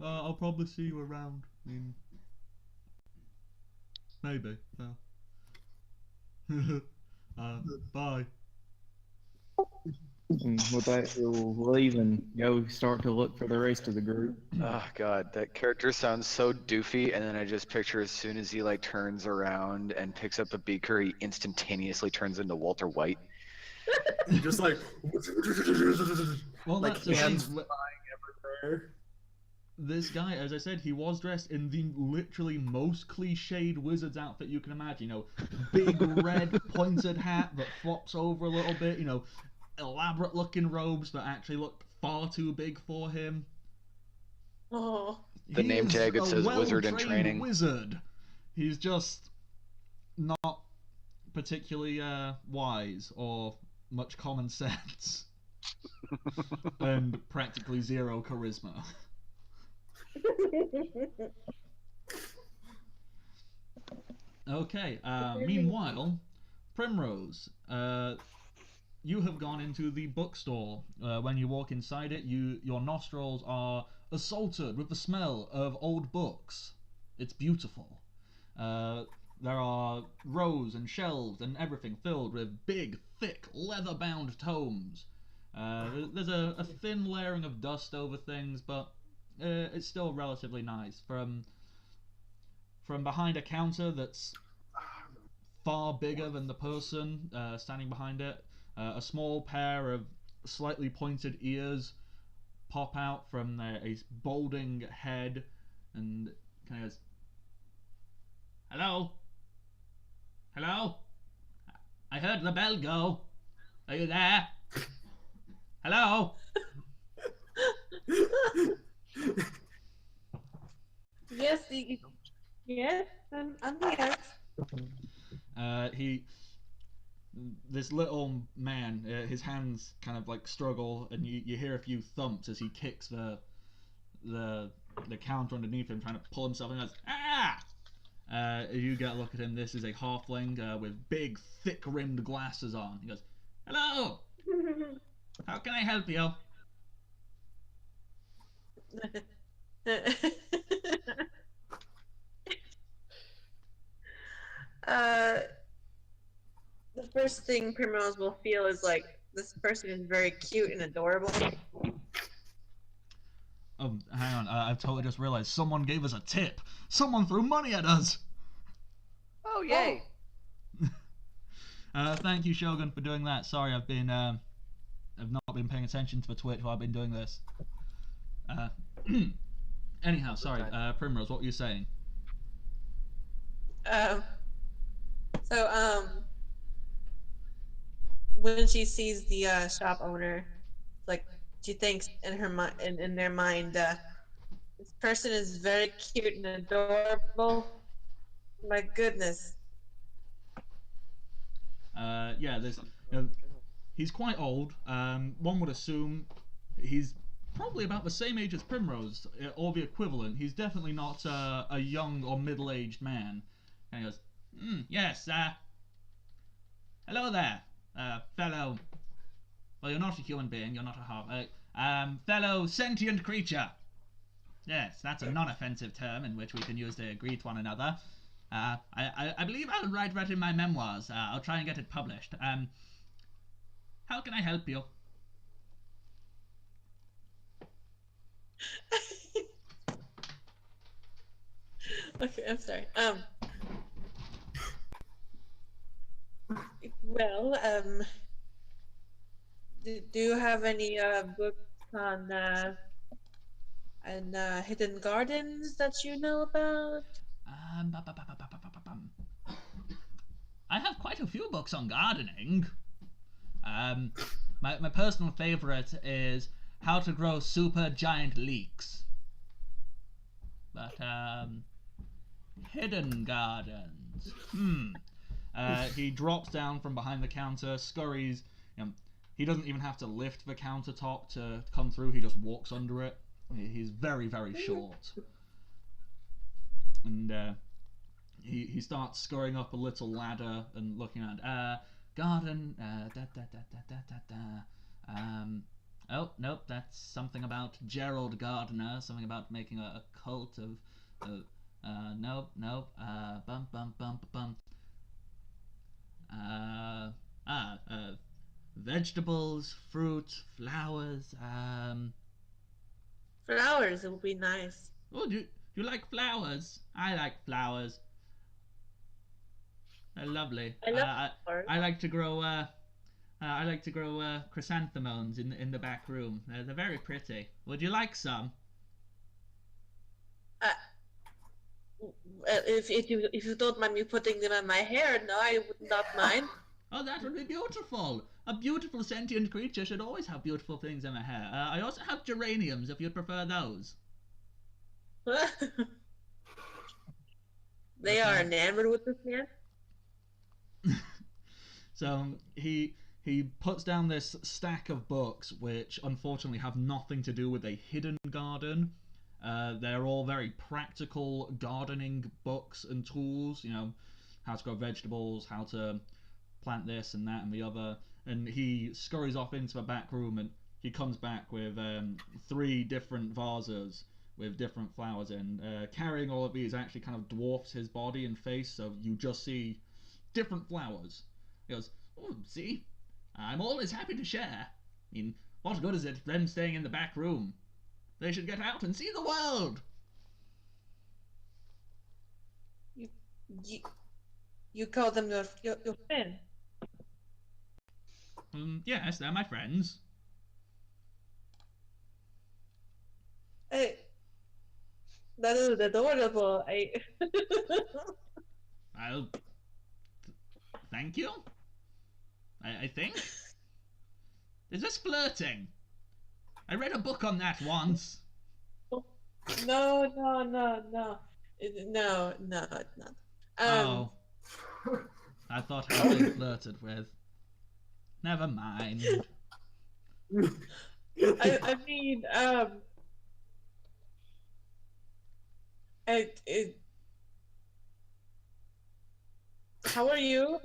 I'll probably see you around. I mean, maybe. Bye. And with that, we'll leave and go start to look for the rest of the group. Oh god, that character sounds so doofy, and then I just picture as soon as he like turns around and picks up a beaker, he instantaneously turns into Walter White. Just like, Well, like that's the hands thing. flying everywhere. This guy, as I said, he was dressed in the literally most cliched wizard's outfit you can imagine. You know, big red pointed hat that flops over a little bit. You know, elaborate looking robes that actually look far too big for him. Oh. The name tag that says wizard in training. Wizard. He's just not particularly wise or much common sense, and practically zero charisma. Okay, meanwhile, Primrose, you have gone into the bookstore. When you walk inside it, your nostrils are assaulted with the smell of old books. It's beautiful. There are rows and shelves and everything filled with big, thick, leather-bound tomes. There's a thin layering of dust over things, but it's still relatively nice. From behind a counter that's far bigger than the person standing behind it, a small pair of slightly pointed ears pop out from a balding head and kind of goes, "Hello? Hello? I heard the bell go. Are you there? Hello?" Yes, yes, I'm here. This little man, his hands kind of like struggle, and you hear a few thumps as he kicks the counter underneath him, trying to pull himself in. He goes, "Ah!" You get a look at him. This is a halfling with big, thick-rimmed glasses on. He goes, "Hello! How can I help you?" first thing Primrose will feel is like, this person is very cute and adorable. Oh, hang on. I've totally just realized someone gave us a tip. Someone threw money at us. Oh, yay. Thank you, Shogun, for doing that. Sorry, I've not been paying attention to the Twitch while I've been doing this. Anyhow, sorry, Primrose, what were you saying? When she sees the shop owner, like, she thinks in her in their mind, this person is very cute and adorable. My goodness. Yeah, he's quite old. One would assume he's probably about the same age as Primrose, or the equivalent. He's definitely not a young or middle-aged man. And he goes, yes, hello there, fellow. Well, you're not a human being. You're not a half. Fellow sentient creature. Yes, that's a non-offensive term in which we can use to greet one another. I believe I'll write that in my memoirs. I'll try and get it published. How can I help you? Okay, I'm sorry. Well, do you have any books on hidden gardens that you know about? I have quite a few books on gardening. My personal favorite is How to Grow Super Giant Leeks. But hidden gardens. He drops down from behind the counter, scurries. He doesn't even have to lift the countertop to come through. He just walks under it. He's very, very short. And he starts scurrying up a little ladder and looking at garden. Oh nope, that's something about Gerald Gardner. Something about making a cult of. Nope. Vegetables, fruit, flowers. Flowers, it would be nice. Oh, do you like flowers? I like flowers. They're lovely. I love flowers. I like to grow chrysanthemums in the back room. They're very pretty. Would you like some? If you don't mind me putting them in my hair, no, I would not mind. Oh, that would be beautiful. A beautiful sentient creature should always have beautiful things in her hair. I also have geraniums, if you'd prefer those. They are enamored with this man. So he puts down this stack of books, which unfortunately have nothing to do with a hidden garden. They're all very practical gardening books and tools. How to grow vegetables, how to plant this and that and the other. And he scurries off into the back room, and he comes back with 3 different vases with different flowers in. Carrying all of these actually kind of dwarfs his body and face, so you just see different flowers. He goes, oh, see? I'm always happy to share. I mean, what good is it them staying in the back room? They should get out and see the world. You call them your friend? Yes, they're my friends. Hey, that is adorable. I'll thank you. I think. Is this flirting? I read a book on that once. No, it's not. Oh. I thought I was being flirted with. Never mind. I mean, how are you?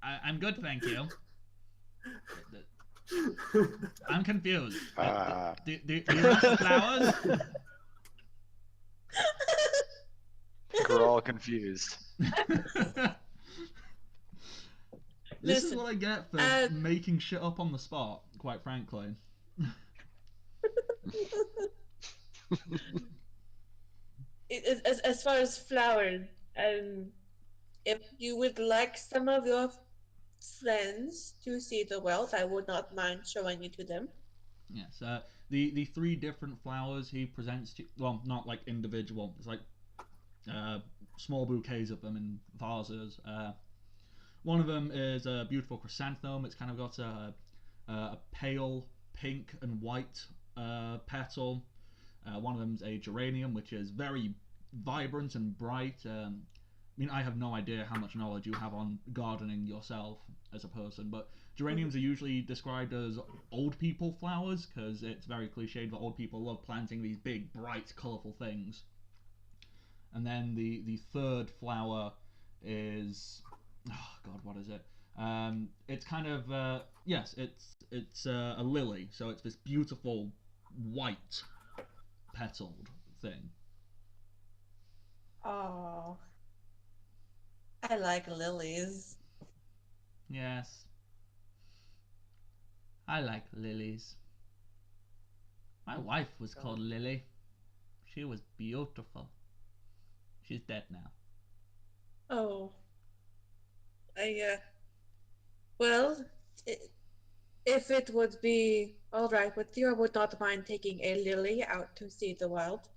I'm good, thank you. I'm confused. Do you want the flowers? We're all confused. This is Listen, what I get for making shit up on the spot, quite frankly. as far as flowers, um, if you would like some of your friends to see the wealth, I would not mind showing you to them. Yes, the three different flowers he presents to, well, not like individual. It's like small bouquets of them in vases. One of them is a beautiful chrysanthemum. It's kind of got a pale pink and white petal. One of them is a geranium, which is very vibrant and bright. I mean, I have no idea how much knowledge you have on gardening yourself as a person, but geraniums are usually described as old people flowers because it's very cliched that old people love planting these big, bright, colourful things. And then the third flower is, oh God, what is it? It's kind of yes, it's a lily. So it's this beautiful white petaled thing. Oh, I like lilies. Yes, I like lilies. My wife was called Lily. She was beautiful. She's dead now. Oh, well, i if it would be all right with you, I would not mind taking a lily out to see the wild.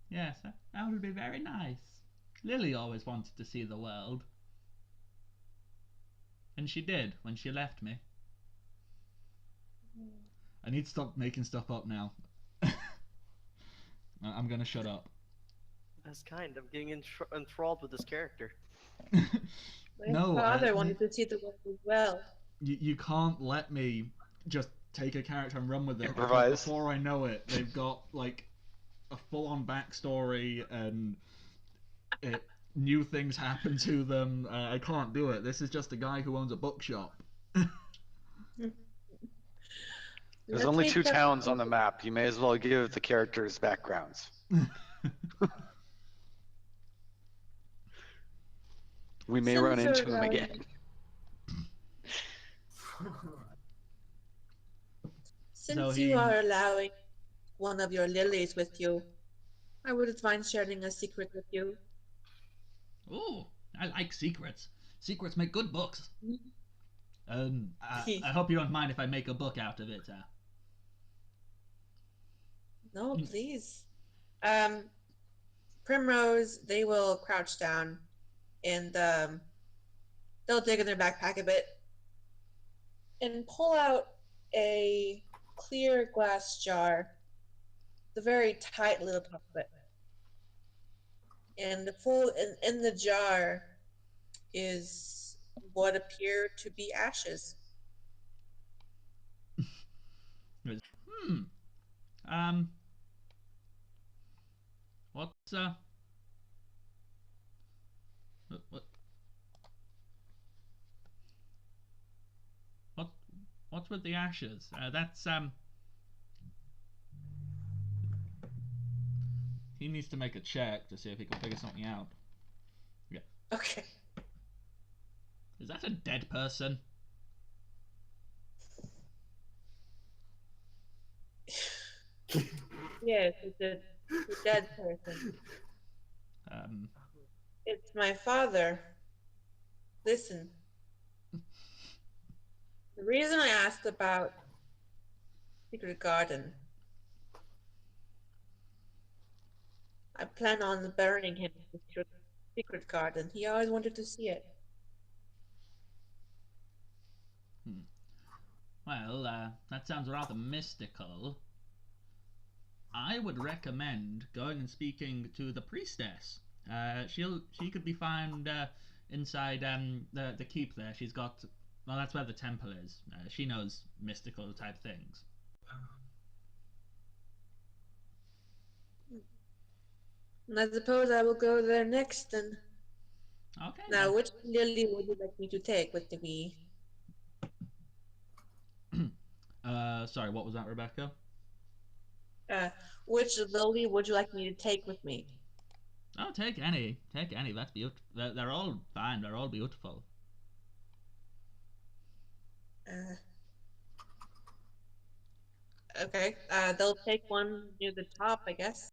Yes, that would be very nice. Lily always wanted to see the world. And she did when she left me. I need to stop making stuff up now. I'm gonna shut up. That's kind. I'm getting enthralled with this character. My No, father wanted to see the world as well. you can't let me just take a character and run with it. because Improvise. Before I know it, they've got like a full-on backstory and new things happen to them. I can't do it. This is just a guy who owns a bookshop. There's Let only me 2 tell towns on the map. You may as well give the characters backgrounds. We may run Since into you're, him again. Since he- you are allowing one of your lilies with you, I wouldn't mind sharing a secret with you. Oh, I like secrets. Secrets make good books. I hope you don't mind if I make a book out of it. No, please. Primrose, they will crouch down and they'll dig in their backpack a bit and pull out a clear glass jar, the very tight little top of it. And in the jar is what appear to be ashes. Um, what's what what's with the ashes? That's he needs to make a check to see if he can figure something out. Yeah. Okay. Is that a dead person? Yes, it's a dead person. It's my father. Listen. The reason I asked about Secret Garden, I plan on burying him in the Secret Garden. He always wanted to see it. Well, that sounds rather mystical. I would recommend going and speaking to the priestess. She could be found inside the keep there. She's got, well, that's where the temple is. She knows mystical type things. And I suppose I will go there next then. Okay. Now, which lily would you like me to take with me? Sorry, what was that, Rebecca? Which lily would you like me to take with me? Oh, take any. Take any. That's beautiful. They're all fine. They're all beautiful. Okay. They'll take one near the top, I guess.